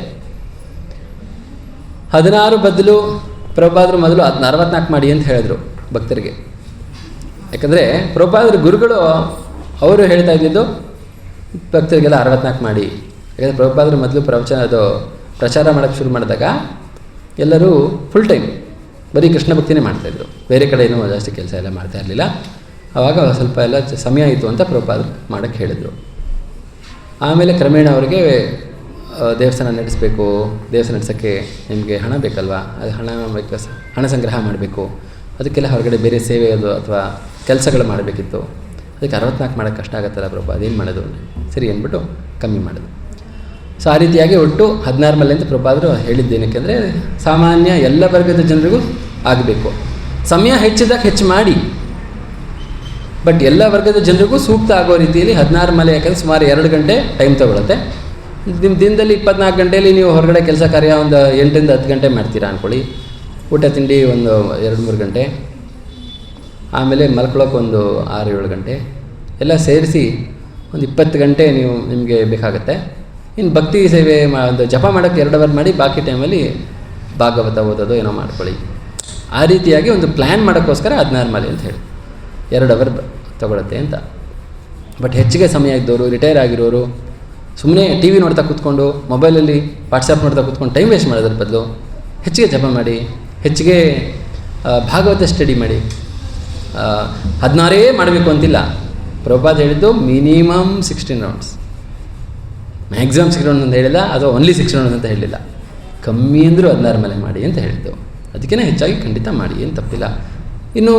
16 ಬದಲು ಪ್ರಭುಪಾದರು ಮೊದಲು 64 ಮಾಡಿ ಅಂತ ಹೇಳಿದ್ರು ಭಕ್ತರಿಗೆ. ಯಾಕಂದರೆ ಪ್ರಭುಪಾದರ ಗುರುಗಳು ಅವರು ಹೇಳ್ತಾ ಇದ್ದಿದ್ದು ಭಕ್ತರಿಗೆಲ್ಲ 64 ಮಾಡಿ. ಯಾಕಂದರೆ ಪ್ರಭುಪಾದರು ಮೊದಲು ಪ್ರಚಾರ ಮಾಡೋಕ್ಕೆ ಶುರು ಮಾಡಿದಾಗ ಎಲ್ಲರೂ ಫುಲ್ ಟೈಮ್ ಬರೀ ಕೃಷ್ಣ ಭಕ್ತಿನೇ ಮಾಡ್ತಾಯಿದ್ರು. ಬೇರೆ ಕಡೆ ಏನೂ ಜಾಸ್ತಿ ಕೆಲಸ ಎಲ್ಲ ಮಾಡ್ತಾ ಇರಲಿಲ್ಲ. ಆವಾಗ ಸ್ವಲ್ಪ ಎಲ್ಲ ಸಮಯ ಆಯಿತು ಅಂತ ಪ್ರಭುಪಾದರು ಮಾಡೋಕ್ಕೆ ಹೇಳಿದರು. ಆಮೇಲೆ ಕ್ರಮೇಣ ಅವರಿಗೆ ದೇವಸ್ಥಾನ ನಡೆಸಬೇಕು, ದೇವಸ್ಥಾನ ನಡೆಸೋಕ್ಕೆ ನಿಮಗೆ ಹಣ ಬೇಕಲ್ವಾ, ಅದು ಹಣ ಸಂಗ್ರಹ ಮಾಡಬೇಕು, ಅದಕ್ಕೆಲ್ಲ ಹೊರಗಡೆ ಬೇರೆ ಸೇವೆ ಅದು ಅಥವಾ ಕೆಲಸಗಳು ಮಾಡಬೇಕಿತ್ತು. ಅದಕ್ಕೆ 64 ಮಾಡೋಕ್ಕೆ ಕಷ್ಟ ಆಗುತ್ತಲ್ಲ ಪ್ರಭು, ಅದೇನು ಮಾಡೋದು ಸರಿ ಅಂದ್ಬಿಟ್ಟು ಕಮ್ಮಿ ಮಾಡೋದು. ಸೊ ಆ ರೀತಿಯಾಗಿ ಒಟ್ಟು 16 ಮಲೆ ಅಂತ ಪ್ರಭುಪಾದರು ಹೇಳಿದ್ದೇನಕ್ಕೆಂದರೆ ಸಾಮಾನ್ಯ ಎಲ್ಲ ವರ್ಗದ ಜನರಿಗೂ ಆಗಬೇಕು. ಸಮಯ ಹೆಚ್ಚಿದಾಗ ಹೆಚ್ಚು ಮಾಡಿ, ಬಟ್ ಎಲ್ಲ ವರ್ಗದ ಜನರಿಗೂ ಸೂಕ್ತ ಆಗೋ ರೀತಿಯಲ್ಲಿ 16 ಮಲೆ. ಯಾಕಂದರೆ ಸುಮಾರು 2 ಗಂಟೆ ಟೈಮ್ ತೊಗೊಳುತ್ತೆ. ನಿಮ್ಮ ದಿನದಲ್ಲಿ 24 ಗಂಟೆಯಲ್ಲಿ ನೀವು ಹೊರಗಡೆ ಕೆಲಸ ಕಾರ್ಯ ಒಂದು 8ರಿಂದ 10 ಗಂಟೆ ಮಾಡ್ತೀರಾ ಅಂದ್ಕೊಳ್ಳಿ. ಊಟ ತಿಂಡಿ ಒಂದು 2-3 ಗಂಟೆ, ಆಮೇಲೆ ಮಲ್ಕೊಳ್ಳೋಕೆ ಒಂದು 6-7 ಗಂಟೆ, ಎಲ್ಲ ಸೇರಿಸಿ ಒಂದು 20 ಗಂಟೆ ನಿಮಗೆ ಬೇಕಾಗುತ್ತೆ. ಇನ್ನು ಭಕ್ತಿ ಸೇವೆ ಒಂದು ಜಪ ಮಾಡೋಕ್ಕೆ 2 ಅವರ್ ಮಾಡಿ, ಬಾಕಿ ಟೈಮಲ್ಲಿ ಭಾಗವತ ಓದೋದು ಏನೋ ಮಾಡ್ಕೊಳ್ಳಿ. ಆ ರೀತಿಯಾಗಿ ಒಂದು ಪ್ಲ್ಯಾನ್ ಮಾಡೋಕ್ಕೋಸ್ಕರ 16 ಮಲೆ ಅಂತ ಹೇಳಿ 2 ಅವರ್ ತೊಗೊಳುತ್ತೆ ಅಂತ. ಬಟ್ ಹೆಚ್ಚಿಗೆ ಸಮಯ ಇದ್ದವರು, ರಿಟೈರ್ ಆಗಿರೋರು ಸುಮ್ಮನೆ ಟಿ ವಿ ನೋಡ್ತಾ ಕೂತ್ಕೊಂಡು, ಮೊಬೈಲಲ್ಲಿ ವಾಟ್ಸಪ್ ನೋಡ್ತಾ ಕೂತ್ಕೊಂಡು ಟೈಮ್ ವೇಸ್ಟ್ ಮಾಡೋದ್ರ ಬದಲು ಹೆಚ್ಚಿಗೆ ಜಪ ಮಾಡಿ, ಹೆಚ್ಚಿಗೆ ಭಾಗವತ ಸ್ಟಡಿ ಮಾಡಿ. 16 ಮಾಡಬೇಕು ಅಂತಿಲ್ಲ. ಪ್ರಭುಪಾದ ಹೇಳಿದ್ದು ಮಿನಿಮಮ್ 16 ರೌಂಡ್ಸ್, ಮ್ಯಾಕ್ಸಿಮಮ್ 6 ರೌಂಡ್ಸ್ ಅಂತ ಹೇಳಿಲ್ಲ, ಅದು ಓನ್ಲಿ 6 ರೌಂಡ್ಸ್ ಅಂತ ಹೇಳಿಲ್ಲ. ಕಮ್ಮಿ ಅಂದರೂ 16 ಮಲೆ ಮಾಡಿ ಅಂತ ಹೇಳಿದ್ದು. ಅದಕ್ಕೇ ಹೆಚ್ಚಾಗಿ ಖಂಡಿತ ಮಾಡಿ, ಏನು ತಪ್ಪಿಲ್ಲ. ಇನ್ನೂ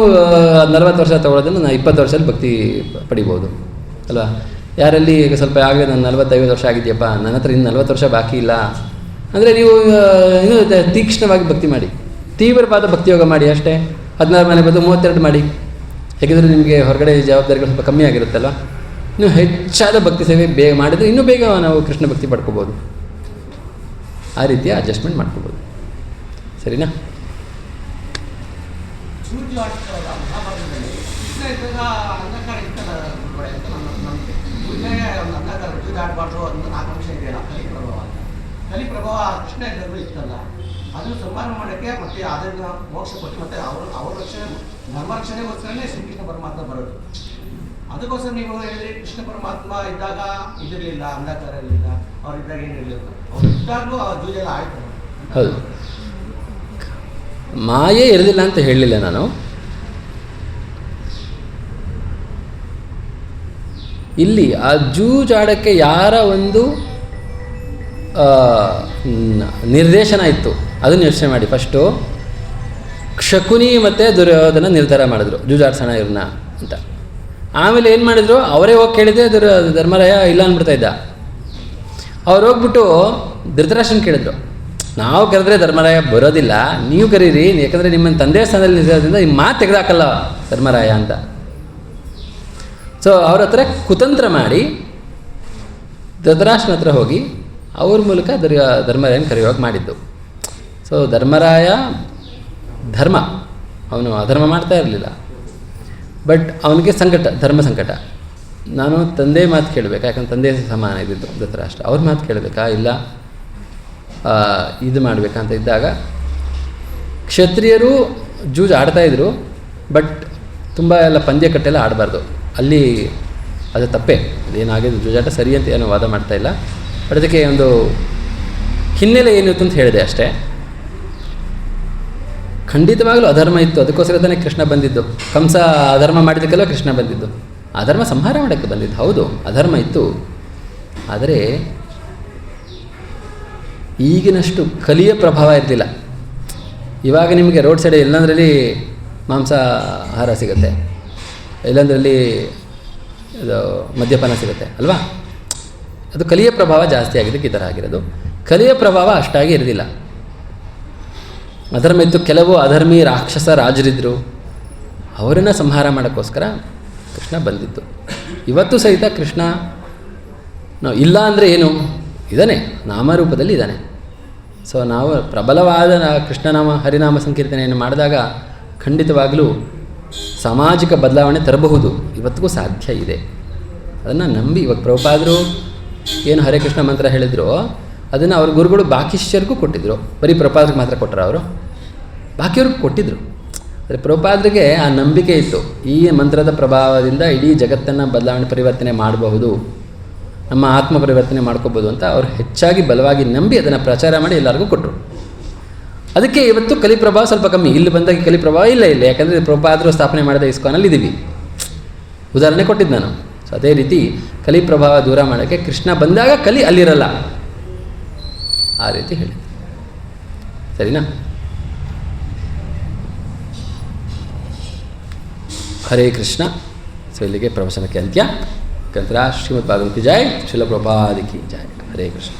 40 ವರ್ಷ ತೊಗೊಳೋದನ್ನು ನಾನು 20 ವರ್ಷದಲ್ಲಿ ಭಕ್ತಿ ಪಡಿಬೋದು ಅಲ್ವಾ? ಯಾರಲ್ಲಿ ಈಗ ಸ್ವಲ್ಪ ಆಗಲಿ ನಾನು 40-50 ವರ್ಷ ಆಗಿದೆಯಪ್ಪ, ನನ್ನ ಹತ್ರ ಇನ್ನು 40 ವರ್ಷ ಬಾಕಿ ಇಲ್ಲ ಅಂದರೆ ನೀವು ಇನ್ನೂ ತೀಕ್ಷ್ಣವಾಗಿ ಭಕ್ತಿ ಮಾಡಿ, ತೀವ್ರವಾದ ಭಕ್ತಿಯೋಗ ಮಾಡಿ ಅಷ್ಟೇ. 16 ಮಲೆ ಬದಲು 32 ಮಾಡಿ. ಹೇಗಿದ್ರೆ ನಿಮಗೆ ಹೊರಗಡೆ ಜವಾಬ್ದಾರಿಗಳು ಸ್ವಲ್ಪ ಕಮ್ಮಿ ಆಗಿರುತ್ತಲ್ವ. ಇನ್ನೂ ಹೆಚ್ಚಾದ ಭಕ್ತಿ ಸೇವೆ ಬೇಗ ಮಾಡಿದರೆ ಇನ್ನೂ ಬೇಗ ನಾವು ಕೃಷ್ಣ ಭಕ್ತಿ ಪಡ್ಕೋಬೋದು. ಆ ರೀತಿಯ ಅಡ್ಜಸ್ಟ್ಮೆಂಟ್ ಮಾಡ್ಕೋಬೋದು. ಸರಿನಾ? ಕಲಿಪ್ರಭಾವ ಕೃಷ್ಣ ಇತ್ತಲ್ಲ, ಅದನ್ನು ಸಂಹಾರ ಮಾಡೋಕ್ಕೆ ಮತ್ತೆ ಅದನ್ನು ಮೋಕ್ಷ ಕೊಟ್ಟು ಮತ್ತೆ ಅವ್ರ ರಕ್ಷಣೆ ಧರ್ಮರಕ್ಷಣೆಗೋಸ್ಕರನೇ ಶ್ರೀಕೃಷ್ಣ ಪರಮಾತ್ಮ ಬರೋದು. ಅದಕ್ಕೋಸ್ಕರ ನೀವು ಹೇಳಿದ್ರೆ ಕೃಷ್ಣ ಪರಮಾತ್ಮ ಇದ್ದಾಗ ಇದಿರಲಿಲ್ಲ, ಅಂಧಕಾರ ಇರಲಿಲ್ಲ, ಅವ್ರಿದ್ದಾಗ ಏನಿರಲಿಲ್ಲ, ಅವ್ರು ಇದ್ದಾಗಲೂ ಆ ಜೂಜೆಲ್ಲ ಆಯ್ತು. ಹೌದು, ಮಾಯೆ ಇರಲಿಲ್ಲ ಅಂತ ಹೇಳಲಿಲ್ಲ ನಾನು. ಇಲ್ಲಿ ಆ ಜೂಜಾಡಕ್ಕೆ ಯಾರ ಒಂದು ನಿರ್ದೇಶನ ಇತ್ತು ಅದನ್ನು ಯೋಚನೆ ಮಾಡಿ. ಫಸ್ಟು ಶಕುನಿ ಮತ್ತು ದುರ್ಯೋಧನ ನಿರ್ಧಾರ ಮಾಡಿದ್ರು ಜೂಜಾಡ್ಸೋಣ ಇವ್ರನ್ನ ಅಂತ. ಆಮೇಲೆ ಏನು ಮಾಡಿದ್ರು, ಅವರೇ ಹೋಗಿ ಕೇಳಿದೆ, ಧರ್ಮರಾಯ ಇಲ್ಲ ಅಂದ್ಬಿಡ್ತಾ ಇದ್ದ. ಅವ್ರು ಹೋಗ್ಬಿಟ್ಟು ಧೃತರಾಷ್ಟ್ರನ ಕೇಳಿದ್ರು, ನಾವು ಕರೆದ್ರೆ ಧರ್ಮರಾಯ ಬರೋದಿಲ್ಲ, ನೀವು ಕರೀರಿ, ಯಾಕಂದರೆ ನಿಮ್ಮ ತಂದೆ ಸ್ಥಾನದಲ್ಲಿ ನಿಲ್ಸೋದ್ರಿಂದ ನಿಮ್ಮ ಮಾತು ತೆಗೆದಾಕಲ್ಲ ಧರ್ಮರಾಯ ಅಂತ. ಸೊ ಅವ್ರ ಹತ್ರ ಕುತಂತ್ರ ಮಾಡಿ ಧೃತರಾಷ್ಟ್ರನ ಹತ್ರ ಹೋಗಿ ಅವ್ರ ಮೂಲಕ ಧರ್ಮರಾಯನ ಕರೆಯುವಾಗ ಮಾಡಿದ್ದು. ಸೊ ಧರ್ಮರಾಯ ಅವನು ಅಧರ್ಮ ಮಾಡ್ತಾ ಇರಲಿಲ್ಲ, ಬಟ್ ಅವನಿಗೆ ಸಂಕಟ, ಧರ್ಮ ಸಂಕಟ. ನಾನು ತಂದೆ ಮಾತು ಕೇಳಬೇಕಾ, ಯಾಕಂದ್ರೆ ತಂದೆ ಸಮಾನ ಇದ್ದಿದ್ದು ಧೃತರಾಷ್ಟ್ರ, ಅವ್ರ ಮಾತು ಕೇಳಬೇಕಾ ಇಲ್ಲ ಇದು ಮಾಡಬೇಕಂತ ಇದ್ದಾಗ ಕ್ಷತ್ರಿಯರು ಜೂಜ್ ಆಡ್ತಾಯಿದ್ರು, ಬಟ್ ತುಂಬ ಎಲ್ಲ ಪಂದ್ಯ ಕಟ್ಟೆಲ್ಲ ಆಡಬಾರ್ದು. ಅಲ್ಲಿ ಅದು ತಪ್ಪೇ, ಅದೇನಾಗಿದೆ ಜೂಜಾಟ ಸರಿ ಅಂತ ಏನೋ ವಾದ ಮಾಡ್ತಾಯಿಲ್ಲ. ಬಟ್ ಅದಕ್ಕೆ ಒಂದು ಹಿನ್ನೆಲೆ ಏನಿತ್ತು ಅಂತ ಹೇಳಿದೆ ಅಷ್ಟೇ. ಖಂಡಿತವಾಗಲೂ ಅಧರ್ಮ ಇತ್ತು, ಅದಕ್ಕೋಸ್ಕರ ತಾನೇ ಕೃಷ್ಣ ಬಂದಿದ್ದು. ಕಂಸ ಅಧರ್ಮ ಮಾಡಿದ್ದಕ್ಕೆಲ್ಲ ಕೃಷ್ಣ ಬಂದಿದ್ದು, ಅಧರ್ಮ ಸಂಹಾರ ಮಾಡೋಕ್ಕೆ ಬಂದಿದ್ದು. ಹೌದು, ಅಧರ್ಮ ಇತ್ತು, ಆದರೆ ಈಗಿನಷ್ಟು ಕಲಿಯ ಪ್ರಭಾವ ಇರಲಿಲ್ಲ. ಇವಾಗ ನಿಮಗೆ ರೋಡ್ ಸೈಡ್ ಎಲ್ಲಂದರಲ್ಲಿ ಮಾಂಸಾಹಾರ ಸಿಗುತ್ತೆ, ಎಲ್ಲಂದರಲ್ಲಿ ಇದು ಮದ್ಯಪಾನ ಸಿಗುತ್ತೆ ಅಲ್ವಾ. ಅದು ಕಲಿಯ ಪ್ರಭಾವ ಜಾಸ್ತಿ ಆಗಿದ್ದಕ್ಕೆ ಈ ಥರ ಆಗಿರೋದು. ಕಲಿಯ ಪ್ರಭಾವ ಅಷ್ಟಾಗಿ ಇರಲಿಲ್ಲ. ಅಧರ್ಮ ಇತ್ತು, ಕೆಲವು ಅಧರ್ಮಿ ರಾಕ್ಷಸ ರಾಜರಿದ್ದರು, ಅವರನ್ನು ಸಂಹಾರ ಮಾಡೋಕ್ಕೋಸ್ಕರ ಕೃಷ್ಣ ಬಂದಿತ್ತು. ಇವತ್ತು ಸಹಿತ ಕೃಷ್ಣ ನಾವು ಇಲ್ಲ ಅಂದರೆ ಏನು, ಇದ್ದಾನೆ, ನಾಮರೂಪದಲ್ಲಿ ಇದ್ದಾನೆ. ಸೊ ನಾವು ಪ್ರಬಲವಾದ ಕೃಷ್ಣನಾಮ ಹರಿನಾಮ ಸಂಕೀರ್ತನೆಯನ್ನು ಮಾಡಿದಾಗ ಖಂಡಿತವಾಗಲೂ ಸಾಮಾಜಿಕ ಬದಲಾವಣೆ ತರಬಹುದು, ಇವತ್ತಿಗೂ ಸಾಧ್ಯ ಇದೆ. ಅದನ್ನು ನಂಬಿ ಇವಾಗ ಪ್ರಭುಪಾದರು ಏನು ಹರೇ ಕೃಷ್ಣ ಮಂತ್ರ ಹೇಳಿದ್ರು ಅದನ್ನು ಅವ್ರ ಗುರುಗಳು ಬಾಕಿ ಶಿಷ್ಯರಿಗೂ ಕೊಟ್ಟಿದ್ದರು. ಬರೀ ಪ್ರಭುಪಾದ್ರಿಗೆ ಮಾತ್ರ ಕೊಟ್ಟರು, ಅವರು ಬಾಕಿಯವ್ರಿಗೂ ಕೊಟ್ಟಿದ್ದರು. ಆದರೆ ಪ್ರಭುಪಾದ್ರಿಗೆ ಆ ನಂಬಿಕೆ ಇತ್ತು, ಈ ಮಂತ್ರದ ಪ್ರಭಾವದಿಂದ ಇಡೀ ಜಗತ್ತನ್ನು ಬದಲಾವಣೆ ಪರಿವರ್ತನೆ ಮಾಡಬಹುದು, ನಮ್ಮ ಆತ್ಮ ಪರಿವರ್ತನೆ ಮಾಡ್ಕೋಬೋದು ಅಂತ ಅವ್ರು ಹೆಚ್ಚಾಗಿ ಬಲವಾಗಿ ನಂಬಿ ಅದನ್ನು ಪ್ರಚಾರ ಮಾಡಿ ಎಲ್ಲರಿಗೂ ಕೊಟ್ಟರು. ಅದಕ್ಕೆ ಇವತ್ತು ಕಲಿ ಪ್ರಭಾವ ಸ್ವಲ್ಪ ಕಮ್ಮಿ. ಇಲ್ಲಿ ಬಂದಾಗ ಕಲಿ ಪ್ರಭಾವ ಇಲ್ಲ, ಯಾಕಂದರೆ ಪ್ರಭುಪಾದರು ಸ್ಥಾಪನೆ ಮಾಡಿದ ಇಸ್ಕಾನಲ್ಲಿ ಇದ್ದೀವಿ, ಉದಾಹರಣೆ ಕೊಟ್ಟಿದ್ದು ನಾನು. ಸೊ ಅದೇ ರೀತಿ ಕಲಿ ಪ್ರಭಾವ ದೂರ ಮಾಡೋಕ್ಕೆ ಕೃಷ್ಣ ಬಂದಾಗ ಕಲಿ ಅಲ್ಲಿರಲ್ಲ, ಆ ರೀತಿ ಹೇಳಿ, ಸರಿನಾ? ಹರೇ ಕೃಷ್ಣ. ಸೊ ಇಲ್ಲಿಗೆ ಪ್ರವಚನಕ್ಕೆ ಅಂತ್ಯ. ಕಂತರ ಶ್ರೀಮದ್ ಭಾಗವತ್ ಕಿ ಜೈ, ಶ್ರೀಲ ಪ್ರಭುಪಾದ ಕಿ ಜೈ. ಹರೇ ಕೃಷ್ಣ.